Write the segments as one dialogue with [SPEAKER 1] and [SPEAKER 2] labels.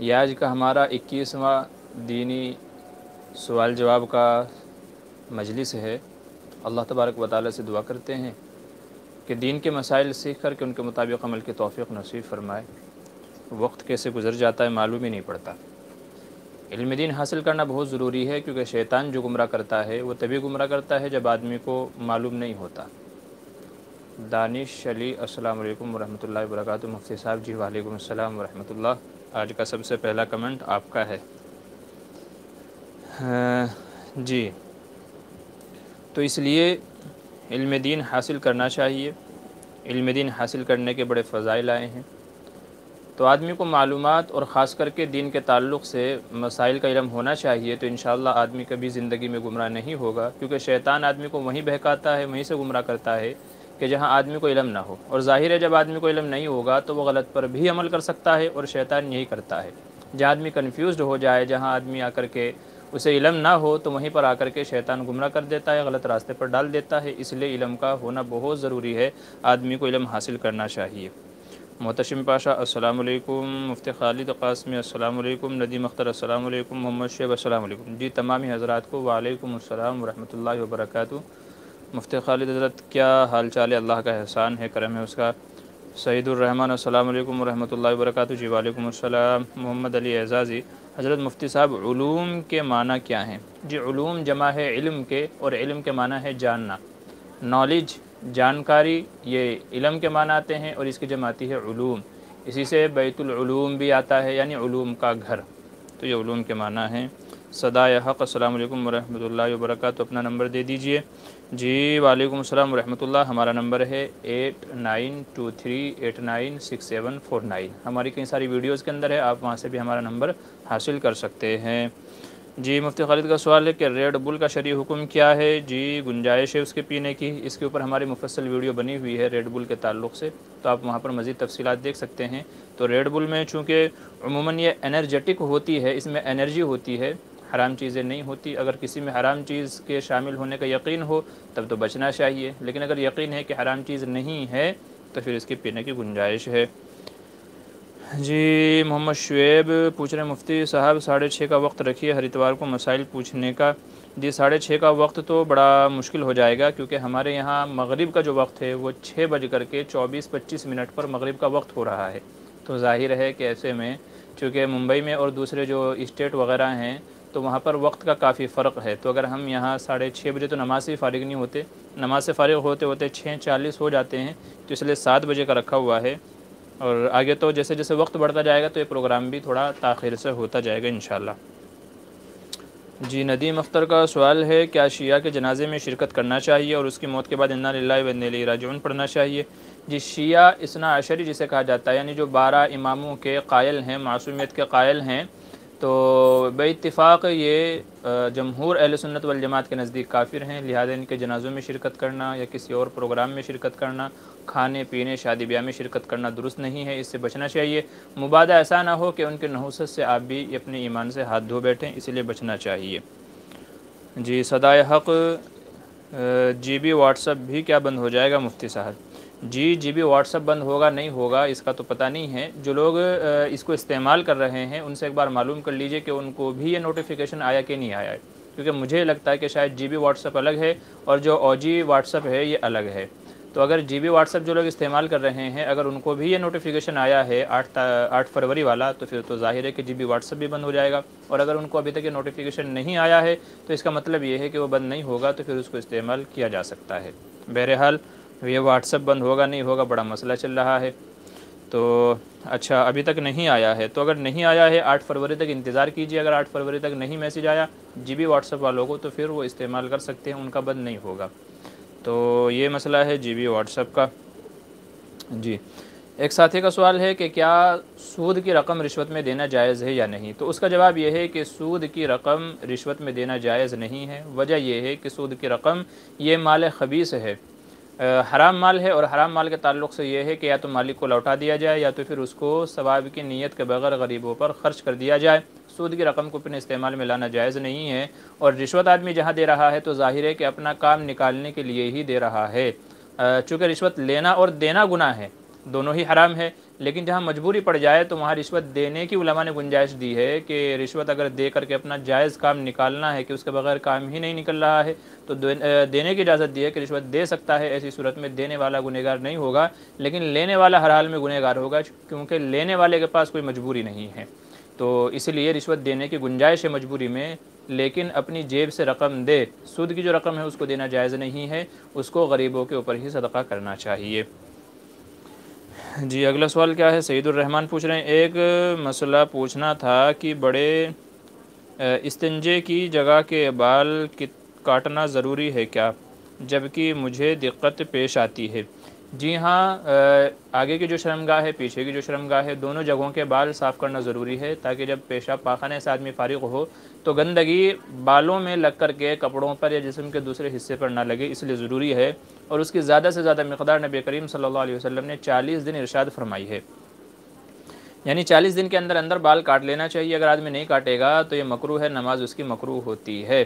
[SPEAKER 1] یہ آج کا ہمارا 21واں دینی سوال جواب کا مجلس ہے۔ اللہ تبارک و تعالی سے دعا کرتے ہیں کہ دین کے مسائل سیکھ کر کے ان کے مطابق عمل کی توفیق نصیب فرمائے۔ وقت کیسے گزر جاتا ہے معلوم ہی نہیں پڑتا۔ علم دین حاصل کرنا بہت ضروری ہے، کیونکہ شیطان جو گمراہ کرتا ہے وہ تبھی گمراہ کرتا ہے جب آدمی کو معلوم نہیں ہوتا۔ دانش علی السلام علیکم ورحمۃ اللہ وبرکاتہ۔ مفتی صاحب جی وعلیکم السلام ورحمۃ اللہ۔ آج کا سب سے پہلا کمنٹ آپ کا ہے۔ جی، تو اس لیے علم دین حاصل کرنا چاہیے۔ علم دین حاصل کرنے کے بڑے فضائل آئے ہیں، تو آدمی کو معلومات اور خاص کر کے دین کے تعلق سے مسائل کا علم ہونا چاہیے، تو انشاءاللہ آدمی کبھی زندگی میں گمراہ نہیں ہوگا، کیونکہ شیطان آدمی کو وہیں بہکاتا ہے، وہیں سے گمراہ کرتا ہے کہ جہاں آدمی کو علم نہ ہو، اور ظاہر ہے جب آدمی کو علم نہیں ہوگا تو وہ غلط پر بھی عمل کر سکتا ہے، اور شیطان یہی کرتا ہے۔ جہاں آدمی کنفیوزڈ ہو جائے، جہاں آدمی آ کر کے اسے علم نہ ہو، تو وہیں پر آ کر کے شیطان گمراہ کر دیتا ہے، غلط راستے پر ڈال دیتا ہے۔ اس لیے علم کا ہونا بہت ضروری ہے، آدمی کو علم حاصل کرنا چاہیے۔ محتشم پاشا السلام علیکم، مفتی خالد قاسمی السلام علیکم، ندیم اختر السلام علیکم، محمد شعیب السلام علیکم۔ جی تمامی حضرات کو وعلیکم السلام ورحمۃ اللہ وبرکاتہ۔ مفتی خالد حضرت کیا حال چال ہے؟ اللہ کا احسان ہے، کرم ہے اس کا۔ سعید الرحمن السلام علیکم ورحمۃ اللہ وبرکاتہ۔ جی وعلیکم السلام۔ محمد علی اعزازی حضرت مفتی صاحب علوم کے معنی کیا ہیں؟ جی علوم جمع ہے علم کے، اور علم کے معنی ہے جاننا، نالج، جانکاری، یہ علم کے معنی آتے ہیں، اور اس کی جمع آتی ہے علوم۔ اسی سے بیت العلوم بھی آتا ہے، یعنی علوم کا گھر، تو یہ علوم کے معنی ہیں۔ صدائے حق السلام علیکم ورحمۃ اللہ وبرکاتہ۔ اپنا نمبر دے دیجئے۔ جی وعلیکم السلام ورحمۃ اللہ۔ ہمارا نمبر ہے 8923896749۔ ہماری کئی ساری ویڈیوز کے اندر ہے، آپ وہاں سے بھی ہمارا نمبر حاصل کر سکتے ہیں۔ جی مفتی خالد کا سوال ہے کہ ریڈ بل کا شرعی حکم کیا ہے؟ جی گنجائش ہے اس کے پینے کی، اس کے اوپر ہماری مفصل ویڈیو بنی ہوئی ہے ریڈ بل کے تعلق سے، تو آپ وہاں پر مزید تفصیلات دیکھ سکتے ہیں۔ تو ریڈ بل میں چونکہ عموماً یہ انرجیٹک ہوتی ہے، اس میں انرجی ہوتی ہے، حرام چیزیں نہیں ہوتی۔ اگر کسی میں حرام چیز کے شامل ہونے کا یقین ہو تب تو بچنا چاہیے، لیکن اگر یقین ہے کہ حرام چیز نہیں ہے تو پھر اس کے پینے کی گنجائش ہے۔ جی محمد شعیب پوچھ رہے ہیں مفتی صاحب 6:30 کا وقت رکھیے ہر اتوار کو مسائل پوچھنے کا۔ جی 6:30 کا وقت تو بڑا مشکل ہو جائے گا، کیونکہ ہمارے یہاں مغرب کا جو وقت ہے وہ 6:24-25 پر مغرب کا وقت ہو رہا ہے، تو ظاہر ہے کہ ایسے میں چونکہ ممبئی میں اور دوسرے جو اسٹیٹ وغیرہ ہیں تو وہاں پر وقت کا کافی فرق ہے، تو اگر ہم یہاں 6:30 تو نماز سے فارغ نہیں ہوتے، نماز سے فارغ ہوتے ہوتے 6:40 ہو جاتے ہیں، تو اس لیے 7 بجے کا رکھا ہوا ہے، اور آگے تو جیسے جیسے وقت بڑھتا جائے گا تو یہ پروگرام بھی تھوڑا تاخیر سے ہوتا جائے گا انشاءاللہ۔ جی ندیم اختر کا سوال ہے کیا شیعہ کے جنازے میں شرکت کرنا چاہیے اور اس کی موت کے بعد انا للہ و انا الیہ راجعون پڑھنا چاہیے؟ جی شیعہ اثنا عشری جسے کہا جاتا ہے، یعنی جو 12 اماموں کے قائل ہیں، معصومیت کے قائل ہیں، تو بے اتفاق یہ جمہور اہل سنت والجماعت کے نزدیک کافر ہیں، لہذا ان کے جنازوں میں شرکت کرنا یا کسی اور پروگرام میں شرکت کرنا، کھانے پینے شادی بیاہ میں شرکت کرنا درست نہیں ہے، اس سے بچنا چاہیے۔ مبادہ ایسا نہ ہو کہ ان کے نحوست سے آپ بھی اپنے ایمان سے ہاتھ دھو بیٹھیں، اسی لیے بچنا چاہیے۔ جی صدائے حق جی بی واٹس ایپ بھی کیا بند ہو جائے گا مفتی صاحب؟ جی بی واٹس ایپ بند ہوگا نہیں ہوگا اس کا تو پتہ نہیں ہے، جو لوگ اس کو استعمال کر رہے ہیں ان سے ایک بار معلوم کر لیجئے کہ ان کو بھی یہ نوٹیفیکیشن آیا کہ نہیں آیا ہے، کیونکہ مجھے لگتا ہے کہ شاید جی بی واٹس ایپ الگ ہے اور جو او جی واٹس ایپ ہے یہ الگ ہے، تو اگر جی بی واٹس ایپ جو لوگ استعمال کر رہے ہیں اگر ان کو بھی یہ نوٹیفیکیشن آیا ہے 8 فروری والا، تو پھر تو ظاہر ہے کہ جی بی واٹس ایپ بھی بند ہو جائے گا، اور اگر ان کو ابھی تک یہ نوٹیفیکیشن نہیں آیا ہے تو اس کا مطلب یہ ہے کہ وہ بند نہیں ہوگا، تو پھر اس کو استعمال کیا جا سکتا ہے۔ بہرحال یہ واٹس ایپ بند ہوگا نہیں ہوگا بڑا مسئلہ چل رہا ہے، تو اچھا ابھی تک نہیں آیا ہے، تو اگر نہیں آیا ہے 8 فروری تک انتظار کیجیے، اگر 8 فروری تک نہیں میسیج آیا جی بی واٹس ایپ والوں کو تو پھر وہ استعمال کر سکتے ہیں، ان کا بند نہیں ہوگا، تو یہ مسئلہ ہے جی بی واٹس ایپ کا۔ جی ایک ساتھی کا سوال ہے کہ کیا سود کی رقم رشوت میں دینا جائز ہے یا نہیں؟ تو اس کا جواب یہ ہے کہ سود کی رقم رشوت میں دینا جائز نہیں ہے، وجہ یہ ہے کہ سود کی رقم یہ مال خبیث ہے، حرام مال ہے، اور حرام مال کے تعلق سے یہ ہے کہ یا تو مالک کو لوٹا دیا جائے یا تو پھر اس کو ثواب کی نیت کے بغیر غریبوں پر خرچ کر دیا جائے۔ سود کی رقم کو اپنے استعمال میں لانا جائز نہیں ہے، اور رشوت آدمی جہاں دے رہا ہے تو ظاہر ہے کہ اپنا کام نکالنے کے لیے ہی دے رہا ہے، چونکہ رشوت لینا اور دینا گناہ ہے، دونوں ہی حرام ہے، لیکن جہاں مجبوری پڑ جائے تو وہاں رشوت دینے کی علماء نے گنجائش دی ہے کہ رشوت اگر دے کر کے اپنا جائز کام نکالنا ہے کہ اس کے بغیر کام ہی نہیں نکل رہا ہے تو دینے کی اجازت دی ہے کہ رشوت دے سکتا ہے۔ ایسی صورت میں دینے والا گنہگار نہیں ہوگا، لیکن لینے والا ہر حال میں گنہگار ہوگا، کیونکہ لینے والے کے پاس کوئی مجبوری نہیں ہے، تو اس لیے رشوت دینے کی گنجائش ہے مجبوری میں، لیکن اپنی جیب سے رقم دے، سود کی جو رقم ہے اس کو دینا جائز نہیں ہے، اس کو غریبوں کے اوپر ہی صدقہ کرنا چاہیے۔ جی اگلا سوال کیا ہے؟ سعید الرحمن پوچھ رہے ہیں، ایک مسئلہ پوچھنا تھا کہ بڑے استنجے کی جگہ کے بال کاٹنا ضروری ہے کیا، جبکہ مجھے دقت پیش آتی ہے؟ جی ہاں، آگے کی جو شرمگاہ ہے، پیچھے کی جو شرمگاہ ہے، دونوں جگہوں کے بال صاف کرنا ضروری ہے، تاکہ جب پیشاب پاخانے سے آدمی فارغ ہو تو گندگی بالوں میں لگ کر کے کپڑوں پر یا جسم کے دوسرے حصے پر نہ لگے، اس لیے ضروری ہے، اور اس کی زیادہ سے زیادہ مقدار نبی کریم صلی اللہ علیہ وسلم نے 40 دن ارشاد فرمائی ہے، یعنی 40 دن کے اندر اندر بال کاٹ لینا چاہیے۔ اگر آدمی نہیں کاٹے گا تو یہ مکروہ ہے، نماز اس کی مکروہ ہوتی ہے۔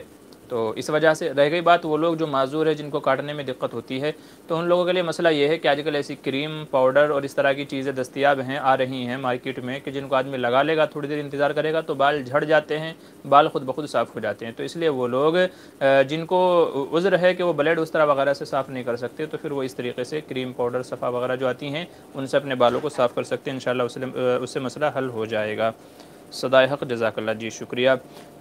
[SPEAKER 1] تو اس وجہ سے رہ گئی بات وہ لوگ جو معذور ہے، جن کو کاٹنے میں دقت ہوتی ہے، تو ان لوگوں کے لیے مسئلہ یہ ہے کہ آج کل ایسی کریم، پاؤڈر اور اس طرح کی چیزیں دستیاب ہیں، آ رہی ہیں مارکیٹ میں، کہ جن کو آدمی لگا لے گا، تھوڑی دیر انتظار کرے گا تو بال جھڑ جاتے ہیں، بال خود بخود صاف ہو جاتے ہیں۔ تو اس لیے وہ لوگ جن کو عذر ہے کہ وہ بلیڈ اس طرح وغیرہ سے صاف نہیں کر سکتے، تو پھر وہ اس طریقے سے کریم، پاؤڈر، صفا وغیرہ جو آتی ہیں ان سے اپنے بالوں کو صاف کر سکتے ہیں، انشاءاللہ اس سے مسئلہ حل ہو جائے گا۔ صدائے حق، جزاک اللہ، جی شکریہ۔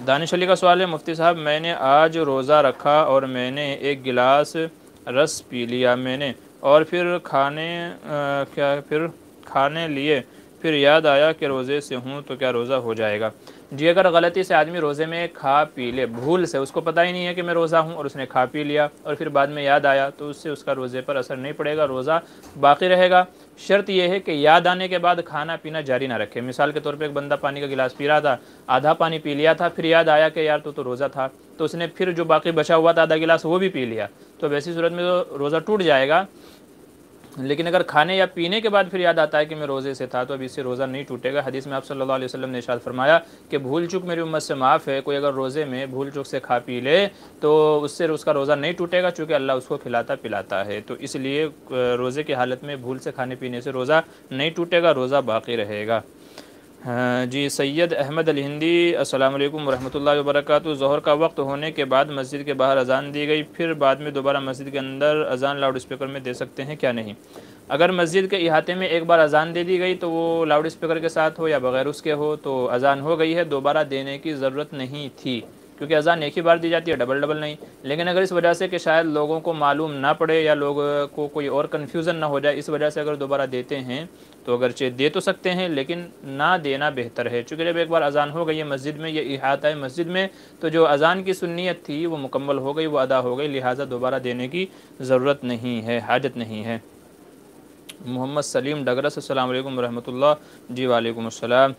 [SPEAKER 1] دانش علی کا سوال ہے، مفتی صاحب میں نے آج روزہ رکھا اور میں نے ایک گلاس رس پی لیا، میں نے اور پھر کھانے لیے، پھر یاد آیا کہ روزے سے ہوں تو کیا روزہ ہو جائے گا؟ جی اگر غلطی سے آدمی روزے میں کھا پی لے، بھول سے، اس کو پتہ ہی نہیں ہے کہ میں روزہ ہوں اور اس نے کھا پی لیا اور پھر بعد میں یاد آیا، تو اس سے اس کا روزے پر اثر نہیں پڑے گا، روزہ باقی رہے گا۔ شرط یہ ہے کہ یاد آنے کے بعد کھانا پینا جاری نہ رکھے۔ مثال کے طور پہ ایک بندہ پانی کا گلاس پی رہا تھا، آدھا پانی پی لیا تھا، پھر یاد آیا کہ یار تو روزہ تھا، تو اس نے پھر جو باقی بچا ہوا تھا آدھا گلاس وہ بھی پی لیا، تو ویسی صورت میں تو روزہ ٹوٹ جائے گا۔ لیکن اگر کھانے یا پینے کے بعد پھر یاد آتا ہے کہ میں روزے سے تھا، تو اب اس سے روزہ نہیں ٹوٹے گا۔ حدیث میں آپ صلی اللہ علیہ وسلم نے ارشاد فرمایا کہ بھول چوک میری امت سے معاف ہے، کوئی اگر روزے میں بھول چوک سے کھا پی لے تو اس سے اس کا روزہ نہیں ٹوٹے گا، چونکہ اللہ اس کو کھلاتا پلاتا ہے، تو اس لیے روزے کی حالت میں بھول سے کھانے پینے سے روزہ نہیں ٹوٹے گا، روزہ باقی رہے گا۔ جی سید احمد الہندی، السلام علیکم ورحمۃ اللہ وبرکاتہ۔ ظہر کا وقت ہونے کے بعد مسجد کے باہر اذان دی گئی، پھر بعد میں دوبارہ مسجد کے اندر اذان لاؤڈ اسپیکر میں دے سکتے ہیں کیا نہیں؟ اگر مسجد کے احاطے میں ایک بار اذان دے دی گئی تو وہ لاؤڈ اسپیکر کے ساتھ ہو یا بغیر اس کے ہو تو اذان ہو گئی ہے، دوبارہ دینے کی ضرورت نہیں تھی، کیونکہ اذان ایک ہی بار دی جاتی ہے، ڈبل نہیں۔ لیکن اگر اس وجہ سے کہ شاید لوگوں کو معلوم نہ پڑے یا لوگوں کو کوئی اور کنفیوژن نہ ہو جائے، اس وجہ سے اگر دوبارہ دیتے ہیں تو اگرچہ دے تو سکتے ہیں لیکن نہ دینا بہتر ہے، چونکہ جب ایک بار اذان ہو گئی ہے مسجد میں، یہ احاطہ ہے مسجد میں، تو جو اذان کی سنیت تھی وہ مکمل ہو گئی، وہ ادا ہو گئی، لہٰذا دوبارہ دینے کی ضرورت نہیں ہے، حاجت نہیں ہے۔ محمد سلیم ڈگرس، السلام علیکم ورحمۃ اللہ، جی وعلیکم السلام۔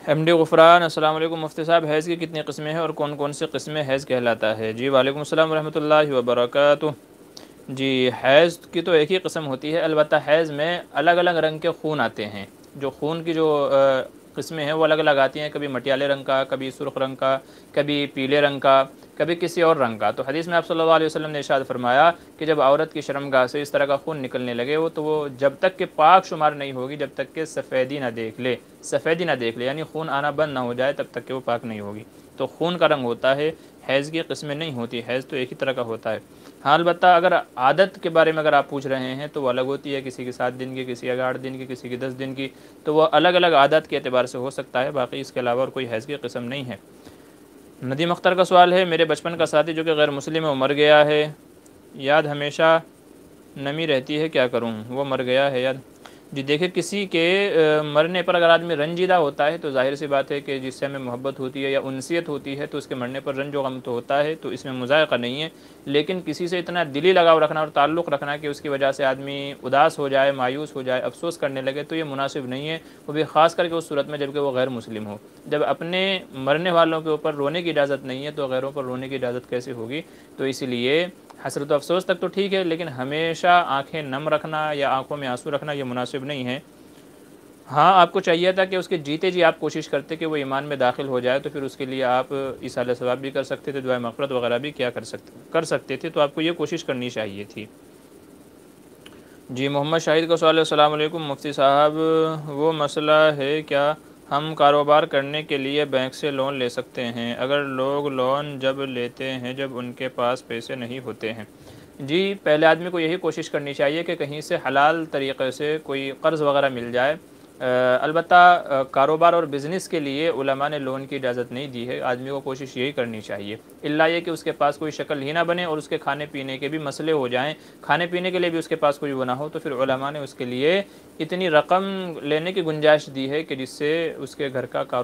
[SPEAKER 1] ایم ڈی غفران، السلام علیکم مفتی صاحب، حیض کی کتنی قسمیں ہیں اور کون کون سی قسمیں حیض کہلاتا ہے؟ جی وعلیکم السلام ورحمۃ اللہ وبرکاتہ۔ جی حیض کی تو ایک ہی قسم ہوتی ہے، البتہ حیض میں الگ الگ رنگ کے خون آتے ہیں، جو خون کی جو قسمیں ہیں وہ الگ الگ آتی ہیں، کبھی مٹیالے رنگ کا، کبھی سرخ رنگ کا، کبھی پیلے رنگ کا، کبھی کسی اور رنگ کا۔ تو حدیث میں آپ صلی اللہ علیہ وسلم نے ارشاد فرمایا کہ جب عورت کی شرمگاہ سے اس طرح کا خون نکلنے لگے تو وہ جب تک کہ پاک شمار نہیں ہوگی، جب تک کہ سفیدی نہ دیکھ لے، یعنی خون آنا بند نہ ہو جائے تب تک کہ وہ پاک نہیں ہوگی۔ تو خون کا رنگ ہوتا ہے، حیض کی قسمیں نہیں ہوتی، حیض تو ایک ہی طرح کا ہوتا ہے۔ ہاں البتہ اگر عادت کے بارے میں اگر آپ پوچھ رہے ہیں تو وہ الگ ہوتی ہے، کسی کی 7 دن کی، کسی کی 8 دن کی، کسی کی 10 دن کی، تو وہ الگ الگ عادت کے اعتبار سے ہو سکتا ہے، باقی اس کے علاوہ اور کوئی حیض کی قسم نہیں ہے۔ ندیم اختر کا سوال ہے، میرے بچپن کا ساتھی جو کہ غیر مسلم ہے وہ مر گیا ہے، یاد ہمیشہ نمی رہتی ہے، کیا کروں؟ وہ مر گیا ہے یاد؟ جی دیکھیں، کسی کے مرنے پر اگر آدمی رنجیدہ ہوتا ہے تو ظاہر سی بات ہے کہ جس سے ہمیں محبت ہوتی ہے یا انسیت ہوتی ہے تو اس کے مرنے پر رنج و غم تو ہوتا ہے، تو اس میں مذائقہ نہیں ہے، لیکن کسی سے اتنا دلی لگاؤ رکھنا اور تعلق رکھنا کہ اس کی وجہ سے آدمی اداس ہو جائے، مایوس ہو جائے، افسوس کرنے لگے، تو یہ مناسب نہیں ہے، وہ بھی خاص کر کے اس صورت میں جب کہ وہ غیر مسلم ہو۔ جب اپنے مرنے والوں کے اوپر رونے کی اجازت نہیں ہے تو غیروں پر رونے کی اجازت کیسے ہوگی؟ تو اس لیے حسرت و افسوس تک تو ٹھیک ہے، لیکن ہمیشہ آنکھیں نم رکھنا یا آنکھوں میں آنسو رکھنا یہ مناسب نہیں ہے۔ ہاں آپ کو چاہیے تھا کہ اس کے جیتے جی آپ کوشش کرتے کہ وہ ایمان میں داخل ہو جائے، تو پھر اس کے لیے آپ ایصال ثواب بھی کر سکتے تھے، دعائے مغفرت وغیرہ بھی کیا کر سکتے تھے، تو آپ کو یہ کوشش کرنی چاہیے تھی۔ جی محمد شاہد کا سوال ہے، السلام علیکم مفتی صاحب، وہ مسئلہ ہے کیا ہم کاروبار کرنے کے لیے بینک سے لون لے سکتے ہیں؟ اگر لوگ لون جب لیتے ہیں جب ان کے پاس پیسے نہیں ہوتے ہیں؟ جی پہلے آدمی کو یہی کوشش کرنی چاہیے کہ کہیں سے حلال طریقے سے کوئی قرض وغیرہ مل جائے۔ البتہ کاروبار اور بزنس کے لیے علماء نے لون کی اجازت نہیں دی ہے، آدمی کو کوشش یہی کرنی چاہیے، الا یہ کہ اس کے پاس کوئی شکل ہی نہ بنے اور اس کے کھانے پینے کے بھی مسئلے ہو جائیں، کھانے پینے کے لیے بھی اس کے پاس کوئی وہ نہ ہو، تو پھر علماء نے اس کے لیے اتنی رقم لینے کی گنجائش دی ہے کہ جس سے اس کے گھر کا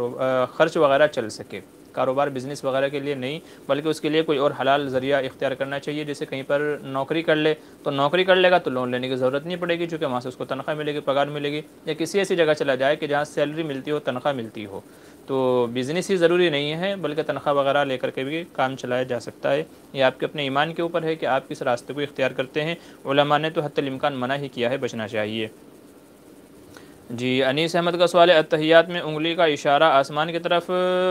[SPEAKER 1] خرچ وغیرہ چل سکے۔ کاروبار بزنس وغیرہ کے لیے نہیں، بلکہ اس کے لیے کوئی اور حلال ذریعہ اختیار کرنا چاہیے، جیسے کہیں پر نوکری کر لے تو نوکری کر لے گا تو لون لینے کی ضرورت نہیں پڑے گی، چونکہ وہاں سے اس کو تنخواہ ملے گی، پگار ملے گی، یا کسی ایسی جگہ چلا جائے کہ جہاں سیلری ملتی ہو، تنخواہ ملتی ہو۔ تو بزنس ہی ضروری نہیں ہے، بلکہ تنخواہ وغیرہ لے کر کے بھی کام چلایا جا سکتا ہے۔ یہ آپ کے اپنے ایمان کے اوپر ہے کہ آپ کس راستے کو اختیار کرتے ہیں، علماء نے تو حتی الامکان منع ہی کیا ہے، بچنا چاہیے۔ جی انیس احمد کا سوال ہے، اتحیات میں انگلی کا اشارہ آسمان کی طرف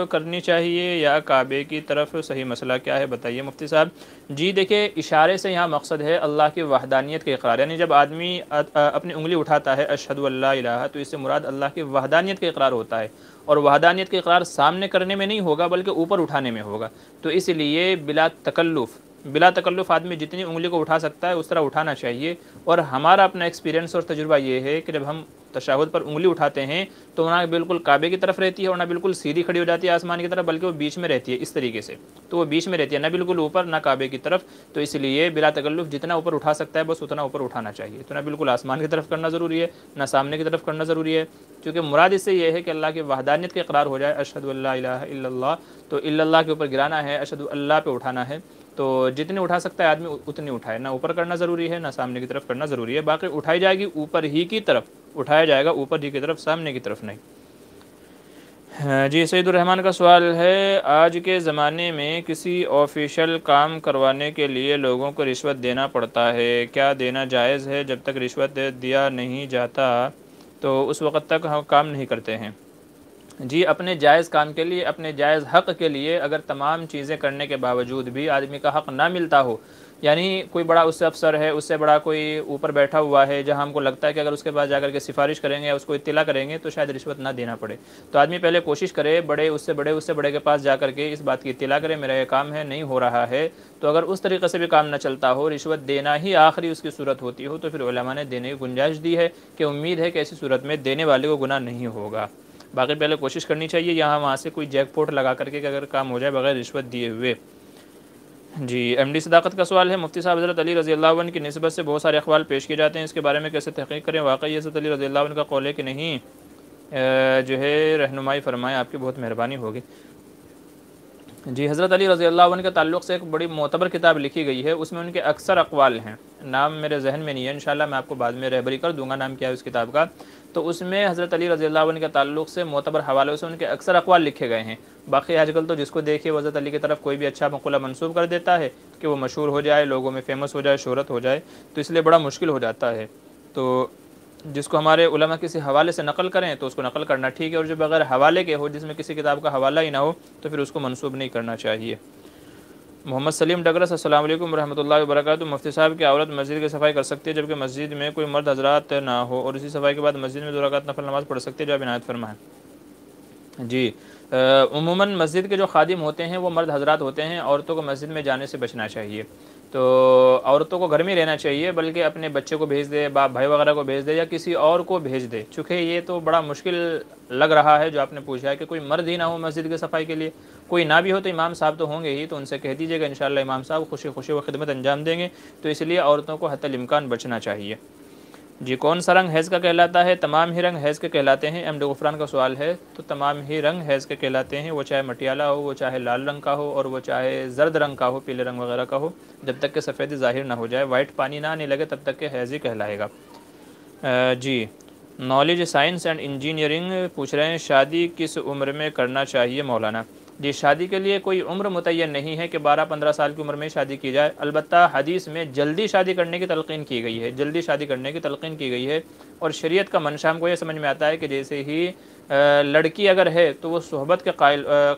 [SPEAKER 1] کرنی چاہیے یا کعبے کی طرف؟ صحیح مسئلہ کیا ہے بتائیے مفتی صاحب۔ جی دیکھیں، اشارے سے یہاں مقصد ہے اللہ کی وحدانیت کے اقرار، یعنی جب آدمی اپنی انگلی اٹھاتا ہے اشہد ان لا الہ، تو اس سے مراد اللہ کی وحدانیت کے اقرار ہوتا ہے، اور وحدانیت کے اقرار سامنے کرنے میں نہیں ہوگا بلکہ اوپر اٹھانے میں ہوگا، تو اس لیے بلا تکلف آدمی جتنی انگلی کو اٹھا سکتا ہے اس طرح اٹھانا چاہیے۔ اور ہمارا اپنا ایکسپیرینس اور تجربہ یہ ہے کہ جب ہم تشہد پر انگلی اٹھاتے ہیں تو نہ بالکل کعبے کی طرف رہتی ہے اور نہ بالکل سیدھی کھڑی ہو جاتی ہے آسمان کی طرف، بلکہ وہ بیچ میں رہتی ہے اس طریقے سے، تو وہ بیچ میں رہتی ہے، نہ بالکل اوپر نہ کعبے کی طرف، تو اس لیے بلا تکلف جتنا اوپر اٹھا سکتا ہے بس اتنا اوپر اٹھانا چاہیے، تو نہ بالکل آسمان کی طرف کرنا ضروری ہے نہ سامنے کی طرف کرنا ضروری ہے، کیونکہ مراد اس سے یہ ہے کہ اللہ کی وحدانیت کے اقرار ہو جائے، اشہد ان لا الہ الا اللہ، تو الا اللہ کے اوپر گرانا ہے، اشہد اللہ پہ اٹھانا ہے، تو جتنے اٹھا سکتا ہے آدمی اتنی اٹھائے، نہ اوپر کرنا ضروری ہے نہ سامنے کی طرف کرنا ضروری ہے، باقی اٹھائی جائے گی اوپر ہی کی طرف، اٹھایا جائے گا اوپر ہی کی طرف، سامنے کی طرف نہیں۔ جی سعید الرحمن کا سوال ہے، آج کے زمانے میں کسی آفیشیل کام کروانے کے لیے لوگوں کو رشوت دینا پڑتا ہے، کیا دینا جائز ہے؟ جب تک رشوت دیا نہیں جاتا تو اس وقت تک ہم کام نہیں کرتے ہیں۔ جی اپنے جائز کام کے لیے، اپنے جائز حق کے لیے اگر تمام چیزیں کرنے کے باوجود بھی آدمی کا حق نہ ملتا ہو، یعنی کوئی بڑا اس سے افسر ہے، اس سے بڑا کوئی اوپر بیٹھا ہوا ہے جہاں ہم کو لگتا ہے کہ اگر اس کے پاس جا کر کے سفارش کریں گے یا اس کو اطلاع کریں گے تو شاید رشوت نہ دینا پڑے، تو آدمی پہلے کوشش کرے اس سے بڑے کے پاس جا کر کے اس بات کی اطلاع کرے میرا یہ کام ہے نہیں ہو رہا ہے، تو اگر اس طریقے سے بھی کام نہ چلتا ہو، رشوت دینا ہی آخری اس کی صورت ہوتی ہو، تو پھر علماء نے دینے کی گنجائش دی ہے کہ امید ہے کہ ایسی صورت میں دینے والے کو گناہ نہیں ہوگا۔ باقی پہلے کوشش کرنی چاہیے یہاں وہاں سے کوئی جیک پوٹ لگا کر کے کہ اگر کام ہو جائے بغیر رشوت دیے ہوئے۔ جی ایم ڈی صداقت کا سوال ہے، مفتی صاحب حضرت علی رضی اللہ عنہ کی نسبت سے بہت سارے اقوال پیش کیے جاتے ہیں، اس کے بارے میں کیسے تحقیق کریں؟ واقعی حضرت علی رضی اللہ عنہ کا قول ہے کہ نہیں؟ جو ہے رہنمائی فرمائیں، آپ کی بہت مہربانی ہوگی۔ جی حضرت علی رضی اللہ عنہ کے تعلق سے ایک بڑی معتبر کتاب لکھی گئی ہے، اس میں ان کے اکثر اقوال ہیں، نام میرے ذہن میں نہیں ہے، انشاءاللہ میں آپ کو بعد میں رہبری کر دوں گا نام کیا ہے اس کتاب کا، تو اس میں حضرت علی رضی اللہ عنہ کے تعلق سے معتبر حوالوں سے ان کے اکثر اقوال لکھے گئے ہیں۔ باقی آج کل تو جس کو دیکھیے حضرت علی کی طرف کوئی بھی اچھا مقولہ منسوب کر دیتا ہے کہ وہ مشہور ہو جائے، لوگوں میں فیمس ہو جائے، شہرت ہو جائے، تو اس لیے بڑا مشکل ہو جاتا ہے، تو جس کو ہمارے علماء کسی حوالے سے نقل کریں تو اس کو نقل کرنا ٹھیک ہے، اور جو بغیر حوالے کے ہو، جس میں کسی کتاب کا حوالہ ہی نہ ہو، تو پھر اس کو منسوب نہیں کرنا چاہیے۔ محمد سلیم ڈگرس، السلام علیکم ورحمۃ اللہ وبرکاتہ، مفتی صاحب کی عورت مسجد کی صفائی کر سکتی ہے جبکہ مسجد میں کوئی مرد حضرات نہ ہو، اور اسی صفائی کے بعد مسجد میں 2 رکعت نفل نماز پڑھ سکتی ہے؟ جو آپ عنایت فرمائیں۔ جی عموماً مسجد کے جو خادم ہوتے ہیں وہ مرد حضرات ہوتے ہیں، عورتوں کو مسجد میں جانے سے بچنا چاہیے، تو عورتوں کو گھر میں رہنا چاہیے، بلکہ اپنے بچے کو بھیج دے، باپ بھائی وغیرہ کو بھیج دے یا کسی اور کو بھیج دے، چونکہ یہ تو بڑا مشکل لگ رہا ہے جو آپ نے پوچھا ہے کہ کوئی مرد ہی نہ ہو مسجد کی صفائی کے لیے، کوئی نہ بھی ہو تو امام صاحب تو ہوں گے ہی، تو ان سے کہہ دیجیے گا انشاءاللہ امام صاحب خوشی خوشی وہ خدمت انجام دیں گے، تو اس لیے عورتوں کو حتی الامکان بچنا چاہیے۔ جی کون سا رنگ حیض کا کہلاتا ہے؟ تمام ہی رنگ حیض کے کہلاتے ہیں، ایم ڈی غفران کا سوال ہے، تو تمام ہی رنگ حیض کے کہلاتے ہیں، وہ چاہے مٹیالہ ہو، وہ چاہے لال رنگ کا ہو، اور وہ چاہے زرد رنگ کا ہو، پیلے رنگ وغیرہ کا ہو، جب تک کہ سفیدی ظاہر نہ ہو جائے، وائٹ پانی نہ آنے لگے تب تک کہ حیض ہی کہلائے گا۔ جی نالج سائنس اینڈ انجینئرنگ پوچھ رہے ہیں، شادی کس عمر میں کرنا چاہیے مولانا؟ جی شادی کے لیے کوئی عمر متعین نہیں ہے کہ 12-15 سال کی عمر میں شادی کی جائے، البتہ حدیث میں جلدی شادی کرنے کی تلقین کی گئی ہے، جلدی شادی کرنے کی تلقین کی گئی ہے، اور شریعت کا منشا ہم کو یہ سمجھ میں آتا ہے کہ جیسے ہی لڑکی اگر ہے تو وہ صحبت کے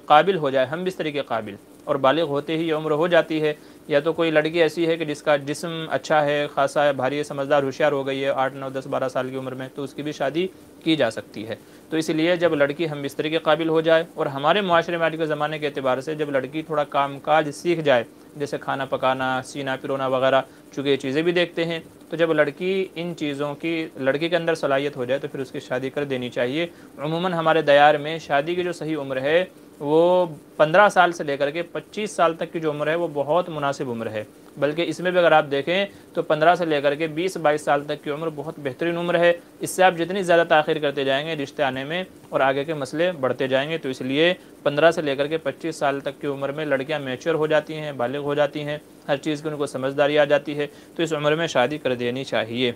[SPEAKER 1] قابل ہو جائے، ہم بستری کے قابل، اور بالغ ہوتے ہی یہ عمر ہو جاتی ہے یا تو کوئی لڑکی ایسی ہے کہ جس کا جسم اچھا ہے، خاصا ہے، بھاری ہے، سمجھدار ہوشیار ہو گئی ہے 8 9 10 12 سال کی عمر میں، تو اس کی بھی شادی کی جا سکتی ہے۔ تو اس لیے جب لڑکی ہم بستری کے قابل ہو جائے، اور ہمارے معاشرے میں آج کے زمانے کے اعتبار سے جب لڑکی تھوڑا کام کاج سیکھ جائے، جیسے کھانا پکانا، سینا پرونا وغیرہ، چونکہ یہ چیزیں بھی دیکھتے ہیں، تو جب لڑکی ان چیزوں کی لڑکی کے اندر صلاحیت ہو جائے تو پھر اس کی شادی کر دینی چاہیے۔ عموماً ہمارے دیار میں شادی کی جو صحیح عمر ہے وہ 15 سال سے لے کر کے 25 سال تک کی جو عمر ہے وہ بہت مناسب عمر ہے، بلکہ اس میں بھی اگر آپ دیکھیں تو 15 سے لے کر کے 20 22 سال تک کی عمر بہت بہترین عمر ہے۔ اس سے آپ جتنی زیادہ تاخیر کرتے جائیں گے رشتے آنے میں اور آگے کے مسئلے بڑھتے جائیں گے، تو اس لیے 15 سے لے کر کے 25 سال تک کی عمر میں لڑکیاں میچور ہو جاتی ہیں، بالغ ہو جاتی ہیں، ہر چیز کی ان کو سمجھداری آ جاتی ہے، تو اس عمر میں شادی کر دینی چاہیے۔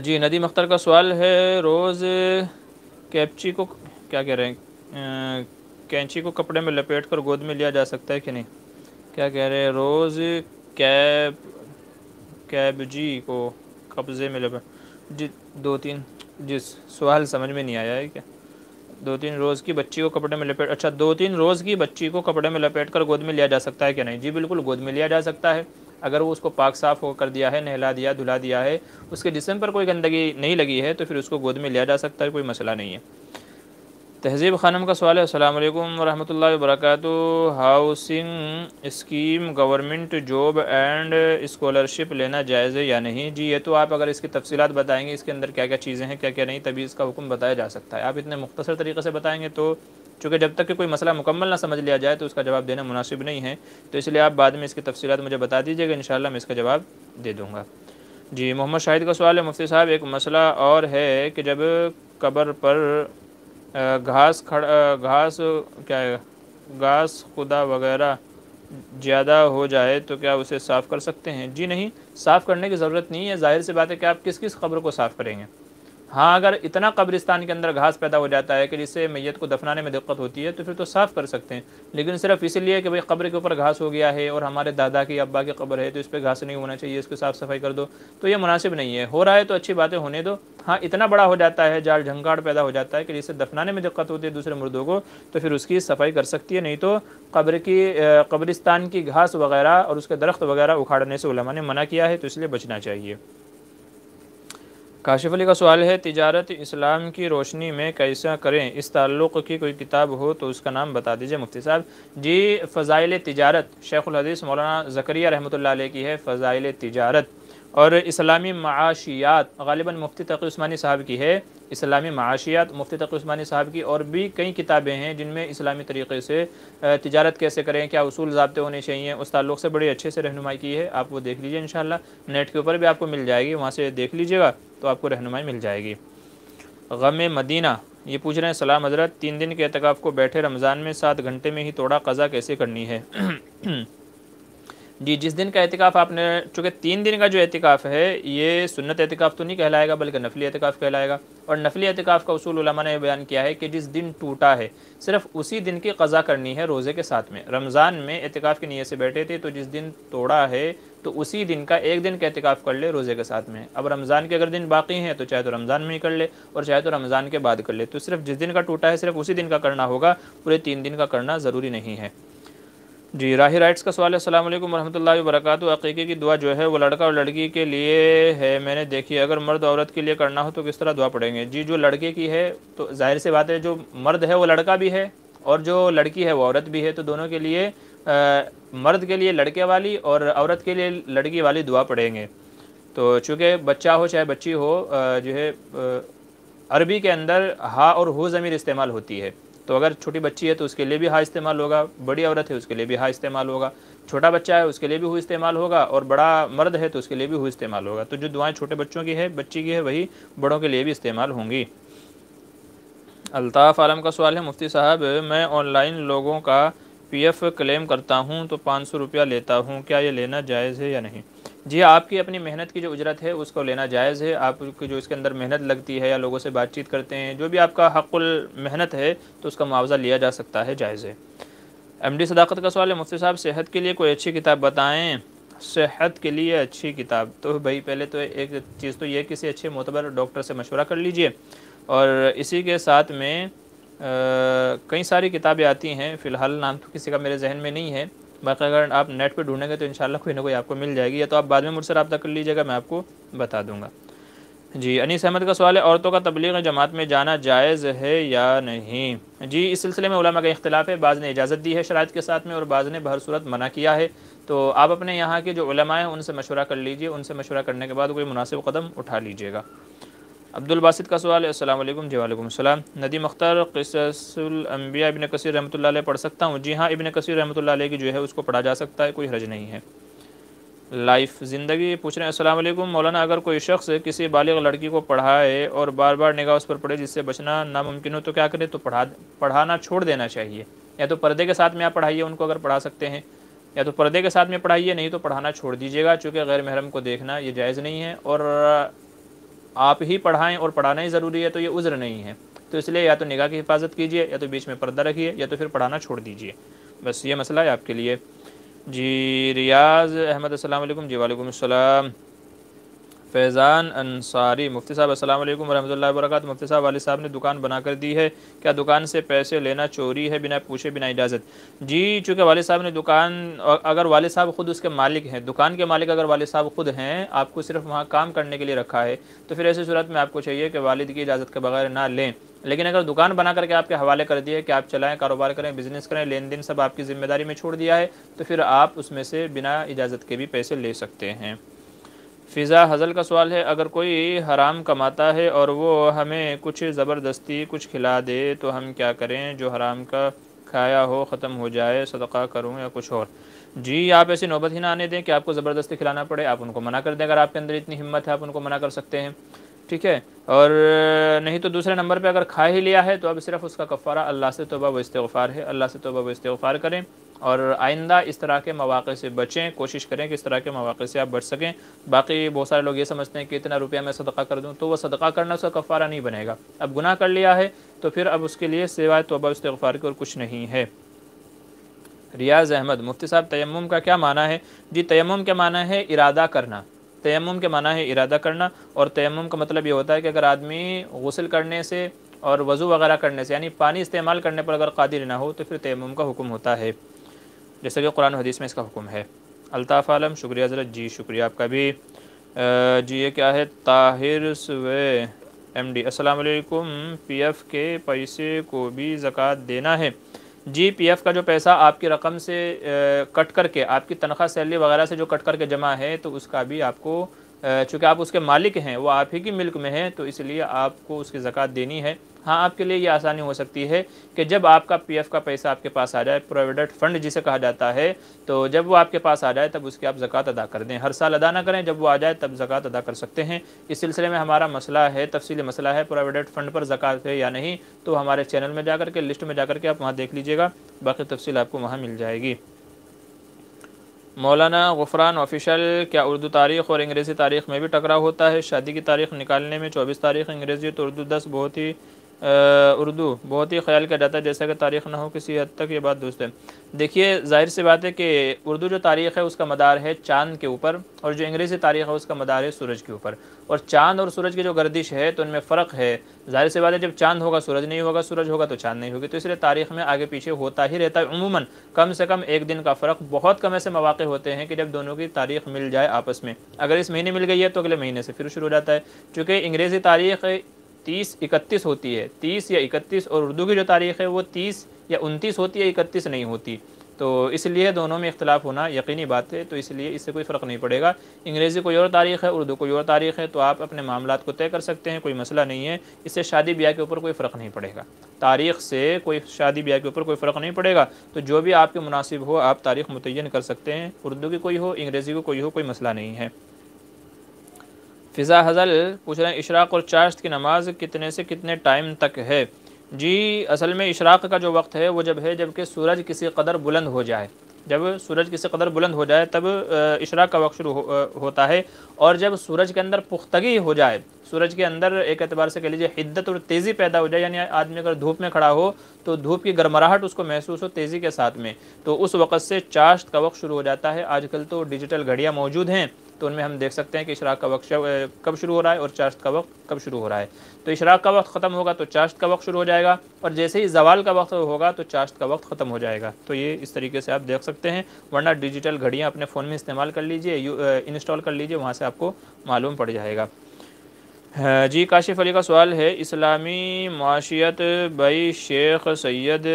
[SPEAKER 1] جی ندیم اختر کا سوال ہے، روز کیپچی کو کیا کہہ رہے ہیں، کینچی کو کپڑے میں لپیٹ کر گود میں لیا جا سکتا ہے کہ نہیں؟ کیا کہہ رہے ہیں، روز کیبجی کو قبضے میں لپیٹ، جی 2 3 جس سوال سمجھ میں نہیں آیا ہے کیا؟ 2 3 روز کی بچی کو کپڑے میں لپیٹ، اچھا 2 3 روز کی بچی کو کپڑے میں لپیٹ کر گود میں لیا جا سکتا ہے کہ نہیں؟ جی بالکل گود میں لیا جا سکتا ہے، اگر وہ اس کو پاک صاف ہو کر دیا ہے، نہلا دیا، دھلا دیا ہے، اس کے جسم پر کوئی گندگی نہیں لگی ہے تو پھر اس کو گود میں لیا جا سکتا ہے، کوئی مسئلہ نہیں ہے۔ تہذیب خانم کا سوال ہے، السلام علیکم ورحمۃ اللہ وبرکاتہ، housing scheme government job and scholarship لینا جائز ہے یا نہیں؟ جی یہ تو آپ اگر اس کی تفصیلات بتائیں گے، اس کے اندر کیا کیا چیزیں ہیں، کیا کیا نہیں، تبھی اس کا حکم بتایا جا سکتا ہے۔ آپ اتنے مختصر طریقے سے بتائیں گے تو چونکہ جب تک کہ کوئی مسئلہ مکمل نہ سمجھ لیا جائے تو اس کا جواب دینا مناسب نہیں ہے، تو اس لیے آپ بعد میں اس کی تفصیلات مجھے بتا دیجیے گا، انشاءاللہ میں اس کا جواب دے دوں گا۔ جی محمد شاہد کا سوال ہے، مفتی صاحب ایک مسئلہ اور ہے کہ جب قبر پر گھاس خدا وغیرہ زیادہ ہو جائے تو کیا اسے صاف کر سکتے ہیں؟ جی نہیں، صاف کرنے کی ضرورت نہیں ہے، ظاہر سی بات ہے کہ آپ کس کس قبر کو صاف کریں گے۔ ہاں اگر اتنا قبرستان کے اندر گھاس پیدا ہو جاتا ہے کہ جس سے میت کو دفنانے میں دقت ہوتی ہے تو پھر تو صاف کر سکتے ہیں، لیکن صرف اسی لیے کہ بھئی قبر کے اوپر گھاس ہو گیا ہے اور ہمارے دادا کی ابا کی قبر ہے تو اس پہ گھاس نہیں ہونا چاہیے، اس کی صاف صفائی کر دو، تو یہ مناسب نہیں ہے۔ ہو رہا ہے تو اچھی باتیں ہونے دو، ہاں اتنا بڑا ہو جاتا ہے، جال جھنگاڑ پیدا ہو جاتا ہے کہ جس سے دفنانے میں دقت ہوتی ہے دوسرے مردوں کو، تو پھر اس کی صفائی کر سکتی ہے، نہیں تو قبرستان کی گھاس وغیرہ اور اس کے درخت وغیرہ اکھاڑنے سے علماء نے منع کیا ہے، تو اس لیے بچنا چاہیے۔ کاشف علی کا سوال ہے، تجارت اسلام کی روشنی میں کیسا کریں، اس تعلق کی کوئی کتاب ہو تو اس کا نام بتا دیجئے مفتی صاحب۔ جی فضائل تجارت شیخ الحدیث مولانا زکریا رحمۃ اللہ علیہ کی ہے، فضائل تجارت، اور اسلامی معاشیات غالباً مفتی تقی عثمانی صاحب کی ہے، اسلامی معاشیات مفتی تقی عثمانی صاحب کی، اور بھی کئی کتابیں ہیں جن میں اسلامی طریقے سے تجارت کیسے کریں، کیا اصول ضابطے ہونے چاہیے، اس تعلق سے بڑے اچھے سے رہنمائی کی ہے، آپ وہ دیکھ لیجئے انشاءاللہ، نیٹ کے اوپر بھی آپ کو مل جائے گی، وہاں سے دیکھ لیجئے گا تو آپ کو رہنمائی مل جائے گی۔ غم مدینہ یہ پوچھ رہے ہیں، سلام حضرت، 3 دن کے اعتکاف کو بیٹھے رمضان میں 7 گھنٹے میں ہی توڑا، قضا کیسے کرنی ہے؟ جی جس دن کا اعتکاف آپ نے، چونکہ 3 دن کا جو اعتکاف ہے یہ سنت اعتکاف تو نہیں کہلائے گا بلکہ نفلی اعتکاف کہلائے گا، اور نفلی اعتکاف کا اصول علماء نے بیان کیا ہے کہ جس دن ٹوٹا ہے صرف اسی دن کی قضا کرنی ہے روزے کے ساتھ میں۔ رمضان میں اعتکاف کی نیت سے بیٹھے تھے تو جس دن توڑا ہے تو اسی دن کا 1 دن کا اعتکاف کر لے روزے کے ساتھ میں۔ اب رمضان کے اگر دن باقی ہیں تو چاہے تو رمضان میں ہی کر لے اور چاہے تو رمضان کے بعد کر لے، تو صرف جس دن کا ٹوٹا ہے صرف اسی دن کا کرنا ہوگا، پورے 3 دن کا کرنا ضروری نہیں ہے۔ جی راہی رائٹس کا سوال ہے، السلام علیکم ورحمۃ اللہ وبرکاتہ، عقیقے کی دعا جو ہے وہ لڑکا اور لڑکی کے لیے ہے، میں نے دیکھی، اگر مرد عورت کے لیے کرنا ہو تو کس طرح دعا پڑھیں گے؟ جی جو لڑکے کی ہے تو ظاہر سی بات ہے جو مرد ہے وہ لڑکا بھی ہے اور جو لڑکی ہے وہ عورت بھی ہے، تو دونوں کے لیے مرد کے لیے لڑکے والی اور عورت کے لیے لڑکی والی دعا پڑھیں گے۔ تو چونکہ بچہ ہو چاہے بچی ہو، جو ہے عربی کے اندر ہا اور ہو ضمیر استعمال ہوتی ہے، تو اگر چھوٹی بچی ہے تو اس کے لیے بھی ہا استعمال ہوگا، بڑی عورت ہے اس کے لیے بھی ہا استعمال ہوگا، چھوٹا بچہ ہے اس کے لیے بھی ہو استعمال ہوگا، اور بڑا مرد ہے تو اس کے لیے بھی ہو استعمال ہوگا، تو جو دعائیں چھوٹے بچوں کی ہے، بچی کی ہے، وہی بڑوں کے لیے بھی استعمال ہوں گی۔ الطاف عالم کا سوال ہے، مفتی صاحب میں آن لائن لوگوں کا پی ایف کلیم کرتا ہوں تو 500 روپیہ لیتا ہوں، کیا یہ لینا جائز ہے یا نہیں؟ جی آپ کی اپنی محنت کی جو اجرت ہے اس کو لینا جائز ہے، آپ کی جو اس کے اندر محنت لگتی ہے یا لوگوں سے بات چیت کرتے ہیں، جو بھی آپ کا حق المحنت ہے تو اس کا معاوضہ لیا جا سکتا ہے، جائز ہے۔ ایم ڈی صداقت کا سوال ہے، مفتی صاحب صحت کے لیے کوئی اچھی کتاب بتائیں۔ صحت کے لیے اچھی کتاب تو بھائی پہلے تو ایک چیز تو یہ کسی اچھے معتبر ڈاکٹر سے مشورہ کر لیجئے، اور اسی کے ساتھ میں کئی ساری کتابیں آتی ہیں، فی الحال نام تو کسی کا میرے ذہن میں نہیں ہے، باقی اگر آپ نیٹ پہ ڈھونڈیں گے تو انشاءاللہ کوئی نہ کوئی آپ کو مل جائے گی، یا تو آپ بعد میں مجھ سے رابطہ کر لیجیے گا، میں آپ کو بتا دوں گا۔ جی انیس احمد کا سوال ہے، عورتوں کا تبلیغ جماعت میں جانا جائز ہے یا نہیں؟ جی اس سلسلے میں علماء کا اختلاف ہے، بعض نے اجازت دی ہے شرائط کے ساتھ میں، اور بعض نے بہر صورت منع کیا ہے۔ تو آپ اپنے یہاں کے جو علماء ہیں ان سے مشورہ کر لیجئے، ان سے مشورہ کرنے کے بعد کوئی مناسب قدم اٹھا لیجئے گا۔ عبد الباسط کا سوال ہے، السلام علیکم۔ جی وعلیکم السلام۔ ندیم اختر قصص الانبیاء ابن کثیر رحمۃ اللہ علیہ پڑھ سکتا ہوں؟ جی ہاں، ابن کثیر رحمۃ اللہ علیہ کی جو ہے اس کو پڑھا جا سکتا ہے، کوئی حرج نہیں ہے۔ لائف زندگی پوچھ رہے ہیں، السلام علیکم مولانا، اگر کوئی شخص کسی بالغ لڑکی کو پڑھائے اور بار بار نگاہ اس پر پڑے جس سے بچنا ناممکن ہو تو کیا کرے؟ تو پڑھانا چھوڑ دینا چاہیے، یا تو پردے کے ساتھ میں آپ پڑھائیے ان کو اگر پڑھا سکتے ہیں، یا تو پردے کے ساتھ میں پڑھائیے، نہیں تو پڑھانا چھوڑ دیجیے گا، چونکہ غیر محرم کو دیکھنا یہ جائز نہیں ہے، اور آپ ہی پڑھائیں اور پڑھانا ہی ضروری ہے تو یہ عذر نہیں ہے، تو اس لیے یا تو نگاہ کی حفاظت کیجیے، یا تو بیچ میں پردہ رکھیے، یا تو پھر پڑھانا چھوڑ دیجیے، بس یہ مسئلہ ہے آپ کے لیے۔ جی ریاض احمد السلام علیکم۔ جی وعلیکم السلام۔ فیضان انصاری، مفتی صاحب السلام علیکم ورحمۃ اللہ وبرکاتہ۔ مفتی صاحب والد صاحب نے دکان بنا کر دی ہے، کیا دکان سے پیسے لینا چوری ہے بنا پوچھے بنا اجازت؟ جی چونکہ والد صاحب نے دکان، اگر والد صاحب خود اس کے مالک ہیں، دکان کے مالک اگر والد صاحب خود ہیں، آپ کو صرف وہاں کام کرنے کے لیے رکھا ہے، تو پھر ایسی صورت میں آپ کو چاہیے کہ والد کی اجازت کے بغیر نہ لیں۔ لیکن اگر دکان بنا کر کے آپ کے حوالے کر دیے کہ آپ چلائیں، کاروبار کریں، بزنس کریں، لین دین سب آپ کی ذمہ داری میں چھوڑ دیا ہے، تو پھر آپ اس میں سے بنا اجازت کے بھی پیسے لے سکتے ہیں۔ فضا حضل کا سوال ہے، اگر کوئی حرام کماتا ہے اور وہ ہمیں کچھ زبردستی کچھ کھلا دے تو ہم کیا کریں؟ جو حرام کا کھایا ہو ختم ہو جائے، صدقہ کروں یا کچھ اور؟ جی آپ ایسی نوبت ہی نہ آنے دیں کہ آپ کو زبردستی کھلانا پڑے، آپ ان کو منع کر دیں، اگر آپ کے اندر اتنی ہمت ہے آپ ان کو منع کر سکتے ہیں، ٹھیک ہے؟ اور نہیں تو دوسرے نمبر پہ اگر کھا ہی لیا ہے تو اب صرف اس کا کفارہ اللہ سے توبہ و استغفار ہے، اللہ سے توبہ و استغفار کریں، اور آئندہ اس طرح کے مواقع سے بچیں، کوشش کریں کہ اس طرح کے مواقع سے آپ بچ سکیں۔ باقی بہت سارے لوگ یہ سمجھتے ہیں کہ اتنا روپیہ میں صدقہ کر دوں، تو وہ صدقہ کرنا اس کا کفارہ نہیں بنے گا، اب گناہ کر لیا ہے تو پھر اب اس کے لیے سوائے توبہ و استغفار کے اور کچھ نہیں ہے۔ ریاض احمد، مفتی صاحب تیمم کا کیا معنی ہے؟ جی تیمم کے معنی ہے ارادہ کرنا، تیمم کے معنی ہے ارادہ کرنا، اور تیمم کا مطلب یہ ہوتا ہے کہ اگر آدمی غسل کرنے سے اور وضو وغیرہ کرنے سے، یعنی پانی استعمال کرنے پر اگر قادر نہ ہو تو پھر تیمم کا حکم ہوتا ہے، جیسا کہ قرآن و حدیث میں اس کا حکم ہے۔ الطاف عالم، شکریہ حضرت، جی شکریہ آپ کا بھی۔ جی یہ کیا ہے؟ طاہر سوے ایم ڈی، السلام علیکم، پی ایف کے پیسے کو بھی زکوٰۃ دینا ہے؟ جی پی ایف کا جو پیسہ آپ کی رقم سے کٹ کر کے، آپ کی تنخواہ سیلری وغیرہ سے جو کٹ کر کے جمع ہے، تو اس کا بھی آپ کو، چونکہ آپ اس کے مالک ہیں، وہ آپ ہی کی ملک میں ہے، تو اس لیے آپ کو اس کی زکوٰۃ دینی ہے۔ ہاں آپ کے لیے یہ آسانی ہو سکتی ہے کہ جب آپ کا پی ایف کا پیسہ آپ کے پاس آ جائے، پروویڈنٹ فنڈ جسے کہا جاتا ہے، تو جب وہ آپ کے پاس آ جائے تب اس کی آپ زکوٰۃ ادا کر دیں، ہر سال ادا نہ کریں، جب وہ آ جائے تب زکوٰۃ ادا کر سکتے ہیں۔ اس سلسلے میں ہمارا مسئلہ ہے، تفصیلی مسئلہ ہے، پروویڈنٹ فنڈ پر زکوٰۃ ہے یا نہیں، تو ہمارے چینل میں جا کر کے، لسٹ میں جا کر کے آپ وہاں دیکھ لیجیے گا، باقی تفصیل آپ کو وہاں مل جائے گی۔ مولانا غفران آفیشل، کیا اردو تاریخ اور انگریزی تاریخ میں بھی ٹکراؤ ہوتا ہے؟ شادی کی تاریخ نکالنے میں 24 تاریخ انگریزی تو اردو 10 بہت ہی خیال کیا جاتا ہے جیسا کہ تاریخ نہ ہو، کسی حد تک یہ بات درست ہے۔ دیکھیے ظاہر سی بات ہے کہ اردو جو تاریخ ہے اس کا مدار ہے چاند کے اوپر، اور جو انگریزی تاریخ ہے اس کا مدار ہے سورج کے اوپر، اور چاند اور سورج کی جو گردش ہے تو ان میں فرق ہے۔ ظاہر سی بات ہے جب چاند ہوگا سورج نہیں ہوگا، سورج ہوگا تو چاند نہیں ہوگی، تو اس لیے تاریخ میں آگے پیچھے ہوتا ہی رہتا ہے، عموماً کم سے کم ایک دن کا فرق، بہت کم ایسے مواقع ہوتے ہیں کہ جب دونوں کی تاریخ مل جائے آپس میں، اگر اس مہینے مل گئی ہے تو اگلے مہینے سے پھر شروع ہو جاتا ہے، چونکہ انگریزی تاریخ 30-31 ہوتی ہے، 30 یا 31، اور اردو کی جو تاریخ ہے وہ 30 یا 29 ہوتی ہے، 31 نہیں ہوتی، تو اس لیے دونوں میں اختلاف ہونا یقینی بات ہے، تو اس لیے اس سے کوئی فرق نہیں پڑے گا۔ انگریزی کوئی اور تاریخ ہے، اردو کوئی اور تاریخ ہے، تو آپ اپنے معاملات کو طے کر سکتے ہیں، کوئی مسئلہ نہیں ہے، اس سے شادی بیاہ کے اوپر کوئی فرق نہیں پڑے گا، تاریخ سے کوئی شادی بیاہ کے اوپر کوئی فرق نہیں پڑے گا، تو جو بھی آپ کے مناسب ہو آپ تاریخ متعین کر سکتے ہیں، اردو کی کوئی ہو، انگریزی کی کوئی ہو، کوئی مسئلہ نہیں ہے۔ فضا حضل پوچھ رہے ہیں اشراق اور چاشت کی نماز کتنے سے کتنے ٹائم تک ہے؟ جی اصل میں اشراق کا جو وقت ہے وہ جب ہے جب کہ سورج کسی قدر بلند ہو جائے، جب سورج کسی قدر بلند ہو جائے تب اشراق کا وقت شروع ہوتا ہے، اور جب سورج کے اندر پختگی ہو جائے، سورج کے اندر ایک اعتبار سے کہہ لیجیے حدت اور تیزی پیدا ہو جائے، یعنی آدمی اگر دھوپ میں کھڑا ہو تو دھوپ کی گرماہٹ اس کو محسوس ہو تیزی کے ساتھ میں، تو اس وقت سے چاشت کا وقت شروع ہو جاتا ہے۔ آج کل تو ڈیجیٹل گھڑیاں موجود ہیں، تو ان میں ہم دیکھ سکتے ہیں کہ اشراق کا وقت کب شروع ہو رہا ہے اور چاشت کا وقت کب شروع ہو رہا ہے۔ تو اشراق کا وقت ختم ہوگا تو چاشت کا وقت شروع ہو جائے گا، اور جیسے ہی زوال کا وقت ہوگا تو چاشت کا وقت ختم ہو جائے گا۔ تو یہ اس طریقے سے آپ دیکھ سکتے ہیں، ورنہ ڈیجیٹل گھڑیاں اپنے فون میں استعمال کر لیجئے، انسٹال کر لیجئے، وہاں سے آپ کو معلوم پڑ جائے گا۔ جی کاشف علی کا سوال ہے، اسلامی معاشیت بھائی شیخ سید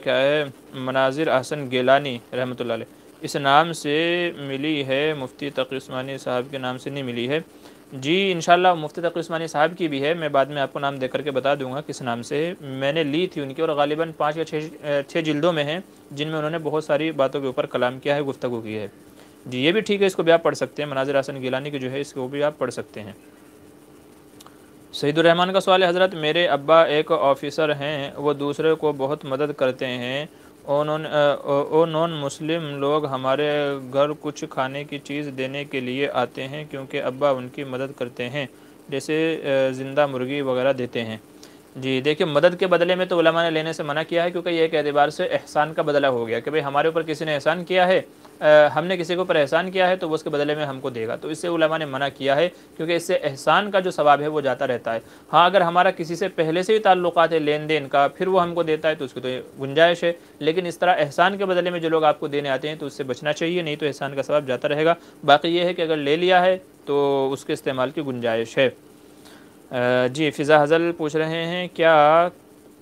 [SPEAKER 1] کیا ہے مناظر احسن گیلانی رحمۃ اللہ علیہ اس نام سے ملی ہے، مفتی تقی عثمانی صاحب کے نام سے نہیں ملی ہے؟ جی انشاءاللہ مفتی تقی عثمانی صاحب کی بھی ہے، میں بعد میں آپ کو نام دے کر کے بتا دوں گا کس نام سے میں نے لی تھی ان کی، اور غالباً 5 یا 6 جلدوں میں ہیں جن میں انہوں نے بہت ساری باتوں کے اوپر کلام کیا ہے، گفتگو کی ہے۔ جی یہ بھی ٹھیک ہے، اس کو بھی آپ پڑھ سکتے ہیں، مناظر احسن گیلانی کی جو ہے اس کو بھی آپ پڑھ سکتے ہیں۔ سعید الرحمن کا سوال ہے، حضرت میرے ابا ایک آفیسر ہیں، وہ دوسرے کو بہت مدد کرتے ہیں، اور نان مسلم لوگ ہمارے گھر کچھ کھانے کی چیز دینے کے لیے آتے ہیں کیونکہ ابا ان کی مدد کرتے ہیں، جیسے زندہ مرغی وغیرہ دیتے ہیں۔ جی دیکھیں مدد کے بدلے میں تو علماء نے لینے سے منع کیا ہے، کیونکہ یہ ایک اعتبار سے احسان کا بدلہ ہو گیا کہ بھئی ہمارے اوپر کسی نے احسان کیا ہے، ہم نے کسی کے اوپر احسان کیا ہے تو وہ اس کے بدلے میں ہم کو دے گا، تو اس سے علماء نے منع کیا ہے، کیونکہ اس سے احسان کا جو ثواب ہے وہ جاتا رہتا ہے۔ ہاں اگر ہمارا کسی سے پہلے سے ہی تعلقات ہے لین دین کا، پھر وہ ہم کو دیتا ہے تو اس کی تو گنجائش ہے، لیکن اس طرح احسان کے بدلے میں جو لوگ آپ کو دینے آتے ہیں تو اس سے بچنا چاہیے، نہیں تو احسان کا ثواب جاتا رہے گا۔ باقی یہ ہے کہ اگر لے لیا ہے تو اس کے استعمال کی گنجائش ہے۔ جی فضا حضل پوچھ رہے ہیں کیا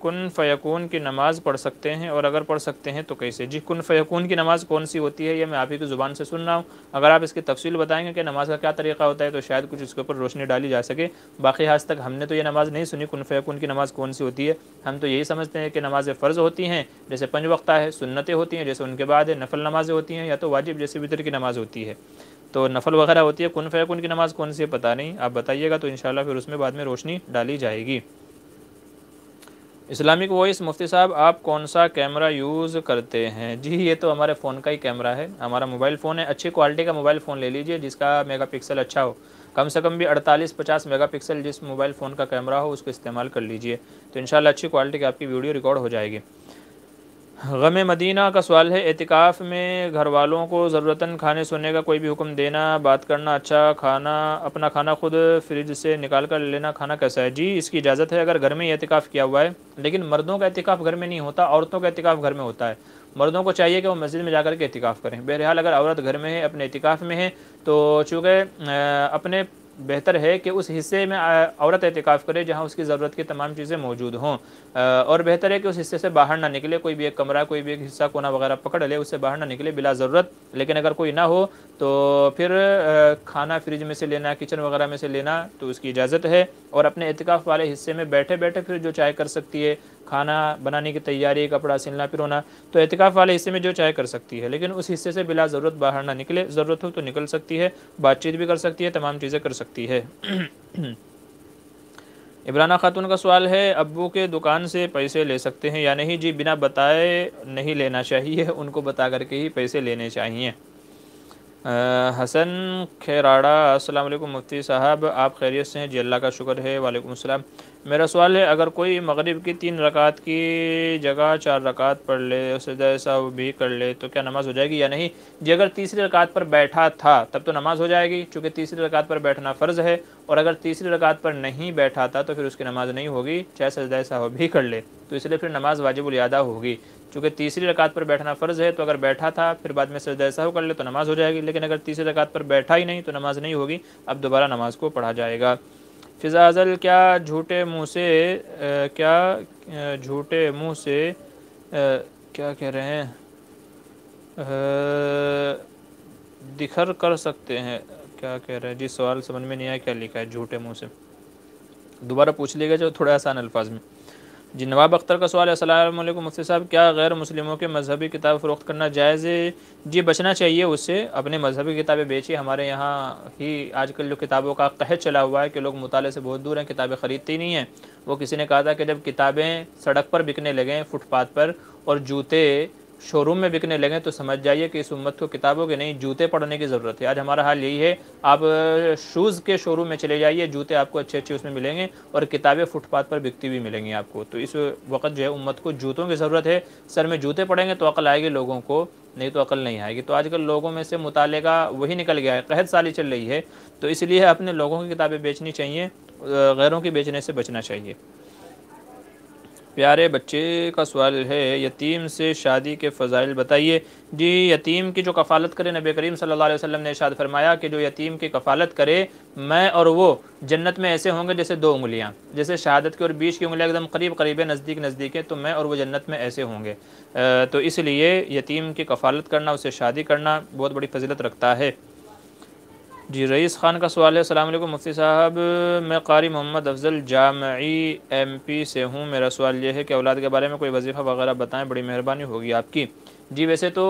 [SPEAKER 1] کن فیکون کی نماز پڑھ سکتے ہیں، اور اگر پڑھ سکتے ہیں تو کیسے؟ جی کن فیکون کی نماز کون سی ہوتی ہے یہ میں آپ ہی کی زبان سے سن رہا ہوں، اگر آپ اس کی تفصیل بتائیں گے کہ نماز کا کیا طریقہ ہوتا ہے تو شاید کچھ اس کے اوپر روشنی ڈالی جا سکے۔ باقی آج تک ہم نے تو یہ نماز نہیں سنی کن فیکون کی نماز کون سی ہوتی ہے، ہم تو یہی سمجھتے ہیں کہ نمازیں فرض ہوتی ہیں جیسے 5 وقتہ ہے، سنتیں ہوتی ہیں جیسے ان کے بعد نفل نمازیں ہوتی ہیں، یا تو واجب جیسے وتر کی نماز ہوتی ہے، تو نفل وغیرہ ہوتی ہے۔ کن فیکون کی نماز کون سی ہے پتہ نہیں، آپ بتائیے گا تو انشاءاللہ پھر اس میں بعد میں روشنی ڈالی جائے گی۔ اسلامک وائس مفتی صاحب آپ کون سا کیمرہ یوز کرتے ہیں؟ جی یہ تو ہمارے فون کا ہی کیمرہ ہے، ہمارا موبائل فون ہے، اچھی کوالٹی کا موبائل فون لے لیجئے جس کا میگا پکسل اچھا ہو، کم سے کم بھی 48-50 میگا پکسل جس موبائل فون کا کیمرہ ہو اس کو استعمال کر لیجئے، تو انشاءاللہ اچھی کوالٹی کی آپ کی ویڈیو ریکارڈ ہو جائے گی۔ غم مدینہ کا سوال ہے، اعتکاف میں گھر والوں کو ضرورتاً کھانے سونے کا کوئی بھی حکم دینا، بات کرنا، اچھا کھانا اپنا کھانا خود فریج سے نکال کر لینا کھانا کیسا ہے؟ جی اس کی اجازت ہے اگر گھر میں اعتکاف کیا ہوا ہے، لیکن مردوں کا اعتکاف گھر میں نہیں ہوتا، عورتوں کا اعتکاف گھر میں ہوتا ہے۔ مردوں کو چاہیے کہ وہ مسجد میں جا کر کے اعتکاف کریں، بہرحال اگر عورت گھر میں ہے اپنے اعتکاف میں ہے تو چونکہ اپنے بہتر ہے کہ اس حصے میں عورت اعتکاف کرے جہاں اس کی ضرورت کی تمام چیزیں موجود ہوں، اور بہتر ہے کہ اس حصے سے باہر نہ نکلے، کوئی بھی ایک کمرہ کوئی بھی ایک حصہ کونا وغیرہ پکڑ لے، اس سے باہر نہ نکلے بلا ضرورت۔ لیکن اگر کوئی نہ ہو تو پھر کھانا فریج میں سے لینا، کچن وغیرہ میں سے لینا تو اس کی اجازت ہے، اور اپنے اعتکاف والے حصے میں بیٹھے بیٹھے پھر جو چاہے کر سکتی ہے، کھانا بنانے کی تیاری، کپڑا سلنا پھرونا، تو اعتکاف والے حصے میں جو چاہے کر سکتی ہے، لیکن اس حصے سے بلا ضرورت باہر نہ نکلے، ضرورت ہو تو نکل سکتی ہے، بات چیت بھی کر سکتی ہے، تمام چیزیں کر سکتی ہے۔ عمرانہ خاتون کا سوال ہے، ابو کے دکان سے پیسے لے سکتے ہیں یا نہیں؟ جی بنا بتائے نہیں لینا چاہیے، ان کو بتا کر کے ہی پیسے لینے چاہیے۔ حسن کھیراڑا السلام علیکم مفتی صاحب آپ خیریت سے ہیں؟ جی اللہ کا شکر ہے، وعلیکم السلام۔ میرا سوال ہے اگر کوئی مغرب کی 3 رکعت کی جگہ 4 رکعت پڑھ لے، سجدہ سہو بھی کر لے تو کیا نماز ہو جائے گی یا نہیں؟ جی اگر تیسری رکعت پر بیٹھا تھا تب تو نماز ہو جائے گی، چونکہ تیسری رکعت پر بیٹھنا فرض ہے، اور اگر تیسری رکعت پر نہیں بیٹھا تھا تو پھر اس کی نماز نہیں ہوگی، چاہے سجدہ سہو بھی کر لے، تو اس لیے پھر نماز واجب الادا ہوگی۔ چونکہ تیسری رکعت پر بیٹھنا فرض ہے تو اگر بیٹھا تھا پھر بعد میں سجدہ سہو کر لے تو نماز ہو جائے گی، لیکن اگر تیسری رکعت پر بیٹھا ہی نہیں تو نماز نہیں ہوگی، اب دوبارہ نماز کو پڑھا جائے گا۔ فضا ازل کیا جھوٹے منہ سے کیا کہہ رہے ہیں دکھر کر سکتے ہیں، کیا کہہ رہے ہیں جی سوال سمجھ میں نہیں آیا کیا لکھا ہے، جھوٹے منہ سے دوبارہ پوچھ لیے گا جو تھوڑے آسان الفاظ میں۔ جی نواب اختر کا سوال ہے، السلام علیکم مفتی صاحب کیا غیر مسلموں کے مذہبی کتاب فروخت کرنا جائز ہے؟ جی بچنا چاہیے اس سے، اپنے مذہبی کتابیں بیچیے، ہمارے یہاں ہی آج کل جو کتابوں کا قحط چلا ہوا ہے کہ لوگ مطالعے سے بہت دور ہیں، کتابیں خریدتے ہی نہیں ہیں۔ وہ کسی نے کہا تھا کہ جب کتابیں سڑک پر بکنے لگیں فٹ پاتھ پر، اور جوتے شو روم میں بکنے لگیں تو سمجھ جائیے کہ اس امت کو کتابوں کے نہیں جوتے پڑھنے کی ضرورت ہے۔ آج ہمارا حال یہی ہے، آپ شوز کے شو روم میں چلے جائیے، جوتے آپ کو اچھے اچھے اس میں ملیں گے اور کتابیں فٹ پاتھ پر بکتی ہوئی ملیں گی آپ کو۔ تو اس وقت جو ہے امت کو جوتوں کی ضرورت ہے۔ سر میں جوتے پڑیں گے تو عقل آئے گی لوگوں کو، نہیں تو عقل نہیں آئے گی۔ تو آج کل لوگوں میں سے مطالعے کا وہی نکل گیا ہے، قحط سالی چل رہی ہے، تو اس لیے اپنے لوگوں کی کتابیں بیچنی چاہیے، غیروں کی بیچنے سے بچنا چاہیے۔ پیارے بچے کا سوال ہے، یتیم سے شادی کے فضائل بتائیے۔ جی، یتیم کی جو کفالت کرے، نبی کریم صلی اللہ علیہ وسلم نے ارشاد فرمایا کہ جو یتیم کی کفالت کرے، میں اور وہ جنت میں ایسے ہوں گے جیسے دو انگلیاں، جیسے شہادت کی اور بیچ کی انگلیاں ایک دم قریب قریب ہے، نزدیک نزدیک ہے، تو میں اور وہ جنت میں ایسے ہوں گے۔ تو اس لیے یتیم کی کفالت کرنا، اسے شادی کرنا بہت بڑی فضیلت رکھتا ہے۔ جی، رئیس خان کا سوال ہے، السلام علیکم مفتی صاحب، میں قاری محمد افضل جامعی ایم پی سے ہوں، میرا سوال یہ ہے کہ اولاد کے بارے میں کوئی وظیفہ وغیرہ بتائیں، بڑی مہربانی ہوگی آپ کی۔ جی، ویسے تو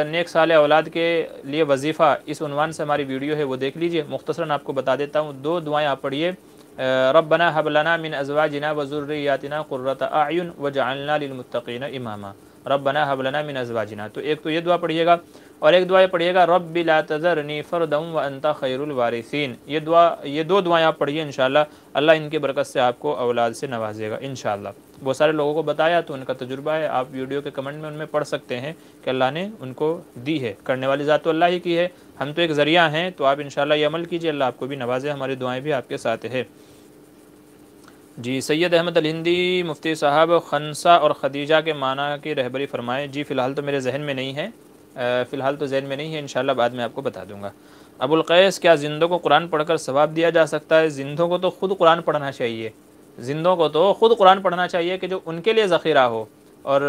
[SPEAKER 1] نیک صالح اولاد کے لیے وظیفہ اس عنوان سے ہماری ویڈیو ہے، وہ دیکھ لیجئے، مختصراً آپ کو بتا دیتا ہوں۔ 2 دعائیں آپ پڑھیے، ربنا حب لنا من ازواجنا وذریاتنا قرۃ اعین وجعلنا للمتقین اماما، ربنا حب لنا من ازواجنا، تو ایک تو یہ دعا پڑھیے گا، اور ایک دعا یہ پڑھیے گا رب لا تذرنی فردا وانت خیر الوارثین۔ یہ 2 دعائیں آپ پڑھیے، انشاءاللہ اللہ ان کی برکت سے آپ کو اولاد سے نوازے گا انشاءاللہ۔ بہت سارے لوگوں کو بتایا تو ان کا تجربہ ہے، آپ ویڈیو کے کمنٹ میں ان میں پڑھ سکتے ہیں کہ اللہ نے ان کو دی ہے، کرنے والی ذات تو اللہ ہی کی ہے، ہم تو ایک ذریعہ ہیں۔ تو آپ انشاءاللہ یہ عمل کیجئے، اللہ آپ کو بھی نوازے، ہماری دعائیں بھی آپ کے ساتھ ہے۔ جی، سید احمد الہندی مفتی صاحب، خنسا اور خدیجہ کے معنی کی رہبری فرمائیں۔ جی، فی الحال تو میرے ذہن میں نہیں ہے، انشاءاللہ بعد میں آپ کو بتا دوں گا۔ ابو القیس، کیا زندوں کو قرآن پڑھ کر ثواب دیا جا سکتا ہے؟ زندوں کو تو خود قرآن پڑھنا چاہیے، زندوں کو تو خود قرآن پڑھنا چاہیے کہ جو ان کے لیے ذخیرہ ہو، اور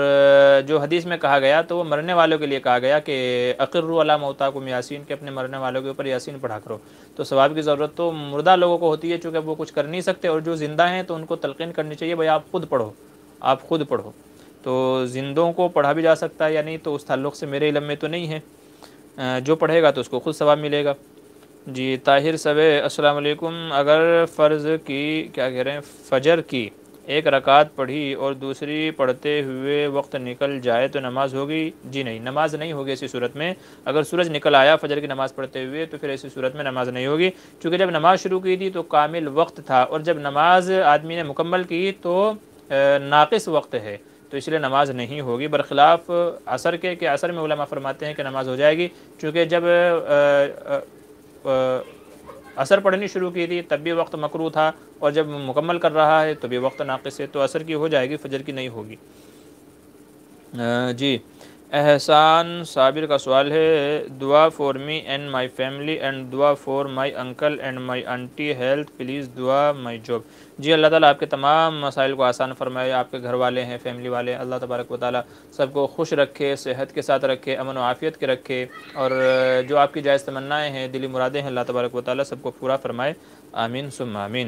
[SPEAKER 1] جو حدیث میں کہا گیا تو وہ مرنے والوں کے لیے کہا گیا کہ اقروا علی موتاکم یاسین، کہ اپنے مرنے والوں کے اوپر یاسین پڑھا کرو۔ تو ثواب کی ضرورت تو مردہ لوگوں کو ہوتی ہے، چونکہ وہ کچھ کر نہیں سکتے، اور جو زندہ ہیں تو ان کو تلقین کرنی چاہیے، بھائی آپ خود پڑھو، آپ خود پڑھو۔ تو زندوں کو پڑھا بھی جا سکتا ہے یا نہیں، تو اس تعلق سے میرے علم میں تو نہیں ہے، جو پڑھے گا تو اس کو خود ثواب ملے گا۔ جی، طاہر سوے، السلام علیکم، اگر فرض کی فجر کی 1 رکعت پڑھی اور دوسری پڑھتے ہوئے وقت نکل جائے تو نماز ہوگی؟ جی نہیں، نماز نہیں ہوگی ایسی صورت میں۔ اگر سورج نکل آیا فجر کی نماز پڑھتے ہوئے تو پھر ایسی صورت میں نماز نہیں ہوگی، چونکہ جب نماز شروع کی تھی تو کامل وقت تھا، اور جب نماز آدمی نے مکمل کی تو ناقص وقت ہے، تو اس لیے نماز نہیں ہوگی، برخلاف عصر کے، کہ عصر میں علماء فرماتے ہیں کہ نماز ہو جائے گی، چونکہ جب عصر پڑھنی شروع کی تھی تب بھی وقت مکروہ تھا، اور جب مکمل کر رہا ہے تو بھی وقت ناقص ہے، تو عصر کی ہو جائے گی، فجر کی نہیں ہوگی۔ جی، احسان صابر کا سوال ہے، دعا for me and my family and دعا for my uncle and my aunty health please دعا مائی جاب۔ جی، اللہ تعالیٰ آپ کے تمام مسائل کو آسان فرمائے، آپ کے گھر والے ہیں، فیملی والے، اللہ تبارک و تعالیٰ سب کو خوش رکھے، صحت کے ساتھ رکھے، امن و عافیت کے رکھے، اور جو آپ کی جائز تمنائیں ہیں، دلی مرادیں ہیں، اللہ تبارک و تعالیٰ سب کو پورا فرمائے، آمین ثم آمین۔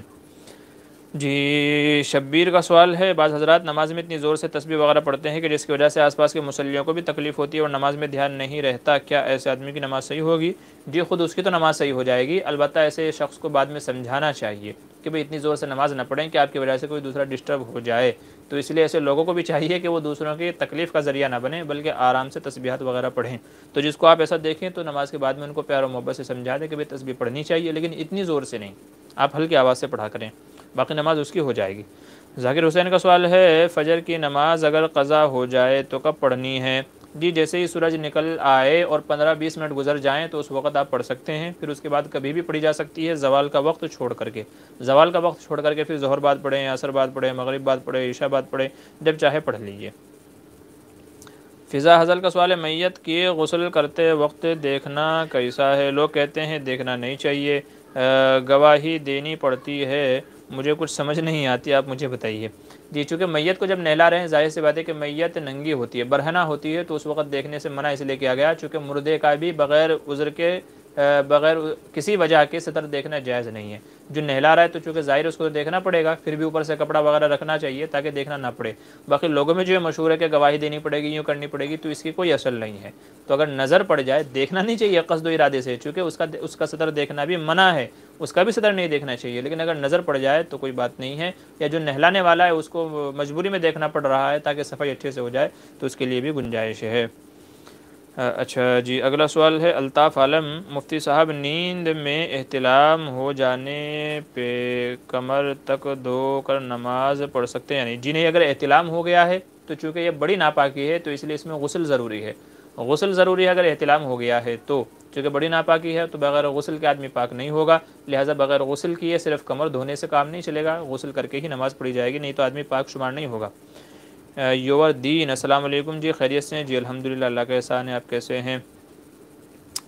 [SPEAKER 1] جی، شبیر کا سوال ہے، بعض حضرات نماز میں اتنی زور سے تسبیح وغیرہ پڑھتے ہیں کہ جس کی وجہ سے آس پاس کے مصلیوں کو بھی تکلیف ہوتی ہے اور نماز میں دھیان نہیں رہتا، کیا ایسے آدمی کی نماز صحیح ہوگی؟ جی، خود اس کی تو نماز صحیح ہو جائے گی، البتہ ایسے شخص کو بعد میں سمجھانا چاہیے کہ بھئی اتنی زور سے نماز نہ پڑھیں کہ آپ کی وجہ سے کوئی دوسرا ڈسٹرب ہو جائے۔ تو اس لیے ایسے لوگوں کو بھی چاہیے کہ وہ دوسروں کی تکلیف کا ذریعہ نہ بنیں، بلکہ آرام سے تسبیحات وغیرہ پڑھیں۔ تو جس کو آپ ایسا دیکھیں تو نماز کے بعد میں ان کو پیار و محبت سے سمجھا دیں کہ بھئی تسبیح پڑھنی چاہیے، لیکن اتنی زور سے نہیں، آپ ہلکی آواز سے پڑھا کریں، باقی نماز اس کی ہو جائے گی۔ ذاکر حسین کا سوال ہے، فجر کی نماز اگر قضا ہو جائے تو کب پڑھنی ہے؟ جی، جیسے ہی سورج نکل آئے اور 15-20 منٹ گزر جائیں تو اس وقت آپ پڑھ سکتے ہیں، پھر اس کے بعد کبھی بھی پڑھی جا سکتی ہے، زوال کا وقت چھوڑ کر کے، پھر ظہر بعد پڑھیں، عصر بعد پڑھیں، مغرب بعد پڑھیں، عشاء بعد پڑھیں، جب چاہے پڑھ لیجئے۔ فضا حضل کا سوال ہے، میت کی غسل کرتے وقت دیکھنا کیسا ہے؟ لوگ کہتے ہیں دیکھنا نہیں چاہیے، گواہی دینی پڑتی ہے، مجھے کچھ سمجھ نہیں آتی، آپ مجھے بتائیے۔ جی، چونکہ میت کو جب نہلا رہے ہیں، ظاہر سی بات ہے کہ میت ننگی ہوتی ہے، برہنہ ہوتی ہے، تو اس وقت دیکھنے سے منع اس لیے کیا گیا چونکہ مردے کا بھی بغیر عذر کے بغیر کسی وجہ کے سطر دیکھنا جائز نہیں ہے۔ جو نہلا رہا ہے تو چونکہ ظاہر اس کو دیکھنا پڑے گا، پھر بھی اوپر سے کپڑا وغیرہ رکھنا چاہیے تاکہ دیکھنا نہ پڑے۔ باقی لوگوں میں جو مشہور ہے کہ گواہی دینی پڑے گی، یوں کرنی پڑے گی، تو اس کی کوئی اصل نہیں ہے۔ تو اگر نظر پڑ جائے، دیکھنا نہیں چاہیے قصد و ارادے سے، چونکہ اس کا سطر دیکھنا بھی منع ہے، اس کا بھی سطر نہیں دیکھنا چاہیے، لیکن اگر نظر پڑ جائے تو کوئی بات نہیں ہے۔ یا جو نہلانے والا ہے اس کو مجبوری میں دیکھنا پڑ رہا ہے تاکہ صفائی اچھے سے ہو جائے، تو اس کے لیے بھی گنجائش ہے۔ اچھا جی، اگلا سوال ہے الطاف عالم، مفتی صاحب نیند میں احتلام ہو جانے پہ کمر تک دھو کر نماز پڑھ سکتے ہیں یا نہیں؟ جی نہیں، اگر احتلام ہو گیا ہے تو چونکہ یہ بڑی ناپاکی ہے تو اس لیے اس میں غسل ضروری ہے، غسل ضروری ہے اگر احتلام ہو گیا ہے تو، چونکہ بڑی ناپاکی ہے تو بغیر غسل کے آدمی پاک نہیں ہوگا، لہٰذا بغیر غسل کیے صرف کمر دھونے سے کام نہیں چلے گا، غسل کر کے ہی نماز پڑھی جائے گی، نہیں تو آدمی پاک شمار نہیں ہوگا۔ یور دین، السلام علیکم جی، خیریت سے ہیں؟ جی الحمدللہ، اللہ کا احسان ہے، آپ کیسے ہیں؟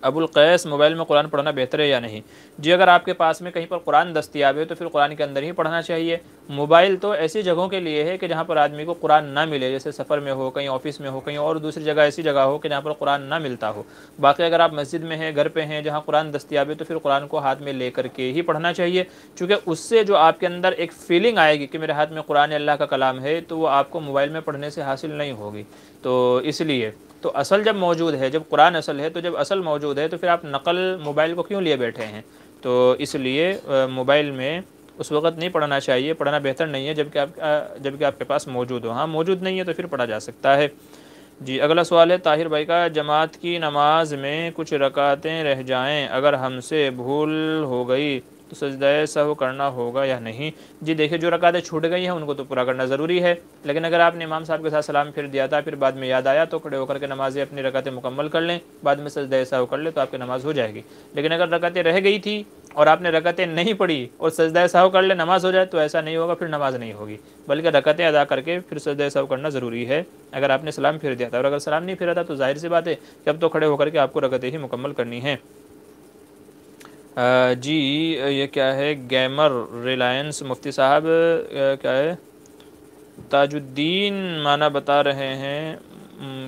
[SPEAKER 1] ابو القیس، موبائل میں قرآن پڑھنا بہتر ہے یا نہیں؟ جی اگر آپ کے پاس میں کہیں پر قرآن دستیاب ہے تو پھر قرآن کے اندر ہی پڑھنا چاہیے۔ موبائل تو ایسی جگہوں کے لیے ہے کہ جہاں پر آدمی کو قرآن نہ ملے، جیسے سفر میں ہو، کہیں آفس میں ہو، کہیں اور دوسری جگہ ایسی جگہ ہو کہ جہاں پر قرآن نہ ملتا ہو۔ باقی اگر آپ مسجد میں ہیں، گھر پہ ہیں، جہاں قرآن دستیاب ہے تو پھر قرآن کو ہاتھ میں لے کر کے ہی پڑھنا چاہیے، چونکہ اس سے جو آپ کے اندر ایک فیلنگ آئے گی کہ میرے ہاتھ میں قرآن اللہ کا کلام ہے، تو وہ آپ کو موبائل میں پڑھنے سے حاصل نہیں ہوگی۔ تو اس لیے تو اصل جب موجود ہے، جب قرآن اصل ہے، تو جب اصل موجود ہے تو پھر آپ نقل موبائل کو کیوں لیے بیٹھے ہیں؟ تو اس لیے موبائل میں اس وقت نہیں پڑھنا چاہیے، پڑھنا بہتر نہیں ہے جبکہ آپ کے پاس موجود ہو۔ ہاں موجود نہیں ہے تو پھر پڑھا جا سکتا ہے۔ جی اگلا سوال ہے طاہر بھائی کا، جماعت کی نماز میں کچھ رکعتیں رہ جائیں، اگر ہم سے بھول ہو گئی تو سجدہ سہو کرنا ہوگا یا نہیں؟ جی دیکھیں، جو رکعتیں چھوٹ گئی ہیں ان کو تو پورا کرنا ضروری ہے، لیکن اگر آپ نے امام صاحب کے ساتھ سلام پھر دیا تھا، پھر بعد میں یاد آیا تو کھڑے ہو کر کے نمازیں اپنی رکعتیں مکمل کر لیں، بعد میں سجدہ سہو کر لیں تو آپ کی نماز ہو جائے گی۔ لیکن اگر رکعتیں رہ گئی تھی اور آپ نے رکعتیں نہیں پڑھی اور سجدہ سہو کر لیں نماز ہو جائے تو ایسا نہیں ہوگا، پھر نماز نہیں ہوگی، بلکہ رکعتیں ادا کر کے پھر سجدہ سہو کرنا ضروری ہے اگر آپ نے سلام پھر دیا تھا، اور اگر سلام نہیں پھرا تھا تو ظاہر سی بات ہے کہ اب تو کھڑے ہو کر کے آپ کو رکعتیں ہی مکمل کرنی ہیں۔ جی یہ کیا ہے، گیمر ریلائنس، مفتی صاحب کیا ہے، تاج الدین معنی بتا رہے ہیں،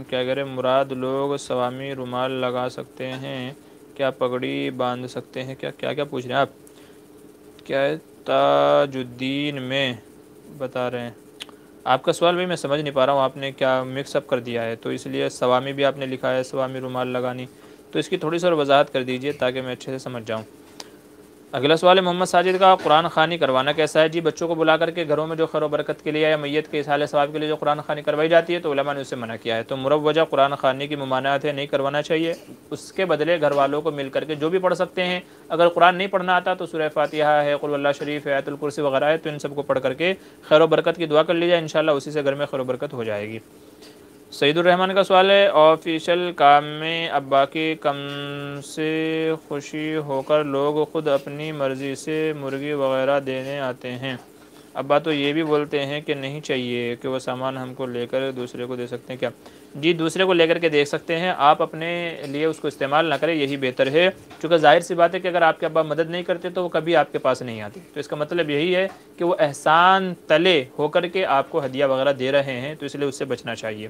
[SPEAKER 1] کیا کہہ رہے ہیں، مراد لوگ سوامی رومال لگا سکتے ہیں کیا، پگڑی باندھ سکتے ہیں کیا، کیا پوچھ رہے ہیں آپ؟ کیا ہے تاج الدین میں بتا رہے ہیں؟ آپ کا سوال بھی میں سمجھ نہیں پا رہا ہوں، آپ نے کیا مکس اپ کر دیا ہے، تو اس لیے سوامی بھی آپ نے لکھا ہے، سوامی رومال لگانی، تو اس کی تھوڑی سی اور وضاحت کر دیجئے تاکہ میں اچھے سے سمجھ جاؤں۔ اگلا سوال ہے محمد ساجد کا، قرآن خوانی کروانا کیسا ہے؟ جی بچوں کو بلا کر کے گھروں میں جو خیر و برکت کے لیے یا میت کے اصحال ثواب کے لیے جو قرآن خوانی کروائی جاتی ہے تو علماء نے اس سے منع کیا ہے، تو مروجہ قرآن خوانی کی ممانعت ہے، نہیں کروانا چاہیے، اس کے بدلے گھر والوں کو مل کر کے جو بھی پڑھ سکتے ہیں، اگر قرآن نہیں پڑھنا آتا تو سورہ فاتحہ ہے، قل اللہ شریف ہے، آیت الکرسی وغیرہ ہے، تو ان سب کو پڑھ کر کے خیر و برکت کی دعا کر لی جائے، انشاءاللہ اسی سے گھر میں خیر و برکت ہو جائے گی۔ سعید الرحمن کا سوال ہے، آفیشل کام میں ابا کی کم سے خوشی ہو کر لوگ خود اپنی مرضی سے مرغی وغیرہ دینے آتے ہیں، ابا تو یہ بھی بولتے ہیں کہ نہیں چاہیے کہ وہ سامان ہم کو لے کر دوسرے کو دے سکتے ہیں کیا؟ جی دوسرے کو لے کر کے دیکھ سکتے ہیں، آپ اپنے لیے اس کو استعمال نہ کریں، یہی بہتر ہے، چونکہ ظاہر سی بات ہے کہ اگر آپ کے ابا مدد نہیں کرتے تو وہ کبھی آپ کے پاس نہیں آتے، تو اس کا مطلب یہی ہے کہ وہ احسان تلے ہو کر کے آپ کو ہدیہ وغیرہ دے رہے ہیں، تو اس لیے اس سے بچنا چاہیے۔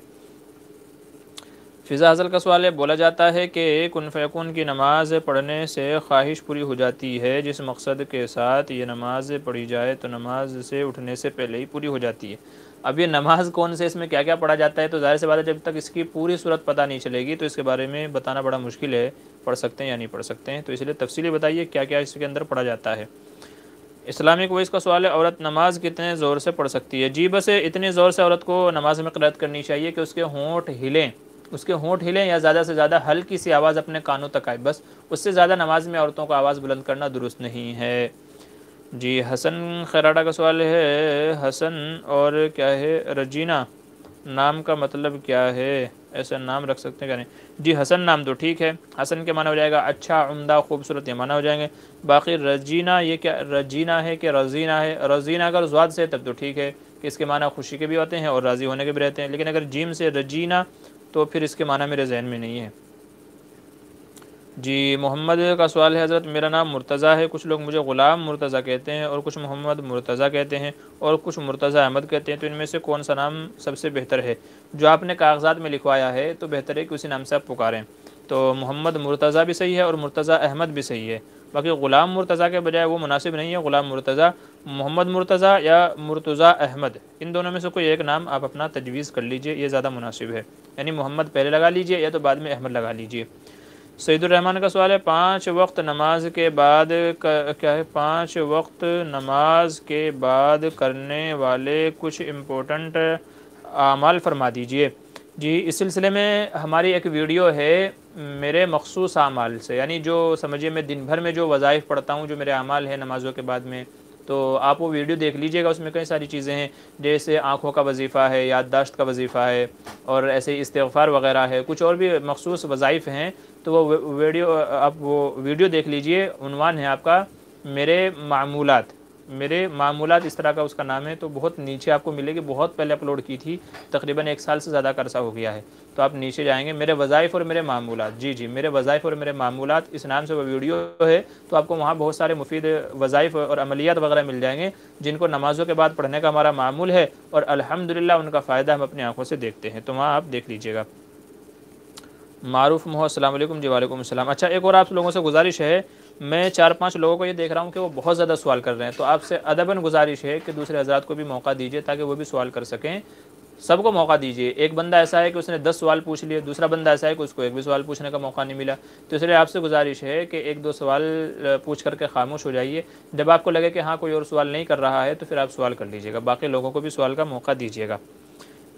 [SPEAKER 1] فضا حضل کا سوال ہے، بولا جاتا ہے کہ کن فیکون کی نماز پڑھنے سے خواہش پوری ہو جاتی ہے، جس مقصد کے ساتھ یہ نماز پڑھی جائے تو نماز سے اٹھنے سے پہلے ہی پوری ہو جاتی ہے۔ اب یہ نماز کون سے، اس میں کیا کیا پڑھا جاتا ہے، تو ظاہر سی بات ہے جب تک اس کی پوری صورت پتہ نہیں چلے گی تو اس کے بارے میں بتانا بڑا مشکل ہے، پڑھ سکتے ہیں یا نہیں پڑھ سکتے ہیں، تو اس لیے تفصیلی بتائیے کیا کیا اس کے اندر پڑھا جاتا ہے۔ اسلامک وائس کا سوال ہے، عورت نماز کتنے زور سے پڑھ سکتی ہے؟ جی بس اتنے زور سے عورت کو نماز میں قرات کرنی چاہیے کہ اس کے ہونٹ ہلیں یا زیادہ سے زیادہ ہلکی سی آواز اپنے کانوں تک آئے، بس اس سے زیادہ نماز میں عورتوں کو آواز بلند کرنا درست نہیں ہے۔ جی حسن خیراڑا کا سوال ہے، حسن اور کیا ہے رجینہ نام کا مطلب کیا ہے، ایسا نام رکھ سکتے ہیں کیا؟ نہیں جی حسن نام تو ٹھیک ہے، حسن کے معنی ہو جائے گا اچھا، عمدہ، خوبصورت، یہ معنی ہو جائیں گے، باقی رجینہ یہ کیا، رجینہ ہے کہ رزینہ ہے؟ رزینہ اگر زواد سے تب تو ٹھیک ہے کہ اس کے معنی خوشی کے بھی ہوتے ہیں اور راضی ہونے کے بھی رہتے ہیں، لیکن اگر جیم سے رجینہ تو پھر اس کے معنی میرے ذہن میں نہیں ہے۔ جی محمد کا سوال ہے، حضرت میرا نام مرتضی ہے، کچھ لوگ مجھے غلام مرتضی کہتے ہیں اور کچھ محمد مرتضی کہتے ہیں اور کچھ مرتضی احمد کہتے ہیں، تو ان میں سے کون سا نام سب سے بہتر ہے؟ جو آپ نے کاغذات میں لکھوایا ہے تو بہتر ہے کہ اسی نام سے آپ پکاریں۔ تو محمد مرتضیٰ بھی صحیح ہے اور مرتضیٰ احمد بھی صحیح ہے، باقی غلام مرتضیٰ کے بجائے وہ مناسب نہیں ہے، غلام مرتضیٰ، محمد مرتضیٰ یا مرتضیٰ احمد، ان دونوں میں سے کوئی ایک نام آپ اپنا تجویز کر لیجئے، یہ زیادہ مناسب ہے، یعنی محمد پہلے لگا لیجئے یا تو بعد میں احمد لگا لیجئے۔ سعید الرحمن کا سوال ہے 5 وقت نماز کے بعد کیا ہے 5 وقت نماز کے بعد کرنے والے کچھ امپورٹنٹ اعمال فرما دیجئے۔ جی اس سلسلے میں ہماری ایک ویڈیو ہے میرے مخصوص اعمال سے، یعنی جو سمجھیے میں دن بھر میں جو وظائف پڑھتا ہوں، جو میرے اعمال ہیں نمازوں کے بعد میں، تو آپ وہ ویڈیو دیکھ لیجئے گا، اس میں کئی ساری چیزیں ہیں، جیسے آنکھوں کا وظیفہ ہے، یادداشت کا وظیفہ ہے، اور ایسے استغفار وغیرہ ہے، کچھ اور بھی مخصوص وظائف ہیں، تو وہ آپ وہ ویڈیو دیکھ لیجئے، عنوان ہے آپ کا میرے معمولات اس طرح کا اس کا نام ہے، تو بہت نیچے آپ کو ملے گی، بہت پہلے اپلوڈ کی تھی، تقریباً 1 سال سے زیادہ کا عرصہ ہو گیا ہے، تو آپ نیچے جائیں گے میرے وظائف اور میرے معمولات، جی میرے وظائف اور میرے معمولات اس نام سے وہ ویڈیو ہے، تو آپ کو وہاں بہت سارے مفید وظائف اور عملیات وغیرہ مل جائیں گے جن کو نمازوں کے بعد پڑھنے کا ہمارا معمول ہے، اور الحمدللہ ان کا فائدہ ہم اپنی آنکھوں سے دیکھتے ہیں، تو وہاں آپ دیکھ لیجئے گا۔ معروف محمد السلام علیکم، جی وعلیکم السلام۔ اچھا ایک اور آپ لوگوں سے گزارش ہے، میں 4-5 لوگوں کو یہ دیکھ رہا ہوں کہ وہ بہت زیادہ سوال کر رہے ہیں، تو آپ سے ادباً گزارش ہے کہ دوسرے حضرات کو بھی موقع دیجیے تاکہ وہ بھی سوال کر سکیں، سب کو موقع دیجیے۔ ایک بندہ ایسا ہے کہ اس نے 10 سوال پوچھ لیے، دوسرا بندہ ایسا ہے کہ اس کو ایک بھی سوال پوچھنے کا موقع نہیں ملا، تو اس لیے آپ سے گزارش ہے کہ 1-2 سوال پوچھ کر کے خاموش ہو جائیے، جب آپ کو لگے کہ ہاں کوئی اور سوال نہیں کر رہا ہے تو پھر آپ سوال کر لیجیے گا، باقی لوگوں کو بھی سوال کا موقع دیجیے گا۔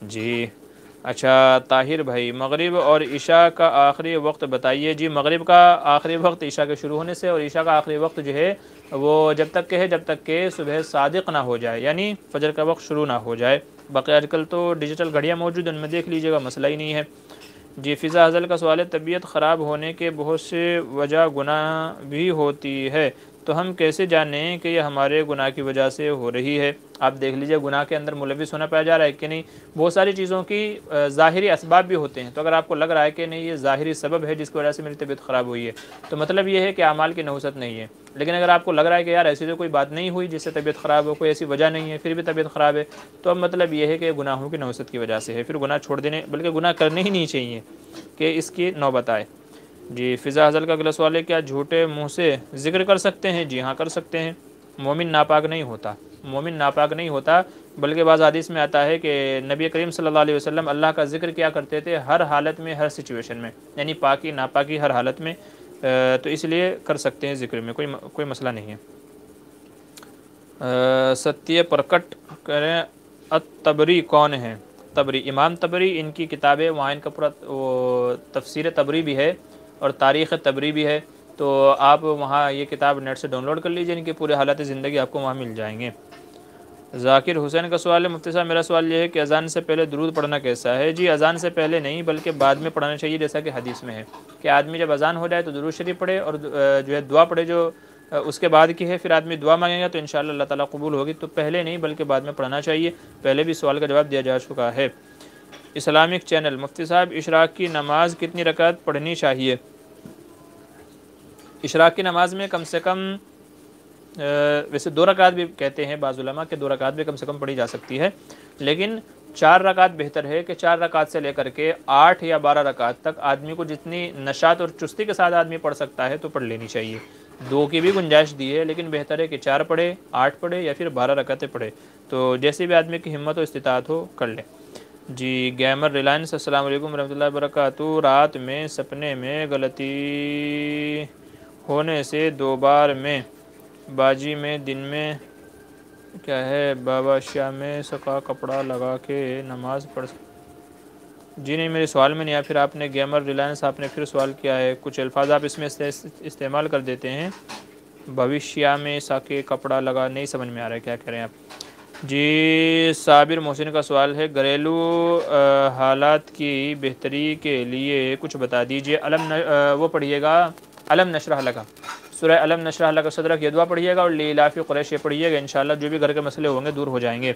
[SPEAKER 1] جی اچھا طاہر بھائی، مغرب اور عشاء کا آخری وقت بتائیے۔ جی مغرب کا آخری وقت عشاء کے شروع ہونے سے، اور عشاء کا آخری وقت جو ہے وہ جب تک کہ صبح صادق نہ ہو جائے، یعنی فجر کا وقت شروع نہ ہو جائے، باقی آج کل تو ڈیجیٹل گھڑیاں موجود ہیں، ان میں دیکھ لیجیے گا، مسئلہ ہی نہیں ہے۔ جی فضا حضل کا سوال ہے، طبیعت خراب ہونے کے بہت سے وجہ گناہ بھی ہوتی ہے، تو ہم کیسے جانیں کہ یہ ہمارے گناہ کی وجہ سے ہو رہی ہے؟ آپ دیکھ لیجئے گناہ کے اندر ملوث ہونا پایا جا رہا ہے کہ نہیں، بہت ساری چیزوں کی ظاہری اسباب بھی ہوتے ہیں، تو اگر آپ کو لگ رہا ہے کہ نہیں یہ ظاہری سبب ہے جس کی وجہ سے میری طبیعت خراب ہوئی ہے، تو مطلب یہ ہے کہ اعمال کی نحوست نہیں ہے، لیکن اگر آپ کو لگ رہا ہے کہ یار ایسی تو کوئی بات نہیں ہوئی جس سے طبیعت خراب ہو، کوئی ایسی وجہ نہیں ہے پھر بھی طبیعت خراب ہے، تو اب مطلب یہ ہے کہ گناہوں کی نحوست کی وجہ سے ہے، پھر گناہ چھوڑ دینے بلکہ گناہ کرنے ہی نہیں چاہیے کہ اس کی نوبت آئے۔ جی فضا حضل کا اگلا سوال ہے، کیا جھوٹے منہ سے ذکر کر سکتے ہیں؟ جی ہاں کر سکتے ہیں، مومن ناپاک نہیں ہوتا، مومن ناپاک نہیں ہوتا، بلکہ بعض حدیث میں آتا ہے کہ نبی کریم صلی اللہ علیہ وسلم اللہ کا ذکر کیا کرتے تھے ہر حالت میں، ہر سچویشن میں، یعنی پاکی ناپاکی ہر حالت میں، تو اس لیے کر سکتے ہیں ذکر میں، کوئی مسئلہ نہیں ہے۔ ستیہ پرکٹ کریں الطبری کون ہیں؟ طبری، امام طبری، ان کی کتابیں وہاں ان کا پورا تفسیر طبری بھی ہے اور تاریخ طبری بھی ہے، تو آپ وہاں یہ کتاب نیٹ سے ڈاؤن لوڈ کر لیجئے، ان کے پورے حالات زندگی آپ کو وہاں مل جائیں گے۔ ذاکر حسین کا سوال ہے، مفتی صاحب میرا سوال یہ ہے کہ اذان سے پہلے درود پڑھنا کیسا ہے؟ جی اذان سے پہلے نہیں بلکہ بعد میں پڑھنا چاہیے، جیسا کہ حدیث میں ہے کہ آدمی جب اذان ہو جائے تو درود شریف پڑھے اور جو ہے دعا پڑھے، جو اس کے بعد کی ہے، پھر آدمی دعا مانگے گا تو انشاءاللہ اللہ تعالیٰ قبول ہوگی، تو پہلے نہیں بلکہ بعد میں پڑھنا چاہیے، پہلے بھی سوال کا جواب دیا جا چکا ہے۔ اسلامک چینل، مفتی صاحب اشراق کی نماز کتنی رکعت پڑھنی چاہیے؟ اشراق کی نماز میں کم سے کم ویسے 2 رکعت بھی کہتے ہیں بعض علماء کہ 2 رکعت بھی کم سے کم پڑھی جا سکتی ہے، لیکن 4 رکعت بہتر ہے کہ 4 رکعت سے لے کر کے 8 یا 12 رکعت تک آدمی کو جتنی نشاط اور چستی کے ساتھ آدمی پڑھ سکتا ہے تو پڑھ لینی چاہیے۔ 2 کی بھی گنجائش دی ہے، لیکن بہتر ہے کہ 4 پڑھے، 8 پڑھے یا پھر 12 رکعتیں پڑھے، تو جیسے بھی آدمی کی ہمت و استطاعت ہو کر لے۔ جی گیمر ریلائنس، السلام علیکم ورحمۃ اللہ وبرکاتہ، رات میں سپنے میں غلطی ہونے سے 2 بار میں باجی میں دن میں کیا ہے بابا شاہ میں سکا کپڑا لگا کے نماز پڑھ جی نہیں میرے سوال میں نہیں آیا، پھر آپ نے گیمر ریلائنس آپ نے پھر سوال کیا ہے، کچھ الفاظ آپ اس میں استعمال کر دیتے ہیں، بھوشیہ میں ساکے کپڑا لگا، نہیں سمجھ میں آ رہا ہے کیا کہہ رہے ہیں آپ۔ جی صابر محسن کا سوال ہے، گھریلو حالات کی بہتری کے لیے کچھ بتا دیجیے۔ وہ پڑھیے گا علم نشرح لک، سورہ علم نشرح لک صدرک، یہ دعا پڑھیے گا، اور لیلاف قریش یہ پڑھیے گا، انشاءاللہ جو بھی گھر کے مسئلے ہوں گے دور ہو جائیں گے۔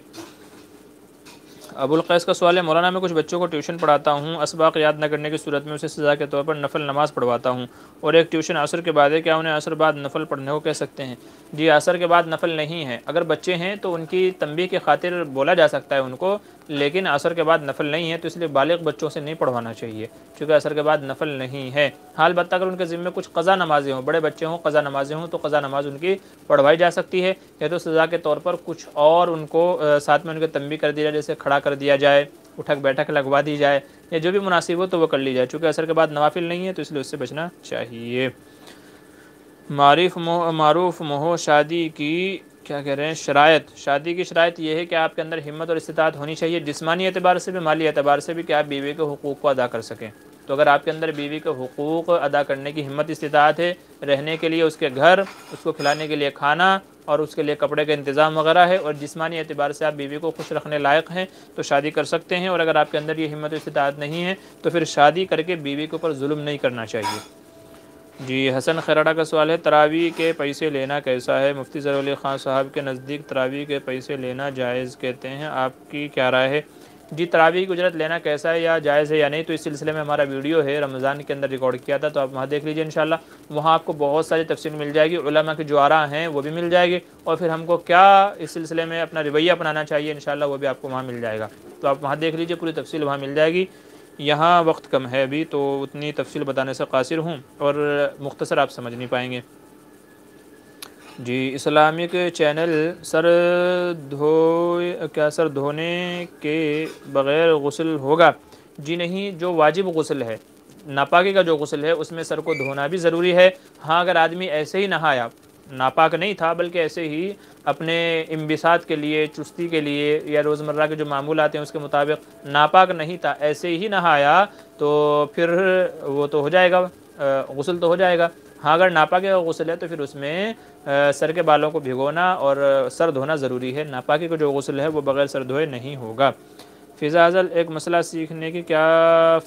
[SPEAKER 1] ابو القیس کا سوال ہے، مولانا میں کچھ بچوں کو ٹیوشن پڑھاتا ہوں، اسباق یاد نہ کرنے کی صورت میں اسے سزا کے طور پر نفل نماز پڑھواتا ہوں، اور ایک ٹیوشن عصر کے بعد ہے، کیا انہیں عصر بعد نفل پڑھنے کو کہہ سکتے ہیں؟ جی عصر کے بعد نفل نہیں ہے، اگر بچے ہیں تو ان کی تنبیہ کی خاطر بولا جا سکتا ہے ان کو لیکن عصر کے بعد نفل نہیں ہے، تو اس لیے بالغ بچوں سے نہیں پڑھوانا چاہیے، چونکہ عصر کے بعد نفل نہیں ہے۔ حال البتہ اگر ان کے ذمے میں کچھ قضا نمازیں ہوں، بڑے بچے ہوں، قضا نمازیں ہوں، تو قضا نماز ان کی پڑھوائی جا سکتی ہے، یا تو سزا کے طور پر کچھ اور ان کو ساتھ میں ان کے تنبیہ کر دیا جائے، جیسے کھڑا کر دیا جائے، اٹھک بیٹھک لگوا دی جائے، یا جو بھی مناسب ہو تو وہ کر لی جائے، چونکہ عصر کے بعد نوافل نہیں ہے تو اس لیے اس سے بچنا چاہیے۔ معروف مہو شادی کی کیا کہہ رہے ہیں شرائط، شادی کی شرائط یہ ہے کہ آپ کے اندر ہمت اور استطاعت ہونی چاہیے، جسمانی اعتبار سے بھی، مالی اعتبار سے بھی، کہ آپ بیوی کے حقوق کو ادا کر سکیں۔ تو اگر آپ کے اندر بیوی کے حقوق ادا کرنے کی ہمت استطاعت ہے، رہنے کے لیے اس کے گھر، اس کو کھلانے کے لیے کھانا اور اس کے لیے کپڑے کا انتظام وغیرہ ہے، اور جسمانی اعتبار سے آپ بیوی کو خوش رکھنے لائق ہیں، تو شادی کر سکتے ہیں۔ اور اگر آپ کے اندر یہ ہمت استطاعت نہیں ہے تو پھر شادی کر کے بیوی کے اوپر ظلم نہیں کرنا چاہیے۔ جی حسن خیراڑہ کا سوال ہے، تراویح کے پیسے لینا کیسا ہے؟ مفتی ظفر علی خان صاحب کے نزدیک تراویح کے پیسے لینا جائز کہتے ہیں، آپ کی کیا رائے ہے؟ جی تراویح کی اجرت لینا کیسا ہے، یا جائز ہے یا نہیں، تو اس سلسلے میں ہمارا ویڈیو ہے رمضان کے اندر ریکارڈ کیا تھا، تو آپ وہاں دیکھ لیجئے انشاءاللہ، وہاں آپ کو بہت ساری تفصیل مل جائے گی، علماء کی جو آراء ہیں وہ بھی مل جائے گی، اور پھر ہم کو کیا اس سلسلے میں اپنا رویہ اپنانا چاہیے انشاءاللہ وہ بھی آپ کو وہاں مل جائے گا، تو آپ وہاں دیکھ لیجئے، پوری تفصیل وہاں مل جائے گی۔ یہاں وقت کم ہے ابھی، تو اتنی تفصیل بتانے سے قاصر ہوں، اور مختصر آپ سمجھ نہیں پائیں گے۔ جی اسلامک چینل، سر دھونے کے بغیر غسل ہوگا؟ جی نہیں، جو واجب غسل ہے، ناپاکی کا جو غسل ہے اس میں سر کو دھونا بھی ضروری ہے۔ ہاں اگر آدمی ایسے ہی نہایا، ناپاک نہیں تھا بلکہ ایسے ہی اپنے انبساط کے لیے، چستی کے لیے، یا روزمرہ کے جو معمولات ہیں اس کے مطابق ناپاک نہیں تھا، ایسے ہی نہایا، تو پھر وہ تو ہو جائے گا، غسل تو ہو جائے گا۔ ہاں اگر ناپاکی کا غسل ہے تو پھر اس میں سر کے بالوں کو بھگونا اور سر دھونا ضروری ہے، ناپاکی کا جو غسل ہے وہ بغیر سر دھوئے نہیں ہوگا۔ فضا ازل، ایک مسئلہ سیکھنے کی کیا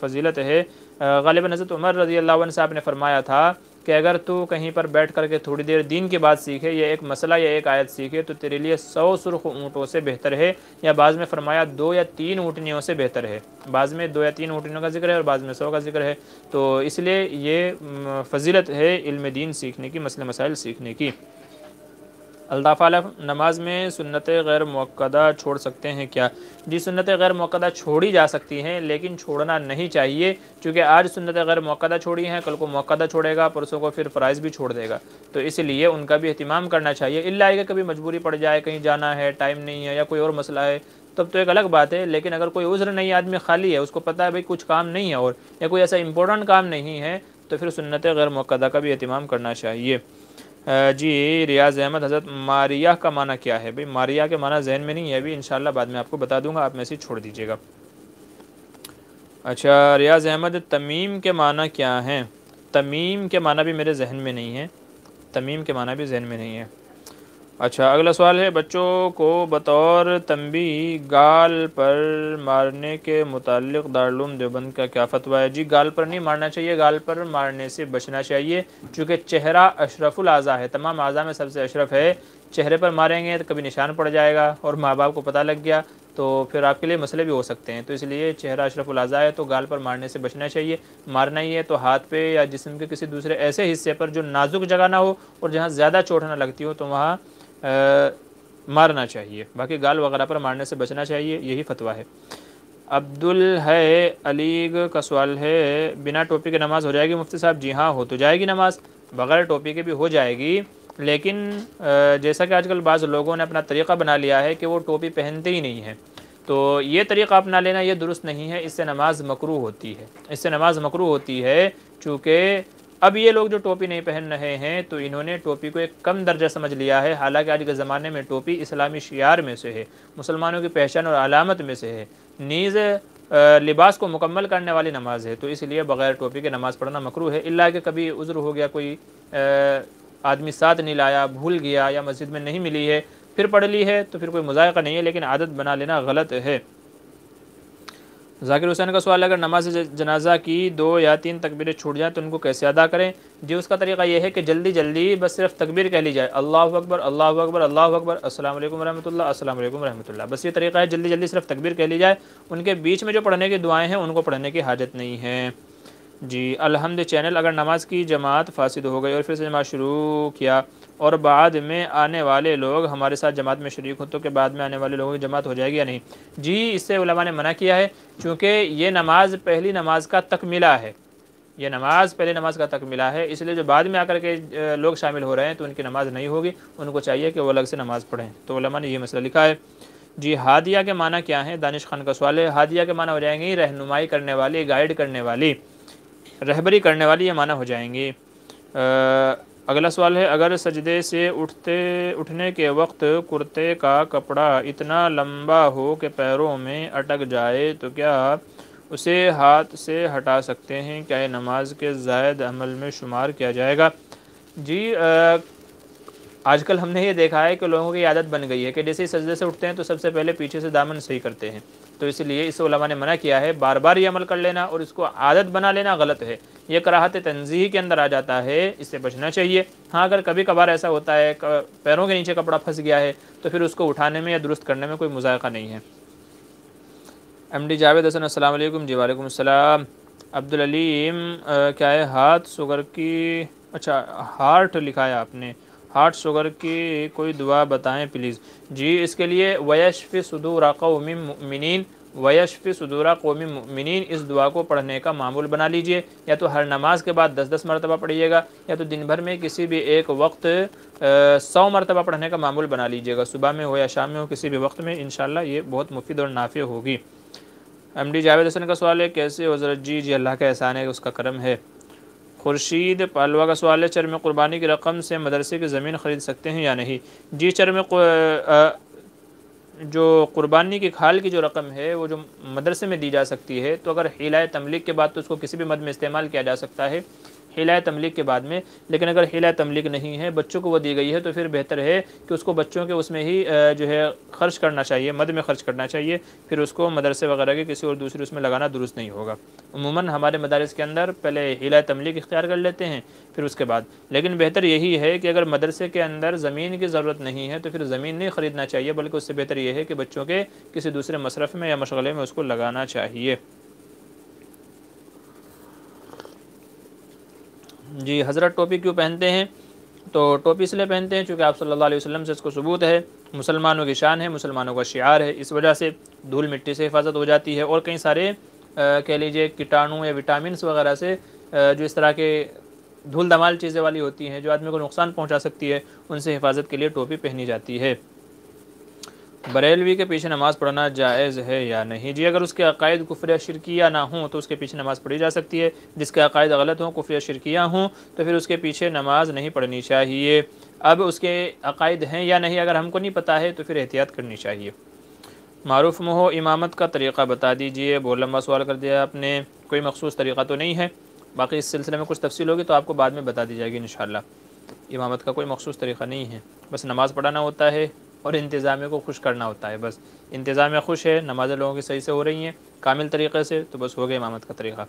[SPEAKER 1] فضیلت ہے؟ غالباً حضرت عمر رضی اللہ عنہ صاحب نے فرمایا تھا کہ اگر تو کہیں پر بیٹھ کر کے تھوڑی دیر دین کی بات سیکھے، یا ایک مسئلہ یا ایک آیت سیکھے، تو تیرے لیے 100 سرخ اونٹوں سے بہتر ہے، یا بعض میں فرمایا 2 یا 3 اونٹنیوں سے بہتر ہے، بعض میں 2 یا 3 اونٹنیوں کا ذکر ہے اور بعض میں 100 کا ذکر ہے، تو اس لیے یہ فضیلت ہے علم دین سیکھنے کی، مسئلہ مسائل سیکھنے کی۔ الطاف عالم، نماز میں سنت غیر مؤکدہ چھوڑ سکتے ہیں کیا؟ جی سنت غیر مؤکدہ چھوڑی جا سکتی ہیں، لیکن چھوڑنا نہیں چاہیے، چونکہ آج سنت غیر مؤکدہ چھوڑی ہیں، کل کو مؤکدہ چھوڑے گا، پرسوں کو پھر فرائض بھی چھوڑ دے گا، تو اس لیے ان کا بھی اہتمام کرنا چاہیے، الا کہ کبھی مجبوری پڑ جائے، کہیں جانا ہے، ٹائم نہیں ہے، یا کوئی اور مسئلہ ہے، تب تو ایک الگ بات ہے، لیکن اگر کوئی عذر نہیں، آدمی خالی ہے، اس کو پتہ ہے بھئی کچھ کام نہیں ہے اور یا کوئی ایسا امپورٹنٹ کام نہیں ہے، تو پھر سنت غیر مؤکدہ کا بھی اہتمام کرنا چاہیے۔ جی ریاض احمد، حضرت ماریہ کا معنی کیا ہے؟ بھئی ماریہ کے معنی ذہن میں نہیں ہے ابھی، انشاءاللہ بعد میں آپ کو بتا دوں گا، آپ میسیج چھوڑ دیجیے گا۔ اچھا ریاض احمد، تمیم کے معنی کیا ہیں؟ تمیم کے معنی بھی میرے ذہن میں نہیں ہے، تمیم کے معنی بھی ذہن میں نہیں ہے۔ اچھا اگلا سوال ہے، بچوں کو بطور تنبیہ گال پر مارنے کے متعلق دارالعلوم دیوبند کا کیا فتویٰ ہے؟ جی گال پر نہیں مارنا چاہیے، گال پر مارنے سے بچنا چاہیے، چونکہ چہرہ اشرف الاعضاء ہے، تمام اعضاء میں سب سے اشرف ہے، چہرے پر ماریں گے تو کبھی نشان پڑ جائے گا اور ماں باپ کو پتہ لگ گیا تو پھر آپ کے لیے مسئلے بھی ہو سکتے ہیں، تو اس لیے چہرہ اشرف الاعضاء ہے تو گال پر مارنے سے بچنا چاہیے۔ مارنا ہی ہے تو ہاتھ پہ یا جسم کے کسی دوسرے ایسے حصے پر جو نازک جگہ نہ ہو اور جہاں زیادہ چوٹ نہ لگتی ہو تو وہاں مارنا چاہیے، باقی گال وغیرہ پر مارنے سے بچنا چاہیے، یہی فتویٰ ہے۔ علیگ کا سوال ہے، بنا ٹوپی کے نماز ہو جائے گی مفتی صاحب؟ جی ہاں ہو تو جائے گی نماز، بغیر ٹوپی کے بھی ہو جائے گی، لیکن جیسا کہ آج کل بعض لوگوں نے اپنا طریقہ بنا لیا ہے کہ وہ ٹوپی پہنتے ہی نہیں ہیں، تو یہ طریقہ اپنا لینا یہ درست نہیں ہے، اس سے نماز مکروہ ہوتی ہے، اس سے نماز مکروہ ہوتی ہے، چونکہ اب یہ لوگ جو ٹوپی نہیں پہن رہے ہیں تو انہوں نے ٹوپی کو ایک کم درجہ سمجھ لیا ہے، حالانکہ آج کے زمانے میں ٹوپی اسلامی شعار میں سے ہے، مسلمانوں کی پہچان اور علامت میں سے ہے، نیز لباس کو مکمل کرنے والی نماز ہے، تو اس لیے بغیر ٹوپی کے نماز پڑھنا مکروہ ہے، الا کہ کبھی عذر ہو گیا، کوئی آدمی ساتھ نہیں لایا، بھول گیا یا مسجد میں نہیں ملی ہے پھر پڑھ لی ہے تو پھر کوئی مذائقہ نہیں ہے، لیکن عادت بنا لینا غلط ہے۔ ذاکر حسین کا سوال ہے، اگر نماز جنازہ کی 2 یا 3 تکبیریں چھوٹ جائیں تو ان کو کیسے ادا کریں؟ جی اس کا طریقہ یہ ہے کہ جلدی جلدی بس صرف تکبیر کہہ لی جائے، اللہ اکبر اللہ اکبر اللہ اکبر، السلام علیکم ورحمۃ اللہ، السلام علیکم ورحمۃ اللہ، بس یہ طریقہ ہے، جلدی جلدی صرف تکبیر کہہ لی جائے، ان کے بیچ میں جو پڑھنے کی دعائیں ہیں ان کو پڑھنے کی حاجت نہیں ہے۔ جی الحمد چینل، اگر نماز کی جماعت فاسد ہو گئی اور پھر سے جماعت شروع کیا اور بعد میں آنے والے لوگ ہمارے ساتھ جماعت میں شریک ہوں تو کہ بعد میں آنے والے لوگوں کی جماعت ہو جائے گی یا نہیں؟ جی اس سے علماء نے منع کیا ہے، چونکہ یہ نماز پہلی نماز کا تکملہ ہے، یہ نماز پہلی نماز کا تکملہ ہے، اس لیے جو بعد میں آ کر کے لوگ شامل ہو رہے ہیں تو ان کی نماز نہیں ہوگی، ان کو چاہیے کہ وہ الگ سے نماز پڑھیں۔ تو علماء نے یہ مسئلہ لکھا ہے۔ جی ہادیہ کے معنی کیا ہیں؟ دانش خان کا سوال ہے۔ ہادیہ کے معنی ہو جائیں گی رہنمائی کرنے والی، گائیڈ کرنے والی، رہبری کرنے والی، یہ معنی ہو جائیں گی۔ اگلا سوال ہے، اگر سجدے سے اٹھنے کے وقت کرتے کا کپڑا اتنا لمبا ہو کہ پیروں میں اٹک جائے تو کیا اسے ہاتھ سے ہٹا سکتے ہیں؟ کیا یہ نماز کے زائد عمل میں شمار کیا جائے گا؟ جی آج کل ہم نے یہ دیکھا ہے کہ لوگوں کی عادت بن گئی ہے کہ جیسے ہی سجدے سے اٹھتے ہیں تو سب سے پہلے پیچھے سے دامن صحیح کرتے ہیں، تو اس لیے اس علماء نے منع کیا ہے۔ بار بار یہ عمل کر لینا اور اس کو عادت بنا لینا غلط ہے، یہ کراہت تنزیہ کے اندر آ جاتا ہے، اس سے بچنا چاہیے۔ ہاں اگر کبھی کبھار ایسا ہوتا ہے پیروں کے نیچے کپڑا پھنس گیا ہے تو پھر اس کو اٹھانے میں یا درست کرنے میں کوئی مذائقہ نہیں ہے۔ ایم ڈی جاوید حسن السلام علیکم۔ جی وعلیکم السلام۔ عبدالعلیم کیا ہے ہاتھ شوگر کی، اچھا ہارٹ لکھا ہے آپ نے، ہارٹ شوگر کی کوئی دعا بتائیں پلیز۔ جی اس کے لیے وَيَشْفِ صُدُورَ قَوْمٍ مُؤْمِنِينَ، وَيَشْفِ صُدُورَ قَوْمٍ مُؤْمِنِينَ، اس دعا کو پڑھنے کا معمول بنا لیجئے، یا تو ہر نماز کے بعد 10 مرتبہ پڑھیے گا، یا تو دن بھر میں کسی بھی ایک وقت 100 مرتبہ پڑھنے کا معمول بنا لیجئے گا، صبح میں ہو یا شام میں ہو، کسی بھی وقت میں، انشاءاللہ یہ بہت مفید اور نافع ہوگی۔ ایم ڈی جاوید حسن کا سوال ہے، کیسے ہو حضرت؟ جی اللہ کا احسان ہے، اس کا کرم ہے۔ خورشید پالوا کا سوال ہے، چرم قربانی کی رقم سے مدرسے کی زمین خرید سکتے ہیں یا نہیں؟ جی جو قربانی کی کھال کی جو رقم ہے وہ جو مدرسے میں دی جا سکتی ہے، تو اگر حیلہ تملیک کے بعد تو اس کو کسی بھی مد میں استعمال کیا جا سکتا ہے، حیلہ تملیک کے بعد میں، لیکن اگر حیلہ تملیک نہیں ہے، بچوں کو وہ دی گئی ہے، تو پھر بہتر ہے کہ اس کو بچوں کے اس میں ہی جو ہے خرچ کرنا چاہیے، مد میں خرچ کرنا چاہیے، پھر اس کو مدرسے وغیرہ کے کسی اور دوسرے اس میں لگانا درست نہیں ہوگا۔ عموماً ہمارے مدارس کے اندر پہلے حیلہ تملیک اختیار کر لیتے ہیں پھر اس کے بعد، لیکن بہتر یہی ہے کہ اگر مدرسے کے اندر زمین کی ضرورت نہیں ہے تو پھر زمین نہیں خریدنا چاہیے، بلکہ اس سے بہتر یہ ہے کہ بچوں کے کسی دوسرے مصرف میں یا مشغلے میں اس کو لگانا چاہیے۔ جی حضرت ٹوپی کیوں پہنتے ہیں؟ تو ٹوپی اس لیے پہنتے ہیں چونکہ آپ صلی اللہ علیہ وسلم سے اس کو ثبوت ہے، مسلمانوں کی شان ہے، مسلمانوں کا شعار ہے، اس وجہ سے دھول مٹی سے حفاظت ہو جاتی ہے، اور کئی سارے کہہ لیجئے کیٹانو یا وٹامنس وغیرہ سے جو اس طرح کے دھول دمال چیزیں والی ہوتی ہیں جو آدمی کو نقصان پہنچا سکتی ہے، ان سے حفاظت کے لیے ٹوپی پہنی جاتی ہے۔ بریلوی کے پیچھے نماز پڑھنا جائز ہے یا نہیں؟ جی اگر اس کے عقائد کفر یا شرکیہ نہ ہوں تو اس کے پیچھے نماز پڑھی جا سکتی ہے، جس کے عقائد غلط ہوں، کفر یا شرکیہ ہوں، تو پھر اس کے پیچھے نماز نہیں پڑھنی چاہیے۔ اب اس کے عقائد ہیں یا نہیں اگر ہم کو نہیں پتہ ہے تو پھر احتیاط کرنی چاہیے۔ معروف مہو امامت کا طریقہ بتا دیجئے، بہت لمبا سوال کر دیا آپ نے، کوئی مخصوص طریقہ تو نہیں ہے، باقی اس سلسلے میں کچھ تفصیل ہوگی تو آپ کو بعد میں بتا دی جائے گی انشاءاللہ۔ امامت کا کوئی مخصوص طریقہ نہیں ہے، بس نماز پڑھانا ہوتا ہے اور انتظامیہ کو خوش کرنا ہوتا ہے، بس انتظامیہ خوش ہے، نمازیں لوگوں کی صحیح سے ہو رہی ہیں کامل طریقے سے، تو بس ہو گیا امامت کا طریقہ۔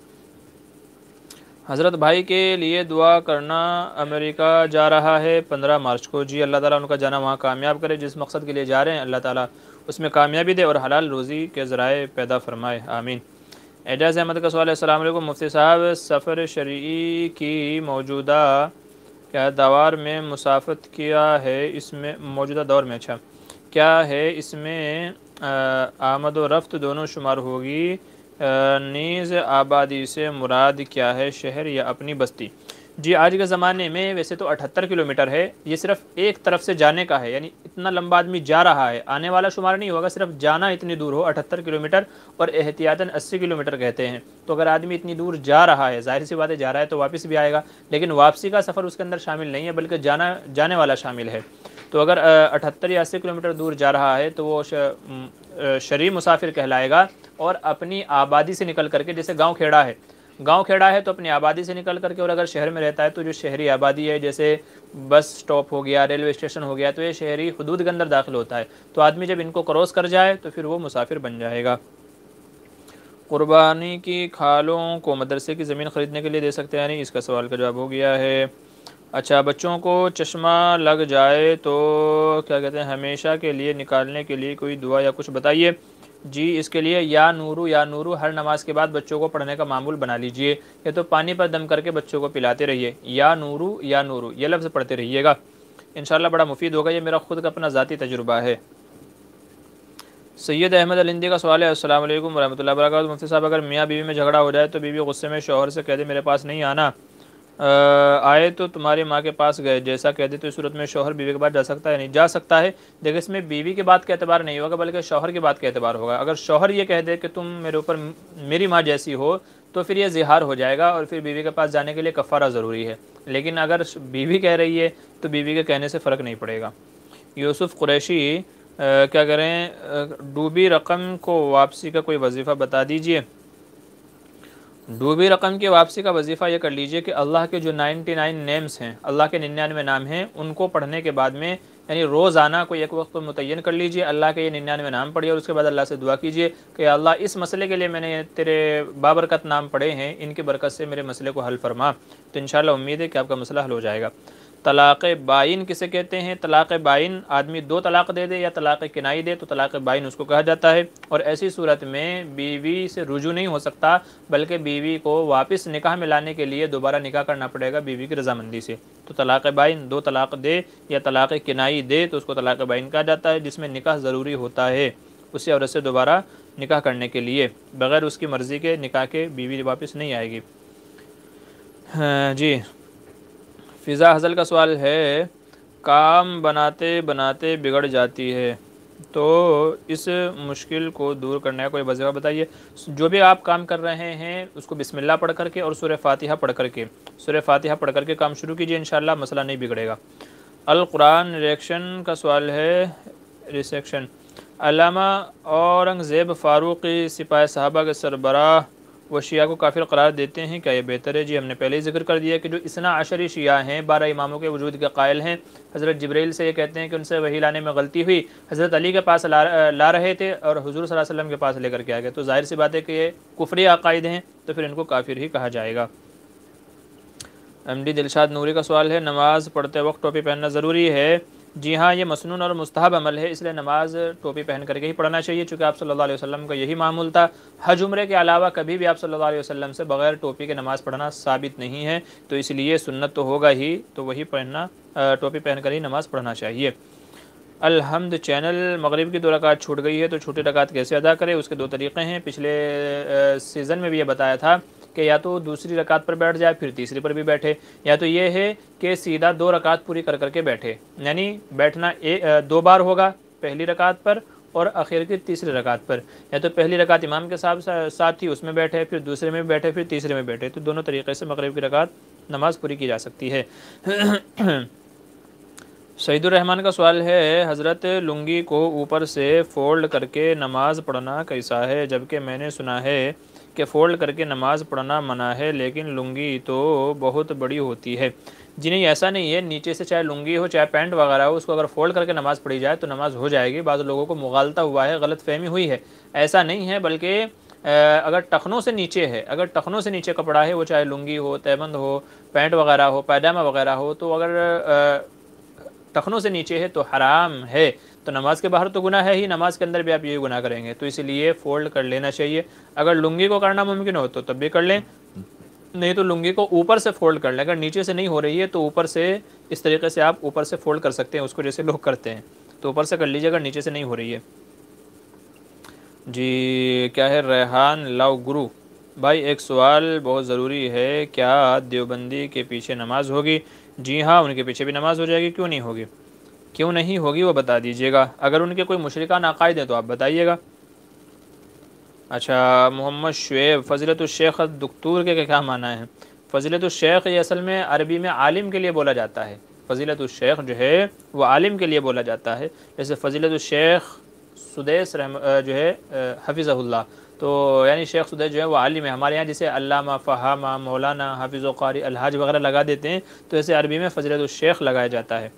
[SPEAKER 1] حضرت بھائی کے لیے دعا کرنا، امریکہ جا رہا ہے 15 مارچ کو، جی اللہ تعالیٰ ان کا جانا وہاں کامیاب کرے، جس مقصد کے لیے جا رہے ہیں اللہ تعالیٰ اس میں کامیابی دے اور حلال روزی کے ذرائع پیدا فرمائے، آمین۔ اعجاز احمد کا سوال ہے، السلام علیکم مفتی صاحب، سفر شرعی کی موجودہ کیا دور میں مسافت کیا ہے، اس میں موجودہ دور میں اچھا کیا ہے اس میں آمد و رفت دونوں شمار ہوگی، نیز آبادی سے مراد کیا ہے، شہر یا اپنی بستی؟ جی آج کے زمانے میں ویسے تو 78 کلومیٹر ہے، یہ صرف ایک طرف سے جانے کا ہے، یعنی اتنا لمبا آدمی جا رہا ہے، آنے والا شمار نہیں ہوگا، صرف جانا اتنی دور ہو 78 کلومیٹر، اور احتیاطاً 80 کلومیٹر کہتے ہیں، تو اگر آدمی اتنی دور جا رہا ہے، ظاہر سی بات ہے جا رہا ہے تو واپس بھی آئے گا، لیکن واپسی کا سفر اس کے اندر شامل نہیں ہے، بلکہ جانے والا شامل ہے، تو اگر 78 یا 80 کلومیٹر دور جا رہا ہے تو وہ شرعی مسافر کہلائے گا، اور اپنی آبادی سے نکل کر کے، جیسے گاؤں کھیڑا ہے تو اپنی آبادی سے نکل کر کے، اور اگر شہر میں رہتا ہے تو جو شہری آبادی ہے جیسے بس سٹاپ ہو گیا، ریلوے اسٹیشن ہو گیا، تو یہ شہری حدود کے اندر داخل ہوتا ہے، تو آدمی جب ان کو کراس کر جائے تو پھر وہ مسافر بن جائے گا۔ قربانی کی کھالوں کو مدرسے کی زمین خریدنے کے لیے دے سکتے ہیں نہیں، اس کا سوال کا جواب ہو گیا ہے۔ اچھا بچوں کو چشمہ لگ جائے تو کیا کہتے ہیں ہمیشہ کے لیے نکالنے کے لیے کوئی دعا یا کچھ بتائیے۔ جی اس کے لیے یا نورو ہر نماز کے بعد بچوں کو پڑھنے کا معمول بنا لیجئے، یا تو پانی پر دم کر کے بچوں کو پلاتے رہیے، یا نورو یہ لفظ پڑھتے رہیے گا، انشاءاللہ بڑا مفید ہوگا، یہ میرا خود کا اپنا ذاتی تجربہ ہے۔ سید احمد الندی کا سوال ہے، السلام علیکم ورحمۃ اللہ وبرکاتہ، مفتی صاحب اگر میاں بیوی میں جھگڑا ہو جائے تو بیوی غصے میں شوہر سے کہہ دے میرے پاس نہیں آنا، آئے تو تمہاری ماں کے پاس گئے جیسا کہہ دے، تو اس صورت میں شوہر بیوی کے پاس جا سکتا ہے؟ نہیں جا سکتا ہے۔ دیکھیں اس میں بیوی کی بات کا اعتبار نہیں ہوگا بلکہ شوہر کی بات کا اعتبار ہوگا۔ اگر شوہر یہ کہہ دے کہ تم میرے اوپر میری ماں جیسی ہو تو پھر یہ زہار ہو جائے گا اور پھر بیوی کے پاس جانے کے لیے کفارہ ضروری ہے، لیکن اگر بیوی کہہ رہی ہے تو بیوی کے کہنے سے فرق نہیں پڑے گا۔ یوسف قریشی کیا کریں، ڈوبی رقم کو واپسی کا کوئی وظیفہ بتا دیجئے۔ ڈوبی رقم کی واپسی کا وظیفہ یہ کر لیجئے کہ اللہ کے جو 99 نیمز ہیں، اللہ کے 99 نام ہیں، ان کو پڑھنے کے بعد میں یعنی روزانہ کوئی ایک وقت متعین کر لیجئے، اللہ کے یہ 99 نام پڑھیے اور اس کے بعد اللہ سے دعا کیجئے کہ اللہ اس مسئلے کے لیے میں نے تیرے بابرکت نام پڑھے ہیں، ان کی برکت سے میرے مسئلے کو حل فرما، تو انشاءاللہ امید ہے کہ آپ کا مسئلہ حل ہو جائے گا۔ طلاق بائن کسے کہتے ہیں؟ طلاق بائن آدمی 2 طلاق دے دے یا طلاق کنائی دے تو طلاق بائن اس کو کہا جاتا ہے، اور ایسی صورت میں بیوی سے رجوع نہیں ہو سکتا بلکہ بیوی کو واپس نکاح میں لانے کے لیے دوبارہ نکاح کرنا پڑے گا بیوی کی رضامندی سے۔ تو طلاق بائن 2 طلاق دے یا طلاق کنائی دے تو اس کو طلاق بائن کہا جاتا ہے، جس میں نکاح ضروری ہوتا ہے اسی عورت سے دوبارہ نکاح کرنے کے لیے، بغیر اس کی مرضی کے نکاح کے بیوی واپس نہیں آئے گی۔ جی فضا حضل کا سوال ہے، کام بناتے بناتے بگڑ جاتی ہے تو اس مشکل کو دور کرنے کا کوئی وظیفہ بتائیے۔ جو بھی آپ کام کر رہے ہیں اس کو بسم اللہ پڑھ کر کے اور سورہ فاتحہ پڑھ کر کے کام شروع کیجئے، انشاءاللہ مسئلہ نہیں بگڑے گا۔ القرآن ریئیکشن کا سوال ہے، ریسیکشن علامہ اورنگزیب فاروقی سپاہ صحابہ کے سربراہ وہ شیعہ کو کافر قرار دیتے ہیں، کیا یہ بہتر ہے؟ جی ہم نے پہلے ہی ذکر کر دیا کہ جو اثنا عشری شیعہ ہیں، 12 اماموں کے وجود کے قائل ہیں، حضرت جبریل سے یہ کہتے ہیں کہ ان سے وحی لانے میں غلطی ہوئی، حضرت علی کے پاس لا رہے تھے اور حضور صلی اللہ علیہ وسلم کے پاس لے کر کے آ گئے، تو ظاہر سی بات ہے کہ یہ کفری عقائد ہیں، تو پھر ان کو کافر ہی کہا جائے گا۔ ایم ڈی دلشاد نوری کا سوال ہے، نماز پڑھتے وقت ٹوپی پہننا ضروری ہے؟ جی ہاں یہ مسنون اور مستحب عمل ہے، اس لیے نماز ٹوپی پہن کر کے ہی پڑھنا چاہیے، چونکہ آپ صلی اللہ علیہ وسلم کا یہی معمول تھا۔ حج عمرے کے علاوہ کبھی بھی آپ صلی اللہ علیہ وسلم سے بغیر ٹوپی کے نماز پڑھنا ثابت نہیں ہے، تو اس لیے سنت تو ہوگا ہی، تو وہی پہننا، ٹوپی پہن کر ہی نماز پڑھنا چاہیے۔ الحمد چینل مغرب کی 2 رکعت چھوٹ گئی ہے تو چھوٹی رکعت کیسے ادا کرے؟ اس کے 2 طریقے ہیں، پچھلے سیزن میں بھی یہ بتایا تھا کہ یا تو دوسری رکعت پر بیٹھ جائے پھر تیسری پر بھی بیٹھے، یا تو یہ ہے کہ سیدھا 2 رکعت پوری کر کے بیٹھے، یعنی بیٹھنا 2 بار ہوگا، پہلی رکعت پر اور آخر کی تیسری رکعت پر، یا تو پہلی رکعت امام کے ساتھ ہی اس میں بیٹھے، پھر دوسرے میں بیٹھے، پھر تیسرے میں بیٹھے، تو دونوں طریقے سے مغرب کی رکعت نماز پوری کی جا سکتی ہے۔ سعید الرحمن کا سوال ہے، حضرت لنگی کو اوپر سے فولڈ کر کے نماز پڑھنا کیسا ہے؟ جبکہ میں نے سنا ہے کہ فولڈ کر کے نماز پڑھنا منع ہے، لیکن لنگی تو بہت بڑی ہوتی ہے۔ جی نہیں ایسا نہیں ہے، نیچے سے چاہے لنگی ہو چاہے پینٹ وغیرہ ہو، اس کو اگر فولڈ کر کے نماز پڑھی جائے تو نماز ہو جائے گی۔ بعض لوگوں کو مغالطہ ہوا ہے، غلط فہمی ہوئی ہے، ایسا نہیں ہے، بلکہ اگر ٹخنوں سے نیچے ہے، اگر ٹخنوں سے نیچے کپڑا ہے، وہ چاہے لنگی ہو، تہبند ہو، پینٹ وغیرہ ہو، پائجامہ وغیرہ ہو، تو اگر ٹخنوں سے نیچے ہے تو حرام ہے، تو نماز کے باہر تو گناہ ہے ہی، نماز کے اندر بھی آپ یہی گناہ کریں گے، تو اس لیے فولڈ کر لینا چاہیے۔ اگر لنگی کو کرنا ممکن ہو تو تب بھی کر لیں، نہیں تو لنگی کو اوپر سے فولڈ کر لیں، اگر نیچے سے نہیں ہو رہی ہے تو اوپر سے اس طریقے سے آپ اوپر سے فولڈ کر سکتے ہیں اس کو، جیسے لوگ کرتے ہیں، تو اوپر سے کر لیجیے اگر نیچے سے نہیں ہو رہی ہے۔ جی کیا ہے، ریحان لو گرو بھائی ایک سوال بہت ضروری ہے، کیا دیوبندی کے پیچھے نماز ہوگی؟ جی ہاں ان کے پیچھے بھی نماز ہو جائے گی، کیوں نہیں ہوگی؟ کیوں نہیں ہوگی وہ بتا دیجیے گا، اگر ان کے کوئی مشرکان عقائد ہیں تو آپ بتائیے گا۔ اچھا محمد شعیب، فضیلت الشیخ دکتور کے کیا معنی ہے؟ فضیلت الشیخ یہ اصل میں عربی میں عالم کے لیے بولا جاتا ہے، فضیلت الشیخ جو ہے وہ عالم کے لیے بولا جاتا ہے، جیسے فضیلت الشیخ سدیس جو ہے حفظہ اللہ، تو یعنی شیخ سدیس جو ہے وہ عالم ہے، ہمارے یہاں جسے علامہ، فہامہ، مولانا، حافظ و قاری، الحاج وغیرہ لگا دیتے ہیں، تو ایسے عربی میں فضیلت الشیخ لگایا جاتا ہے۔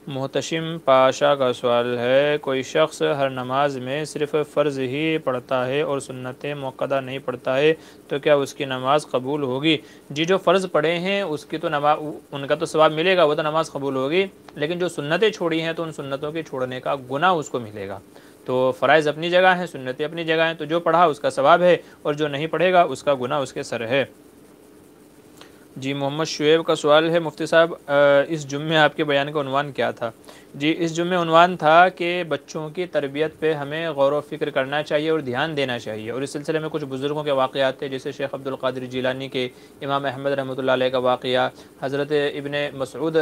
[SPEAKER 1] محتشم پاشا کا سوال ہے، کوئی شخص ہر نماز میں صرف فرض ہی پڑھتا ہے اور سنتیں موقدہ نہیں پڑھتا ہے تو کیا اس کی نماز قبول ہوگی؟ جی جو فرض پڑھے ہیں اس کی تو نماز، ان کا تو ثواب ملے گا، وہ تو نماز قبول ہوگی، لیکن جو سنتیں چھوڑی ہیں تو ان سنتوں کے چھوڑنے کا گناہ اس کو ملے گا، تو فرائض اپنی جگہ ہیں، سنتیں اپنی جگہ ہیں، تو جو پڑھا اس کا ثواب ہے اور جو نہیں پڑھے گا اس کا گناہ اس کے سر ہے۔ جی محمد شعیب کا سوال ہے، مفتی صاحب اس جمعے آپ کے بیان کا عنوان کیا تھا؟ جی اس جمعے عنوان تھا کہ بچوں کی تربیت پہ ہمیں غور و فکر کرنا چاہیے اور دھیان دینا چاہیے، اور اس سلسلے میں کچھ بزرگوں کے واقعات تھے، جیسے شیخ عبدالقادر جیلانی کے، امام احمد رحمۃ اللہ علیہ کا واقعہ، حضرت ابن مسعود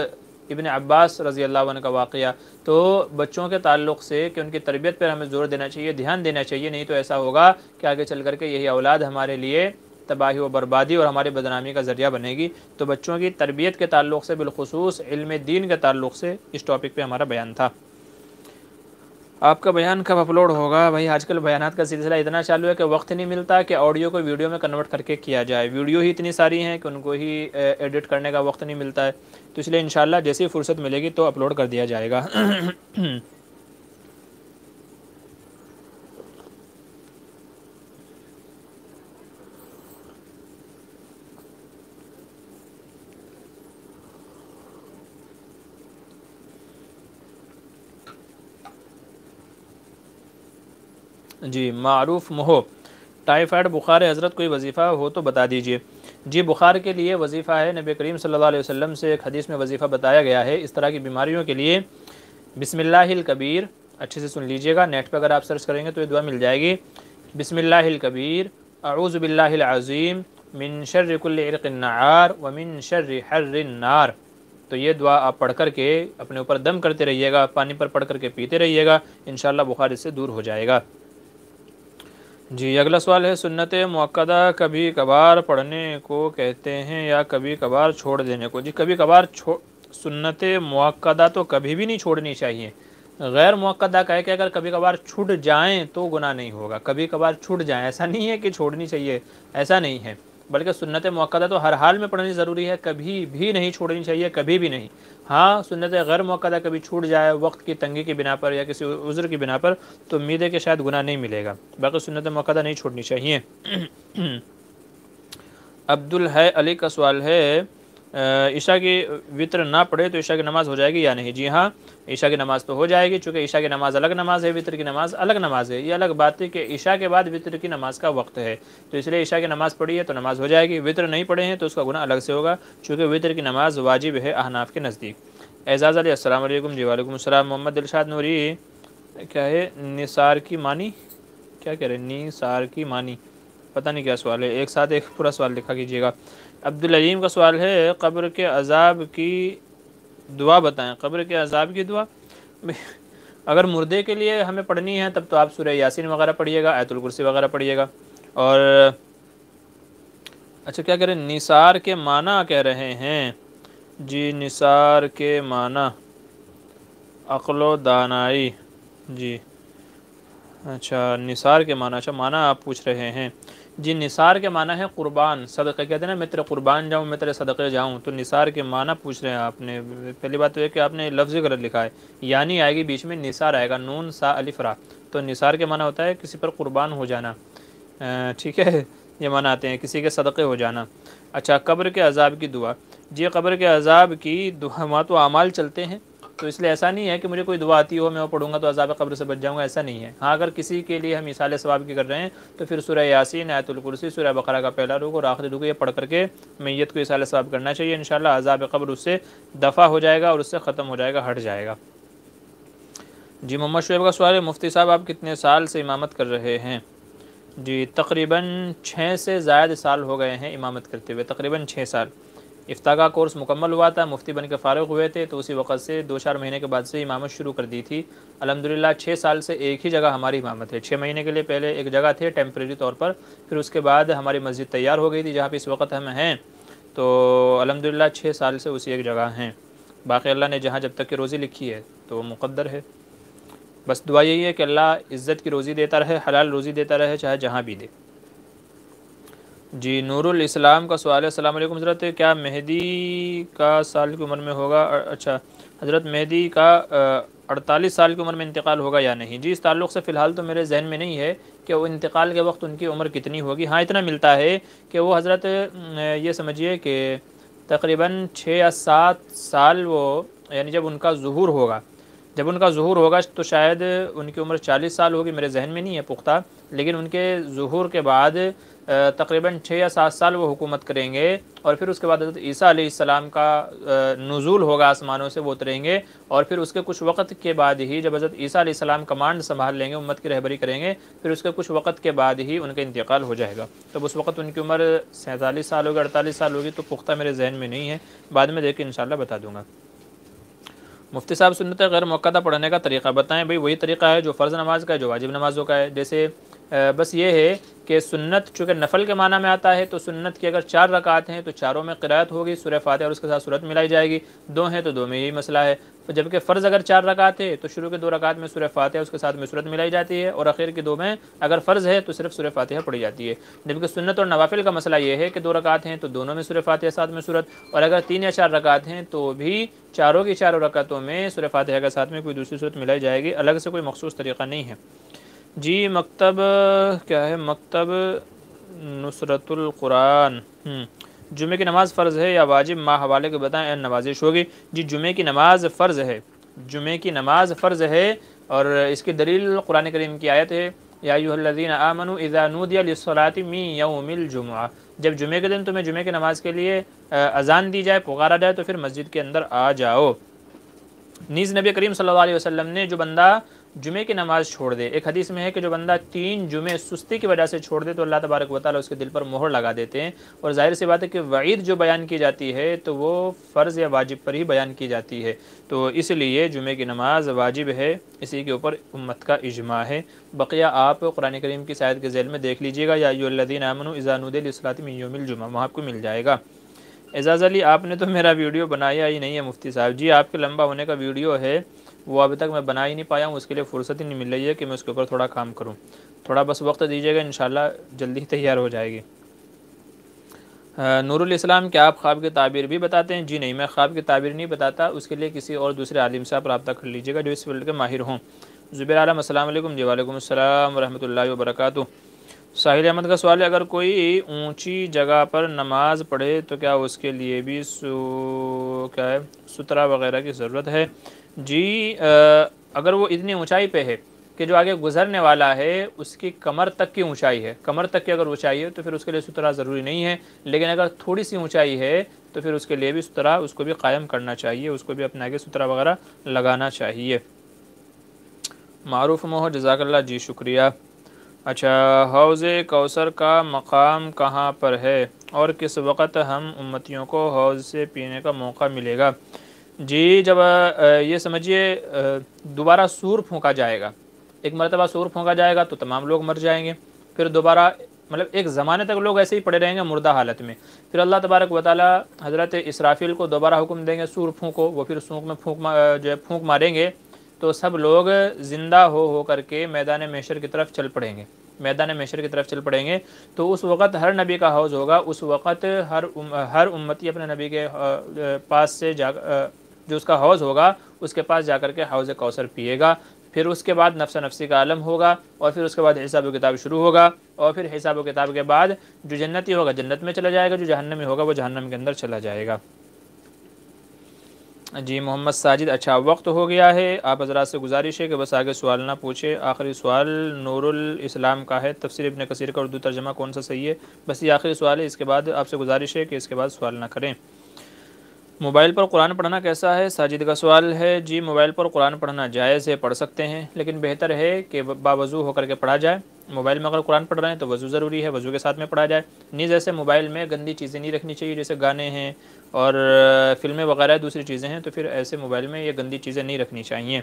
[SPEAKER 1] ابن عباس رضی اللہ عنہ کا واقعہ۔ تو بچوں کے تعلق سے کہ ان کی تربیت پر ہمیں زور دینا چاہیے، دھیان دینا چاہیے، نہیں تو ایسا ہوگا کہ آگے چل کر کے یہی اولاد ہمارے لیے تباہی و بربادی اور ہماری بدنامی کا ذریعہ بنے گی۔ تو بچوں کی تربیت کے تعلق سے، بالخصوص علم دین کے تعلق سے اس ٹاپک پہ ہمارا بیان تھا۔ آپ کا بیان کب اپلوڈ ہوگا؟ بھائی آج کل بیانات کا سلسلہ اتنا چالو ہے کہ وقت نہیں ملتا کہ آڈیو کو ویڈیو میں کنورٹ کر کے کیا جائے، ویڈیو ہی اتنی ساری ہیں کہ ان کو ہی ایڈٹ کرنے کا وقت نہیں ملتا ہے، تو اس لیے انشاءاللہ جیسی فرصت ملے گی تو اپلوڈ کر دیا جائے گا۔ جی معروف محب، ٹائیفائڈ بخار حضرت کوئی وظیفہ ہو تو بتا دیجئے۔ جی بخار کے لیے وظیفہ ہے، نبی کریم صلی اللہ علیہ وسلم سے ایک حدیث میں وظیفہ بتایا گیا ہے۔ اس طرح کی بیماریوں کے لیے بسم اللہ الکبیر، اچھے سے سن لیجئے گا، نیٹ پہ اگر آپ سرچ کریں گے تو یہ دعا مل جائے گی۔ بسم اللہ الکبیر، اعوذ باللہ العظیم من شر کل عرق النعار ومن شر حر النار۔ تو یہ دعا آپ پڑھ کر کے اپنے اوپر دم کرتے رہیے گا، پانی پر پڑھ کر کے پیتے رہیے گا، انشاءاللہ بخار اس سے دور ہو جائے گا۔ جی اگلا سوال ہے، سنت مؤکدہ کبھی کبھار پڑھنے کو کہتے ہیں یا کبھی کبھار چھوڑ دینے کو؟ جی کبھی کبھار سنت مؤکدہ تو کبھی بھی نہیں چھوڑنی چاہیے، غیر مؤکدہ کہہ کہ اگر کبھی کبھار چھوٹ جائیں تو گناہ نہیں ہوگا، کبھی کبھار چھوٹ جائیں ایسا نہیں ہے کہ چھوڑنی چاہیے، ایسا نہیں ہے، بلکہ سنت مؤکدہ تو ہر حال میں پڑھنی ضروری ہے، کبھی بھی نہیں چھوڑنی چاہیے، کبھی بھی نہیں۔ ہاں سنت غیر مؤکدہ کبھی چھوٹ جائے وقت کی تنگی کی بنا پر یا کسی عذر کی بنا پر تو امید ہے کہ شاید گناہ نہیں ملے گا، باقی سنت مؤکدہ نہیں چھوڑنی چاہیے۔ عبدالحی علی کا سوال ہے، عشاء کی وطر نہ پڑھے تو عشاء کی نماز ہو جائے گی یا نہیں؟ جی ہاں عشاء کی نماز تو ہو جائے گی، چونکہ عشاء کی نماز الگ نماز ہے، وطر کی نماز الگ نماز ہے۔ یہ الگ بات ہے کہ عشاء کے بعد وطر کی نماز کا وقت ہے، تو اس لیے عشاء کی نماز پڑھی ہے تو نماز ہو جائے گی، وطر نہیں پڑھے ہیں تو اس کا گناہ الگ سے ہوگا، چونکہ وطر کی نماز واجب ہے احناف کے نزدیک۔ اعزاز علی السلام علیکم۔ جی وعلیکم السلام۔ محمد دلشاد نوری کیا ہے نثار کی معنی کیا کہہ رہے ہیں؟ نثار کی معنی پتہ نہیں کیا سوال ہے، ایک ساتھ ایک پورا سوال لکھا کیجیے گا۔ عبدالعلیم کا سوال ہے، قبر کے عذاب کی دعا بتائیں۔ قبر کے عذاب کی دعا اگر مردے کے لیے ہمیں پڑھنی ہے تب تو آپ سورہ یاسین وغیرہ پڑھیے گا، آیت الکرسی وغیرہ پڑھیے گا۔ اور اچھا کیا کہہ رہے ہیں نثار کے معنی کہہ رہے ہیں؟ جی نثار کے معنی عقل و دانائی، جی اچھا نثار کے معنی، اچھا معنی آپ پوچھ رہے ہیں۔ جی نثار کے معنی ہے قربان، صدقہ کہتے ہیں نا، میں تیرے قربان جاؤں، میں تیرے صدقے جاؤں، تو نثار کے معنی پوچھ رہے ہیں آپ نے۔ پہلی بات تو یہ کہ آپ نے لفظ غلط لکھا ہے، یعنی آئے گی بیچ میں، نثار آئے گا، نون سا الف را، تو نثار کے معنی ہوتا ہے کسی پر قربان ہو جانا، ٹھیک ہے، یہ معنی آتے ہیں کسی کے صدقے ہو جانا۔ اچھا قبر کے عذاب کی دعا، جی قبر کے عذاب کی دعا وہاں تو اعمال چلتے ہیں، تو اس لیے ایسا نہیں ہے کہ مجھے کوئی دعا آتی ہو میں وہ پڑھوں گا تو عذاب قبر سے بچ جاؤں گا، ایسا نہیں ہے۔ ہاں اگر کسی کے لیے ہم ایصال ثواب کی کر رہے ہیں تو پھر سورہ یاسین، آیت الکرسی، سورہ بقرہ کا پہلا رکوع اور آخری رکوع یہ پڑھ کر کے میت کو ایصال ثواب کرنا چاہیے، انشاءاللہ عذاب قبر اس سے دفع ہو جائے گا اور اس سے ختم ہو جائے گا، ہٹ جائے گا۔ جی محمد شعیب کا سوال ہے، مفتی صاحب آپ کتنے سال سے امامت کر رہے ہیں؟ جی تقریباً 6 سے زائد سال ہو گئے ہیں امامت کرتے ہوئے، تقریباً 6 سال۔ افتاء کا کورس مکمل ہوا تھا، مفتی بن کے فارغ ہوئے تھے، تو اسی وقت سے 2-4 مہینے کے بعد سے امامت شروع کر دی تھی۔ الحمدللہ 6 سال سے ایک ہی جگہ ہماری امامت ہے۔ 6 مہینے کے لیے پہلے ایک جگہ تھے ٹیمپریری طور پر، پھر اس کے بعد ہماری مسجد تیار ہو گئی تھی جہاں پہ اس وقت ہم ہیں، تو الحمدللہ 6 سال سے اسی ایک جگہ ہیں۔ باقی اللہ نے جہاں جب تک کی روزی لکھی ہے تو مقدر ہے، بس دعا یہی ہے کہ اللہ عزت کی روزی دیتا رہے، حلال روزی دیتا رہے، چاہے جہاں بھی دے۔ جی نور الاسلام کا سوال ہے، السلام علیکم حضرت، کیا مہدی کا سال کی عمر میں ہوگا؟ اچھا حضرت مہدی کا 48 سال کی عمر میں انتقال ہوگا یا نہیں؟ جی اس تعلق سے فی الحال تو میرے ذہن میں نہیں ہے کہ وہ انتقال کے وقت ان کی عمر کتنی ہوگی۔ ہاں اتنا ملتا ہے کہ وہ حضرت یہ سمجھیے کہ تقریباً 6 یا 7 سال وہ، یعنی جب ان کا ظہور ہوگا جب ان کا ظہور ہوگا تو شاید ان کی عمر 40 سال ہوگی، میرے ذہن میں نہیں ہے پختہ، لیکن ان کے ظہور کے بعد تقریباً 6 یا 7 سال وہ حکومت کریں گے، اور پھر اس کے بعد حضرت عیسیٰ علیہ السلام کا نزول ہوگا آسمانوں سے، وہ اتریں گے، اور پھر اس کے کچھ وقت کے بعد ہی جب حضرت عیسیٰ علیہ السلام کمانڈ سنبھال لیں گے، امت کی رہبری کریں گے، پھر اس کے کچھ وقت کے بعد ہی ان کا انتقال ہو جائے گا۔ تب اس وقت ان کی عمر 47 سال ہوگی، 48 سال ہوگی، تو پختہ میرے ذہن میں نہیں ہے، بعد میں دیکھ کے انشاءاللہ بتا دوں گا۔ مفتی صاحب سنت غیر موقعہ پڑھنے کا طریقہ بتائیں۔ بھئی وہی طریقہ ہے جو فرض نماز کا ہے، جو واجب نمازوں کا ہے۔ جیسے بس یہ ہے کہ سنت چونکہ نفل کے معنی میں آتا ہے، تو سنت کی اگر 4 رکعت ہیں تو چاروں میں قرات ہوگی، سورہ فاتحہ اور اس کے ساتھ سورت ملائی جائے گی، 2 ہیں تو 2 میں یہی مسئلہ ہے۔ جبکہ فرض اگر 4 رکعت ہے تو شروع کے 2 رکعت میں سورہ فاتحہ اس کے ساتھ میں سورت ملائی جاتی ہے، اور اخیر کے 2 میں اگر فرض ہے تو صرف سورہ فاتحہ پڑھی جاتی ہے۔ جبکہ سنت اور نوافل کا مسئلہ یہ ہے کہ 2 رکعت ہیں تو دونوں میں سورہ فاتحہ ساتھ میں سورت، اور اگر 3 یا 4 رکعت ہیں تو بھی چاروں کی چاروں رکعتوں میں سورہ فاتحہ کے ساتھ میں کوئی دوسری سورت ملائی جائے گی، الگ سے کوئی مخصوص طریقہ نہیں ہے۔ جی مکتب کیا ہے؟ مکتب نصرت القرآن، جمعے کی نماز فرض ہے یا واجب؟ ماں حوالے کے بتائیں، نوازش ہوگی۔ جی جمعے کی نماز فرض ہے، جمعے کی نماز فرض ہے، اور اس کی دلیل قرآن کریم کی آیت ہے، یا ایھا الذین آمنوا اذا نودی للصلاۃ من یوم الجمعہ، جب جمعے کے دن تمہیں جمعے کی نماز کے لیے اذان دی جائے، پکارا جائے، تو پھر مسجد کے اندر آ جاؤ۔ نیز نبی کریم صلی اللہ علیہ وسلم نے جو بندہ جمعے کی نماز چھوڑ دے، ایک حدیث میں ہے کہ جو بندہ 3 جمعے سستی کی وجہ سے چھوڑ دے تو اللہ تبارک و تعالیٰ اس کے دل پر مہر لگا دیتے ہیں، اور ظاہر سی بات ہے کہ وعید جو بیان کی جاتی ہے تو وہ فرض یا واجب پر ہی بیان کی جاتی ہے، تو اس لیے جمعے کی نماز واجب ہے، اسی کے اوپر امت کا اجماع ہے۔ بقیہ آپ قرآن کریم کی آیت کے ذیل میں دیکھ لیجئے گا، یا ایھا الذین آمنوا اذا نودی للصلاۃ من یوم الجمعہ، وہاں آپ کو مل جائے گا۔ اعزاز علی آپ نے تو میرا ویڈیو بنایا ہی نہیں ہے مفتی صاحب۔ جی آپ کے لمبا ہونے کا ویڈیو ہے، وہ ابھی تک میں بنا ہی نہیں پایا ہوں، اس کے لیے فرصت ہی نہیں مل رہی ہے کہ میں اس کے اوپر تھوڑا کام کروں، تھوڑا بس وقت دیجیے گا، انشاءاللہ جلدی تیار ہو جائے گی۔ نور الاسلام کیا آپ خواب کی تعبیر بھی بتاتے ہیں؟ جی نہیں، میں خواب کی تعبیر نہیں بتاتا، اس کے لیے کسی اور دوسرے عالم سے آپ رابطہ کر لیجیے گا جو اس فیلڈ کے ماہر ہوں۔ زبیر عالم السلام علیکم۔ جی وعلیکم السلام ورحمۃ اللہ وبرکاتہ۔ ساحل احمد کا سوال ہے، اگر کوئی اونچی جگہ پر نماز پڑھے تو کیا اس کے لیے بھی کیا ہے سترہ وغیرہ کی ضرورت ہے؟ جی اگر وہ اتنی اونچائی پہ ہے کہ جو آگے گزرنے والا ہے اس کی کمر تک کی اونچائی ہے، کمر تک کی اگر اونچائی ہے تو پھر اس کے لیے سترہ ضروری نہیں ہے، لیکن اگر تھوڑی سی اونچائی ہے تو پھر اس کے لیے بھی سترہ اس کو بھی قائم کرنا چاہیے، اس کو بھی اپنے آگے سترہ وغیرہ لگانا چاہیے۔ معروف موہ جزاک اللہ، جی شکریہ۔ اچھا، حوض کوثر کا مقام کہاں پر ہے اور کس وقت ہم امتیوں کو حوض سے پینے کا موقع ملے گا؟ جی جب یہ سمجھیے دوبارہ سور پھونکا جائے گا، ایک مرتبہ سور پھونکا جائے گا تو تمام لوگ مر جائیں گے، پھر دوبارہ مطلب ایک زمانے تک لوگ ایسے ہی پڑے رہیں گے مردہ حالت میں، پھر اللہ تبارک و تعالیٰ حضرت اسرافیل کو دوبارہ حکم دیں گے سور پھونکو، وہ پھر سونک میں پھونک ماریں گے تو سب لوگ زندہ ہو کر کے میدان محشر کی طرف چل پڑیں گے، میدان محشر کی طرف چل پڑیں گے، تو اس وقت ہر نبی کا حوض ہوگا، اس وقت ہر امتی اپنے نبی کے پاس سے جو اس کا حوض ہوگا اس کے پاس جا کر کے حوض کوثر پیے گا، پھر اس کے بعد نفس نفسی کا عالم ہوگا، اور پھر اس کے بعد حساب و کتاب شروع ہوگا، اور پھر حساب و کتاب کے بعد جو جنتی ہوگا جنت میں چلا جائے گا، جو جہنمی ہوگا وہ جہنم کے اندر چلا جائے گا۔ جی محمد ساجد، اچھا وقت ہو گیا ہے، آپ حضرات سے گزارش ہے کہ بس آگے سوال نہ پوچھے۔ آخری سوال نور الاسلام کا ہے، تفسیر ابن کثیر کا اردو ترجمہ کون سا صحیح ہے؟ بس یہ آخری سوال ہے، اس کے بعد آپ سے گزارش ہے کہ اس کے بعد سوال نہ کریں۔ موبائل پر قرآن پڑھنا کیسا ہے؟ ساجد کا سوال ہے، جی موبائل پر قرآن پڑھنا جائز ہے، پڑھ سکتے ہیں، لیکن بہتر ہے کہ باوضو ہو کر کے پڑھا جائے۔ موبائل میں اگر قرآن پڑھ رہے ہیں تو وضو ضروری ہے، وضو کے ساتھ میں پڑھا جائے۔ نیز ایسے موبائل میں گندی چیزیں نہیں رکھنی چاہیے، جیسے گانے ہیں اور فلمیں وغیرہ دوسری چیزیں ہیں، تو پھر ایسے موبائل میں یہ گندی چیزیں نہیں رکھنی چاہیے۔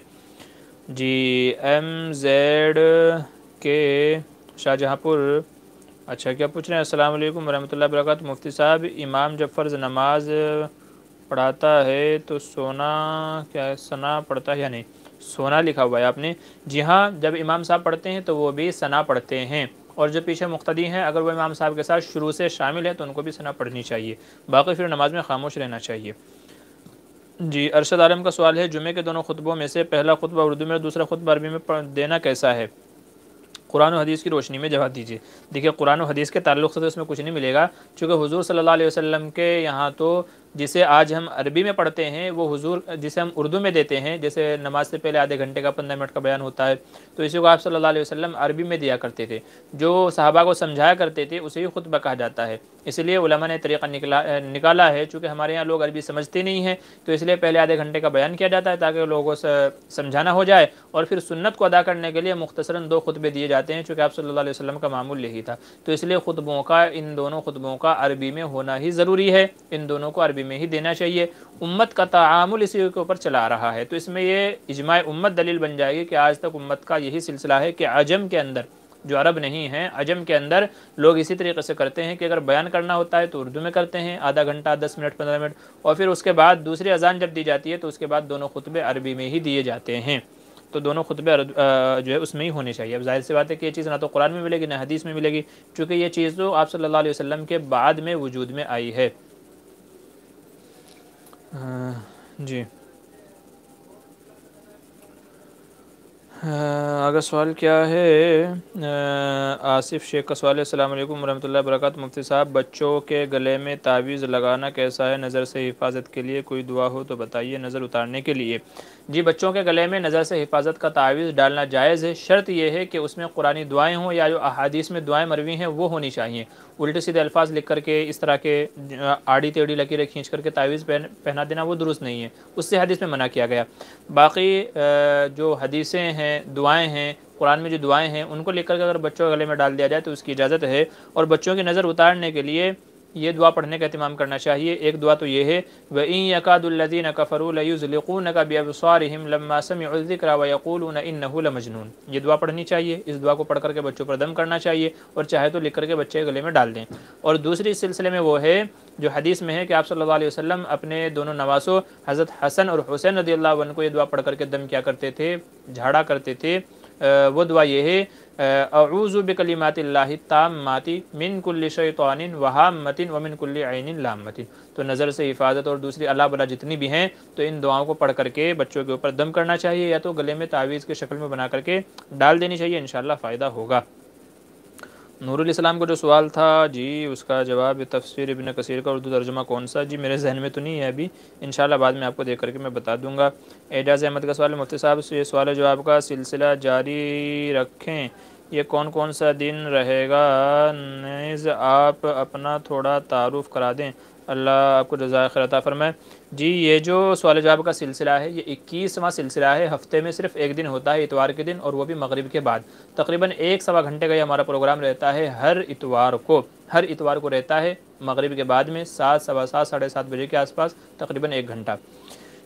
[SPEAKER 1] جی ایم زیڈ کے شاہجہاں پور، اچھا کیا پوچھ رہے ہیں؟ السلام علیکم ورحمۃ اللہ وبرکاتہ۔ مفتی صاحب امام جب فرض نماز پڑھاتا ہے تو سونا کیا ہے، ثنا پڑھتا ہے یا نہیں؟ سونا لکھا ہوا ہے آپ نے؟ جی ہاں، جب امام صاحب پڑھتے ہیں تو وہ بھی ثنا پڑھتے ہیں، اور جو پیچھے مقتدی ہیں اگر وہ امام صاحب کے ساتھ شروع سے شامل ہیں تو ان کو بھی ثنا پڑھنی چاہیے، باقی پھر نماز میں خاموش رہنا چاہیے۔ جی ارشد عالم کا سوال ہے، جمعے کے دونوں خطبوں میں سے پہلا خطبہ اردو میں اور دوسرا خطبہ عربی میں دینا کیسا ہے؟ قرآن و حدیث کی روشنی میں جواب دیجیے۔ دیکھیے قرآن و حدیث کے تعلق سے تو اس میں کچھ نہیں ملے گا، چونکہ حضور صلی اللہ علیہ وسلم کے یہاں تو جسے آج ہم عربی میں پڑھتے ہیں وہ حضور جسے ہم اردو میں دیتے ہیں، جیسے نماز سے پہلے آدھے گھنٹے کا 15 منٹ کا بیان ہوتا ہے، تو اسی کو آپ صلی اللہ علیہ وسلم عربی میں دیا کرتے تھے، جو صحابہ کو سمجھایا کرتے تھے اسے ہی خطبہ کہا جاتا ہے۔ اس لیے علماء نے طریقہ نکالا ہے، چونکہ ہمارے یہاں لوگ عربی سمجھتے نہیں ہیں، تو اس لیے پہلے آدھے گھنٹے کا بیان کیا جاتا ہے تاکہ لوگوں سے سمجھانا ہو جائے، اور پھر سنت کو ادا کرنے کے لیے مختصراً 2 خطبے دیے جاتے ہیں، چونکہ آپ صلی اللہ علیہ وسلم کا معمول یہی تھا۔ تو اس لیے ان دونوں خطبوں کا عربی میں ہونا ہی ضروری ہے، ان دونوں کو عربی میں ہی دینا چاہیے۔ امت کا تعامل اسی کے اوپر چلا رہا ہے، تو اس میں یہ اجماع امت دلیل بن جائے گی کہ آج تک امت کا یہی سلسلہ ہے کہ عجم کے اندر، جو عرب نہیں ہیں، عجم کے اندر لوگ اسی طریقے سے کرتے ہیں کہ اگر بیان کرنا ہوتا ہے تو اردو میں کرتے ہیں، آدھا گھنٹہ 10 منٹ 15 منٹ، اور پھر اس کے بعد دوسری اذان جب دی جاتی ہے تو اس کے بعد دونوں خطبے عربی میں ہی دیے جاتے ہیں۔ تو دونوں خطبے جو ہے اس میں ہی ہونے چاہیے۔ اب ظاہر سی بات ہے کہ یہ چیز نہ تو قرآن میں ملے گی نہ حدیث میں ملے گی، چونکہ یہ چیز تو آپ صلی اللہ علیہ وسلم کے بعد میں وجود میں آئی ہے۔ جی اگر سوال کیا ہے، آصف شیخ کا سوال ہے، السلام علیکم ورحمۃ اللہ وبرکاتہ، مفتی صاحب بچوں کے گلے میں تعویذ لگانا کیسا ہے؟ نظر سے حفاظت کے لیے کوئی دعا ہو تو بتائیے نظر اتارنے کے لیے۔ جی بچوں کے گلے میں نظر سے حفاظت کا تعویذ ڈالنا جائز ہے، شرط یہ ہے کہ اس میں قرآنی دعائیں ہوں یا جو احادیث میں دعائیں مروی ہیں وہ ہونی چاہیے۔ الٹے سیدھے الفاظ لکھ کر کے اس طرح کے آڑی ٹیڑھی لکیریں کھینچ کر کے تعویذ پہنا دینا وہ درست نہیں ہے، اس سے حدیث میں منع کیا گیا۔ باقی جو حدیثیں ہیں، دعائیں ہیں، قرآن میں جو دعائیں ہیں ان کو لکھ کر کے اگر بچوں کے گلے میں ڈال دیا جائے تو اس کی اجازت ہے، اور بچوں کی نظر اتارنے کے لیے یہ دعا پڑھنے کا اہتمام کرنا چاہیے۔ ایک دعا تو یہ ہے وَإِن يَكَادُ الَّذِينَ كَفَرُوا لَيُزْلِقُونَكَ بِأَبْصَارِهِمْ لَمَّا سَمِعُوا الذِّكْرَ وَيَقُولُونَ إِنَّهُ لَمَجْنُونٌ، یہ دعا پڑھنی چاہیے، اس دعا کو پڑھ کر کے بچوں پر دم کرنا چاہیے، اور چاہے تو لکھ کر کے بچے کے گلے میں ڈال دیں۔ اور دوسری سلسلے میں وہ ہے جو حدیث میں ہے کہ آپ صلی اللہ علیہ وسلم اپنے دونوں نواسوں حضرت حسن اور حسین رضی اللہ عنہ کو یہ دعا پڑھ کر کے دم کیا کرتے تھے، جھاڑا کرتے تھے۔ وہ دعا یہ ہے اعوذ بکلمات اللہ التامات من کل شیطان وہامۃ ومن کل عین لامۃ۔ تو نظر سے حفاظت اور دوسری اللہ بلا جتنی بھی ہیں تو ان دعاؤں کو پڑھ کر کے بچوں کے اوپر دم کرنا چاہیے، یا تو گلے میں تعویذ کے شکل میں بنا کر کے ڈال دینی چاہیے، انشاءاللہ فائدہ ہوگا۔ نور الاسلام کا جو سوال تھا جی اس کا جواب تفسیر ابن کثیر کا اردو ترجمہ کون سا، جی میرے ذہن میں تو نہیں ہے ابھی، انشاءاللہ بعد میں آپ کو دیکھ کر کے میں بتا دوں گا۔ اعجاز احمد کا سوال، مفتی صاحب سے یہ سوال جو آپ کا سلسلہ جاری رکھیں، یہ کون کون سا دن رہے گا؟ نیز آپ اپنا تھوڑا تعارف کرا دیں، اللہ آپ کو جزائے خیر عطا فرمائے۔ جی یہ جو سوال جواب کا سلسلہ ہے یہ 21واں سلسلہ ہے، ہفتے میں صرف ایک دن ہوتا ہے اتوار کے دن، اور وہ بھی مغرب کے بعد، تقریباً 1 سوا گھنٹے کا یہ ہمارا پروگرام رہتا ہے ہر اتوار کو رہتا ہے مغرب کے بعد میں 7 سوا 7 ساڑھے 7 بجے کے آس پاس، تقریباً 1 گھنٹہ۔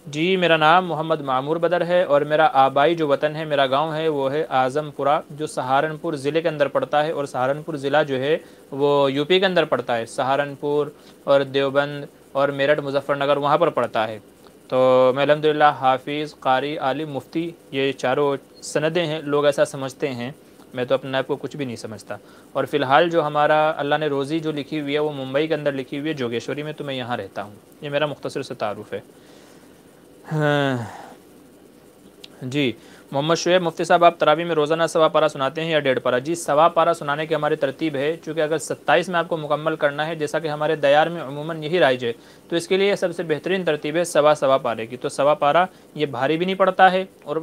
[SPEAKER 1] جی میرا نام محمد معمور بدر ہے، اور میرا آبائی جو وطن ہے، میرا گاؤں ہے وہ ہے اعظم پورہ، جو سہارنپور ضلع کے اندر پڑتا ہے، اور سہارنپور ضلع جو ہے وہ یوپی کے اندر پڑتا ہے، سہارنپور اور دیوبند اور میرٹھ مظفر نگر وہاں پر پڑتا ہے۔ تو میں الحمدللہ حافظ، قاری، عالم، مفتی، یہ چاروں سندیں ہیں، لوگ ایسا سمجھتے ہیں، میں تو اپنے آپ کو کچھ بھی نہیں سمجھتا۔ اور فی الحال جو ہمارا اللہ نے روزی جو لکھی ہوئی ہے وہ ممبئی کے اندر لکھی ہوئی ہے، جوگیشوری میں، تو میں یہاں رہتا ہوں۔ یہ میرا مختصر سے تعارف ہے۔ جی محمد شعیب، مفتی صاحب آپ تراویح میں روزانہ سوا پارہ سناتے ہیں یا 1.5 پارہ؟ جی سوا پارہ سنانے کی ہماری ترتیب ہے، چونکہ اگر 27 میں آپ کو مکمل کرنا ہے، جیسا کہ ہمارے دیار میں عموماً یہی رائج ہے، تو اس کے لیے سب سے بہترین ترتیب ہے سوا پارے کی۔ تو سوا پارہ یہ بھاری بھی نہیں پڑتا ہے، اور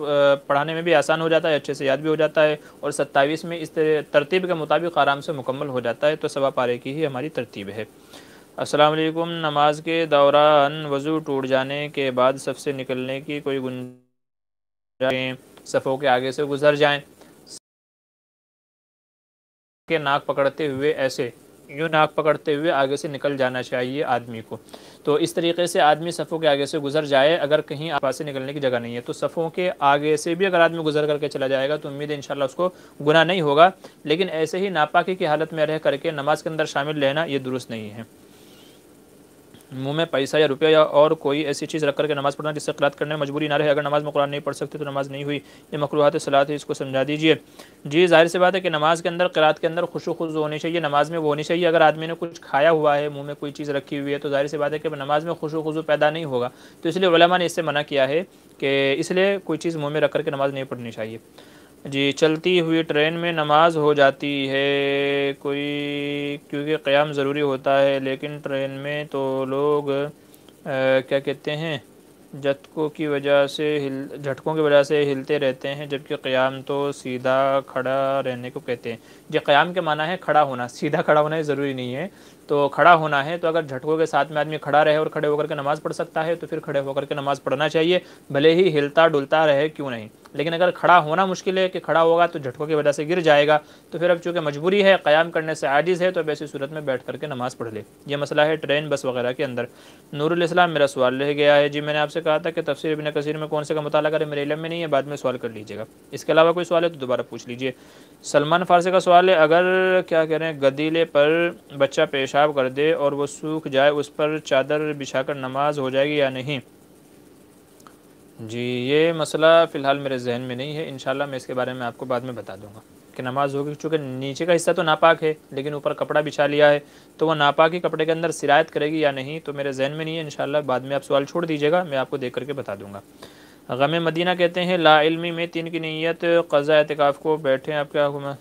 [SPEAKER 1] پڑھانے میں بھی آسان ہو جاتا ہے، اچھے سے یاد بھی ہو جاتا ہے، اور 27 میں اس ترتیب کے مطابق آرام سے مکمل ہو جاتا ہے، تو سوا پارے کی ہی ہماری ترتیب ہے۔ السلام علیکم، نماز کے دوران وضو ٹوٹ جانے کے بعد صف سے نکلنے کی کوئی گنجائش؟ صفوں کے آگے سے گزر جائیں کہ ناک پکڑتے ہوئے ایسے یوں ناک پکڑتے ہوئے آگے سے نکل جانا چاہیے آدمی کو، تو اس طریقے سے آدمی صفوں کے آگے سے گزر جائے۔ اگر کہیں آس سے نکلنے کی جگہ نہیں ہے تو صفوں کے آگے سے بھی اگر آدمی گزر کر کے چلا جائے گا تو امید ہے انشاءاللہ اس کو گناہ نہیں ہوگا، لیکن ایسے ہی ناپاکی کی حالت میں رہ کر کے نماز کے اندر شامل رہنا یہ درست نہیں ہے۔ منہ میں پیسہ یا روپیہ یا اور کوئی ایسی چیز رکھ کر کے نماز پڑھنا جس سے قرات کرنے میں مجبوری نہ رہے، اگر نماز میں قرآن نہیں پڑھ سکتے تو نماز نہیں ہوئی، یہ مکروہات صلاۃ ہے، اس کو سمجھا دیجیے۔ جی ظاہر سی بات ہے کہ نماز کے اندر قرات کے اندر خشوع و خضوع ہونی چاہیے، نماز میں وہ ہونی چاہیے۔ اگر آدمی نے کچھ کھایا ہوا ہے، منہ میں کوئی چیز رکھی ہوئی ہے، تو ظاہر سی بات ہے کہ نماز میں خشوع و خضوع پیدا نہیں ہوگا، تو اس لیے علماء نے اس سے منع کیا ہے کہ اس لیے کوئی چیز منہ میں رکھ کر کے نماز نہیں پڑھنی چاہیے۔ جی چلتی ہوئی ٹرین میں نماز ہو جاتی ہے کوئی، کیونکہ قیام ضروری ہوتا ہے، لیکن ٹرین میں تو لوگ کیا کہتے ہیں جھٹکوں کی وجہ سے ہلتے رہتے ہیں، جبکہ قیام تو سیدھا کھڑا رہنے کو کہتے ہیں۔ جی قیام کے معنی ہے کھڑا ہونا، سیدھا کھڑا ہونا ضروری نہیں ہے، تو کھڑا ہونا ہے، تو اگر جھٹکوں کے ساتھ میں آدمی کھڑا رہے اور کھڑے ہو کر کے نماز پڑھ سکتا ہے تو پھر کھڑے ہو کر کے نماز پڑھنا چاہیے، بھلے ہی ہلتا ڈلتا رہے کیوں نہیں۔ لیکن اگر کھڑا ہونا مشکل ہے کہ کھڑا ہوگا تو جھٹکوں کی وجہ سے گر جائے گا، تو پھر اب چونکہ مجبوری ہے، قیام کرنے سے عاجز ہے، تو اب ایسی صورت میں بیٹھ کر کے نماز پڑھ لے۔ یہ مسئلہ ہے ٹرین بس وغیرہ کے اندر۔ نور الاسلام میرا سوال رہ گیا ہے، جی میں نے آپ سے کہا تھا کہ تفسیر ابن کثیر میں کون سے کا مطالعہ کریں، میرے علم میں نہیں ہے، بعد میں سوال کر لیجیے گا۔ اس کے علاوہ کوئی سوال ہے تو دوبارہ پوچھ لیجیے۔ سلمان فارسی کا سوال ہے، اگر کیا کہہ رہے ہیں گدیلے پر بچہ پیشاب کر دے اور وہ سوکھ جائے، اس پر چادر بچھا کر نماز ہو جائے گی یا نہیں؟ جی یہ مسئلہ فی الحال میرے ذہن میں نہیں ہے، انشاءاللہ میں اس کے بارے میں آپ کو بعد میں بتا دوں گا کہ نماز ہوگی، چونکہ نیچے کا حصہ تو ناپاک ہے لیکن اوپر کپڑا بچھا لیا ہے، تو وہ ناپاکی کپڑے کے اندر سرایت کرے گی یا نہیں، تو میرے ذہن میں نہیں ہے، انشاءاللہ بعد میں آپ سوال چھوڑ دیجیے گا، میں آپ کو دیکھ کر کے بتا دوں گا۔ غم مدینہ کہتے ہیں لا علمی میں 3 کی نیت قضاء اعتکاف کو بیٹھے آپ کیا حکم ہے؟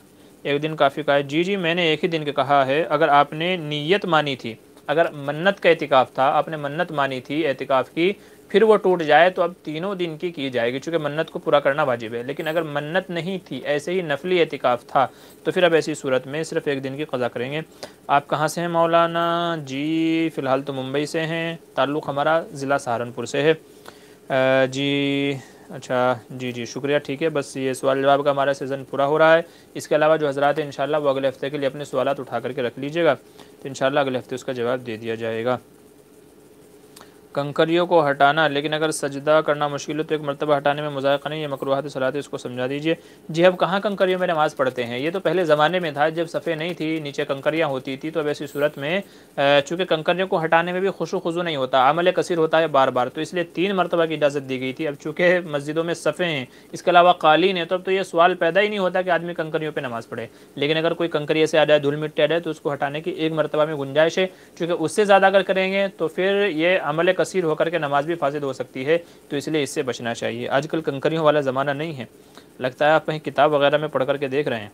[SPEAKER 1] ایک دن کافی کا ہے؟ جی میں نے ایک ہی دن کا کہا ہے، اگر آپ نے نیت مانی تھی، اگر منت کا اعتکاف تھا، آپ نے منت مانی تھی اعتکاف کی، پھر وہ ٹوٹ جائے تو اب 3 دن کی جائے گی، چونکہ منت کو پورا کرنا واجب ہے۔ لیکن اگر منت نہیں تھی، ایسے ہی نفلی اعتکاف تھا، تو پھر اب ایسی صورت میں صرف 1 دن کی قضا کریں گے۔ آپ کہاں سے ہیں مولانا؟ جی فی الحال تو ممبئی سے ہیں، تعلق ہمارا ضلع سہارنپور سے ہے۔ جی اچھا جی شکریہ، ٹھیک ہے، بس یہ سوال جواب کا ہمارا سیزن پورا ہو رہا ہے۔ اس کے علاوہ جو حضرات ہیں انشاءاللہ وہ اگلے ہفتے کے لیے اپنے سوالات اٹھا کر کے رکھ لیجیے گا، تو انشاءاللہ اگلے ہفتے اس کا جواب دے دیا جائے گا۔ کنکریوں کو ہٹانا، لیکن اگر سجدہ کرنا مشکل ہو تو ایک مرتبہ ہٹانے میں مذائقہ نہیں، یہ مکروہات صلاۃ ہے، اس کو سمجھا دیجیے۔ جی اب کہاں کنکریوں میں نماز پڑھتے ہیں، یہ تو پہلے زمانے میں تھا جب صفیں نہیں تھی، نیچے کنکریاں ہوتی تھی، تو اب ایسی صورت میں چونکہ کنکریوں کو ہٹانے میں بھی خشوع خضوع نہیں ہوتا، عمل کثیر ہوتا ہے بار بار، تو اس لیے 3 مرتبہ کی اجازت دی گئی تھی۔ اب چونکہ مسجدوں میں صفیں ہیں، اس کے علاوہ قالین ہے، تو یہ سوال پیدا ہی نہیں ہوتا کہ آدمی کنکریوں پہ نماز پڑھے۔ لیکن اگر کوئی کنکری سے آ جائے، دھول مٹی آ جائے، تو اس کو ہٹانے کی 1 مرتبہ میں گنجائش ہے، چونکہ اس سے زیادہ اگر کریں گے تو پھر یہ عمل کثیر ہو کر کے نماز بھی فاسد ہو سکتی ہے، تو اس لیے اس سے بچنا چاہیے۔ آج کل کنکریوں والا زمانہ نہیں ہے، لگتا ہے آپ کہیں کتاب وغیرہ میں پڑھ کر کے دیکھ رہے ہیں،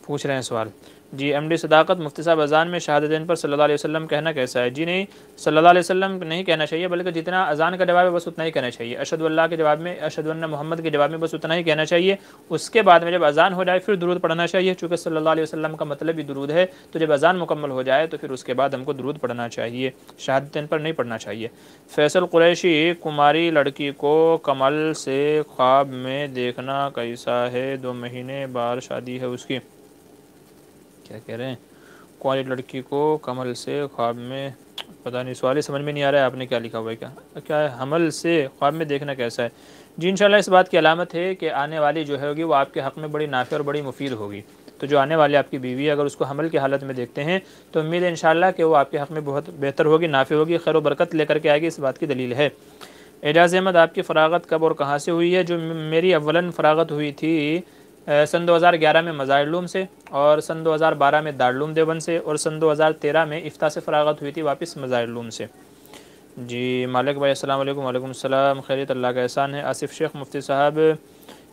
[SPEAKER 1] پوچھ رہے ہیں سوال۔ جی ایم ڈی صداقت مفتی صاحب اذان میں شہادتین پر صلی اللہ علیہ وسلم کہنا کیسا ہے؟ جی نہیں، صلی اللہ علیہ وسلم نہیں کہنا چاہیے، بلکہ جتنا اذان کا جواب ہے بس اتنا ہی کہنا چاہیے۔ اشہد اللہ کے جواب میں، اشہد ان محمد کے جواب میں بس اتنا ہی کہنا چاہیے۔ اس کے بعد میں جب اذان ہو جائے پھر درود پڑھنا چاہیے، چونکہ صلی اللہ علیہ وسلم کا مطلب ہی درود ہے، تو جب اذان مکمل ہو جائے تو پھر اس کے بعد ہم کو درود پڑھنا چاہیے، شہادتین پر نہیں پڑھنا چاہیے۔ فیصل قریشی، کماری لڑکی کو کمل سے خواب میں دیکھنا کیسا ہے؟ 2 مہینے بعد شادی ہے اس کی، کیا کہہ رہے ہیں؟ کماری لڑکی کو کمل سے خواب میں، پتہ نہیں سوال ہی سمجھ میں نہیں آ رہا ہے، آپ نے کیا لکھا ہوا ہے، کیا ہے حمل سے خواب میں دیکھنا کیسا ہے؟ جی انشاءاللہ اس بات کی علامت ہے کہ آنے والی جو ہوگی وہ آپ کے حق میں بڑی نافع اور بڑی مفید ہوگی، تو جو آنے والی آپ کی بیوی ہے اگر اس کو حمل کی حالت میں دیکھتے ہیں تو امید ہے انشاءاللہ کہ وہ آپ کے حق میں بہت بہتر ہوگی، نافع ہوگی، خیر و برکت لے کر کے آئے گی، اس بات کی دلیل ہے۔ اعجاز احمد، آپ کی فراغت کب اور کہاں سے ہوئی ہے؟ جو میری اولاً فراغت ہوئی تھی سن 2011 میں مظاہر علوم سے، اور سن 2012 میں دارالعلوم دیوبند سے، اور سن 2013 میں افتاء سے فراغت ہوئی تھی واپس مظاہر علوم سے۔ جی مالک بھائی السلام علیکم۔ وعلیکم السلام، خیریت، اللہ کا احسان ہے۔ آصف شیخ مفتی صاحب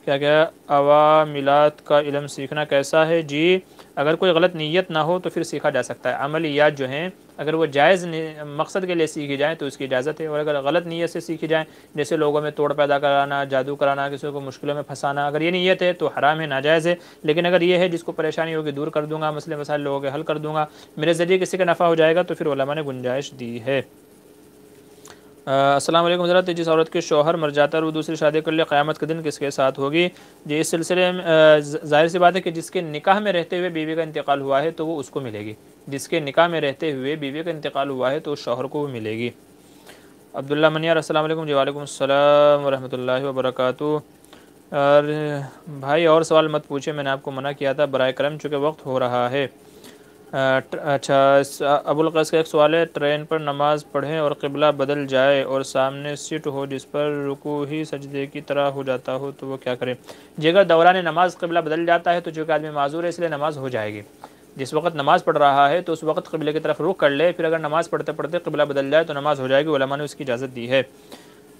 [SPEAKER 1] کیا عواملات کا علم سیکھنا کیسا ہے؟ جی اگر کوئی غلط نیت نہ ہو تو پھر سیکھا جا سکتا ہے، عملیات جو ہیں اگر وہ جائز مقصد کے لیے سیکھی جائیں تو اس کی اجازت ہے، اور اگر غلط نیت سے سیکھی جائیں جیسے لوگوں میں توڑ پیدا کرانا، جادو کرانا، کسی کو مشکلوں میں پھنسانا، اگر یہ نیت ہے تو حرام ہے، ناجائز ہے۔ لیکن اگر یہ ہے جس کو پریشانی ہوگی دور کر دوں گا، مسئلے مسائل لوگوں کے حل کر دوں گا، میرے ذریعے کسی کا نفع ہو جائے گا، تو پھر علماء نے گنجائش دی ہے۔ السلام علیکم حضرت، جس عورت کے شوہر مر جاتا ہے اور وہ دوسری شادی کر لے، قیامت کے دن کس کے ساتھ ہوگی؟ جی اس سلسلے میں ظاہر سی بات ہے کہ جس کے نکاح میں رہتے ہوئے بیوی کا انتقال ہوا ہے تو وہ اس کو ملے گی، جس کے نکاح میں رہتے ہوئے بیوی کا انتقال ہوا ہے تو اس شوہر کو وہ ملے گی۔ عبداللہ منیار، السلام علیکم۔ جی وعلیکم السلام ورحمۃ اللہ وبرکاتہ۔ اور بھائی اور سوال مت پوچھے، میں نے آپ کو منع کیا تھا برائے کرم، چونکہ وقت ہو رہا ہے۔ اچھا ابو القیس کا ایک سوال ہے، ٹرین پر نماز پڑھیں اور قبلہ بدل جائے اور سامنے سیٹ ہو جس پر رکوع ہی سجدے کی طرح ہو جاتا ہو تو وہ کیا کریں؟ جی اگر دوران نماز قبلہ بدل جاتا ہے تو چونکہ آدمی معذور ہے اس لیے نماز ہو جائے گی، جس وقت نماز پڑھ رہا ہے تو اس وقت قبلے کی طرف رخ کر لے، پھر اگر نماز پڑھتے پڑھتے قبلہ بدل جائے تو نماز ہو جائے گی، علماء نے اس کی اجازت دی ہے۔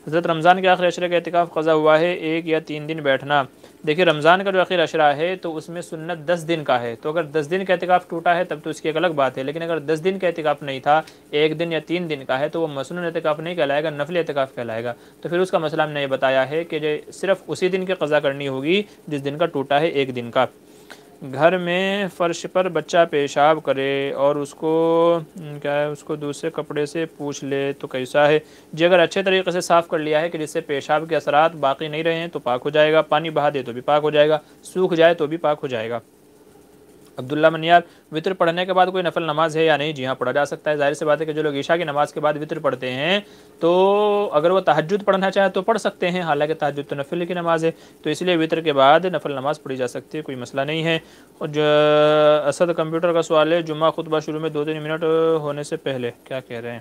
[SPEAKER 1] حضرت رمضان کے آخری عشرے کا اعتکاف قضا ہوا ہے 1 یا 3 دن بیٹھنا۔ دیکھیے رمضان کا جو آخری عشرہ ہے تو اس میں سنت 10 دن کا ہے، تو اگر 10 دن کا اعتکاف ٹوٹا ہے تب تو اس کی ایک الگ بات ہے، لیکن اگر 10 دن کا اعتکاف نہیں تھا، 1 دن یا 3 دن کا ہے تو وہ مسنون اعتکاف نہیں کہلائے گا، نفلی اعتکاف کہلائے گا۔ تو پھر اس کا مسئلہ ہم نے یہ بتایا ہے کہ صرف اسی دن کی قضا کرنی ہوگی جس دن کا ٹوٹا ہے 1 دن کا۔ گھر میں فرش پر بچہ پیشاب کرے اور اس کو دوسرے کپڑے سے پوچھ لے تو کیسا ہے؟ جی اگر اچھے طریقے سے صاف کر لیا ہے کہ جس سے پیشاب کے اثرات باقی نہیں رہے ہیں تو پاک ہو جائے گا، پانی بہا دے تو بھی پاک ہو جائے گا، سوکھ جائے تو بھی پاک ہو جائے گا۔ عبداللہ منیار، وطر پڑھنے کے بعد کوئی نفل نماز ہے یا نہیں؟ جی ہاں پڑھا جا سکتا ہے، ظاہر سی بات ہے کہ جو لوگ عشاء کی نماز کے بعد وطر پڑھتے ہیں تو اگر وہ تہجد پڑھنا چاہے تو پڑھ سکتے ہیں، حالانکہ تہجد تو نفل کی نماز ہے، تو اس لیے وطر کے بعد نفل نماز پڑھی جا سکتی ہے، کوئی مسئلہ نہیں ہے۔ اور جو اسد کمپیوٹر کا سوال ہے، جمعہ خطبہ شروع میں 2-3 منٹ ہونے سے پہلے کیا کہہ رہے ہیں؟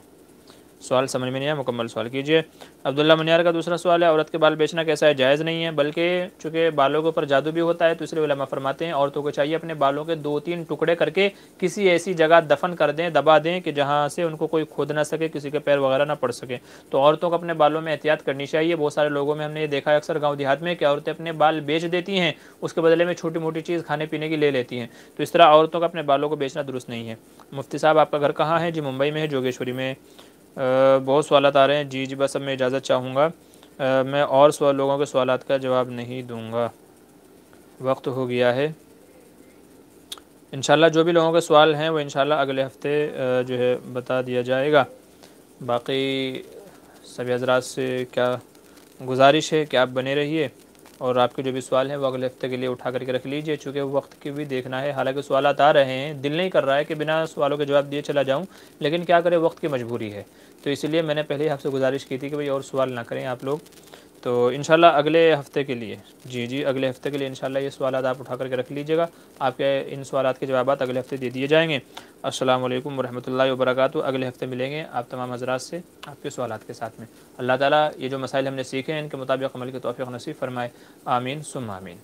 [SPEAKER 1] سوال سمجھ میں نہیں ہے، مکمل سوال کیجیے۔ عبداللہ منیار کا دوسرا سوال ہے، عورت کے بال بیچنا کیسا ہے؟ جائز نہیں ہے، بلکہ چونکہ بالوں کے اوپر جادو بھی ہوتا ہے تو اس لیے علماء فرماتے ہیں عورتوں کو چاہیے اپنے بالوں کے 2-3 ٹکڑے کر کے کسی ایسی جگہ دفن کر دیں، دبا دیں کہ جہاں سے ان کو کوئی کھود نہ سکے، کسی کے پیر وغیرہ نہ پڑ سکے۔ تو عورتوں کو اپنے بالوں میں احتیاط کرنی چاہیے۔ بہت سارے لوگوں میں ہم نے یہ دیکھا ہے اکثر گاؤں دیہات میں کہ عورتیں اپنے بال بیچ دیتی ہیں، اس کے بدلے میں چھوٹی موٹی چیز کھانے پینے کی لے لیتی ہیں، تو اس طرح عورتوں کا اپنے بالوں کو بیچنا درست نہیں ہے۔ مفتی صاحب آپ کا گھر کہاں ہے؟ جی ممبئی میں ہے، جوگیشوری میں۔ بہت سوالات آ رہے ہیں، جی بس اب میں اجازت چاہوں گا، میں اور لوگوں کے سوالات کا جواب نہیں دوں گا، وقت ہو گیا ہے۔ انشاءاللہ جو بھی لوگوں کے سوال ہیں وہ انشاءاللہ اگلے ہفتے جو ہے بتا دیا جائے گا۔ باقی سبھی حضرات سے کیا گزارش ہے کہ آپ بنے رہیے اور آپ کے جو بھی سوال ہیں وہ اگلے ہفتے کے لیے اٹھا کر کے رکھ لیجئے، چونکہ وقت کی بھی دیکھنا ہے، حالانکہ سوالات آ رہے ہیں، دل نہیں کر رہا ہے کہ بنا سوالوں کے جواب دیے چلا جاؤں، لیکن کیا کرے وقت کی مجبوری ہے، تو اس لیے میں نے پہلے ہی آپ سے گزارش کی تھی کہ بھئی اور سوال نہ کریں آپ لوگ، تو انشاءاللہ اگلے ہفتے کے لیے جی اگلے ہفتے کے لیے انشاءاللہ یہ سوالات آپ اٹھا کر کے رکھ لیجئے گا، آپ کے ان سوالات کے جوابات اگلے ہفتے دے دیے جائیں گے۔ السلام علیکم ورحمۃ اللہ وبرکاتہ۔ اگلے ہفتے ملیں گے آپ تمام حضرات سے آپ کے سوالات کے ساتھ میں۔ اللہ تعالیٰ یہ جو مسائل ہم نے سیکھے ہیں ان کے مطابق عمل کی توفیق نصیب فرمائے، آمین ثم آمین۔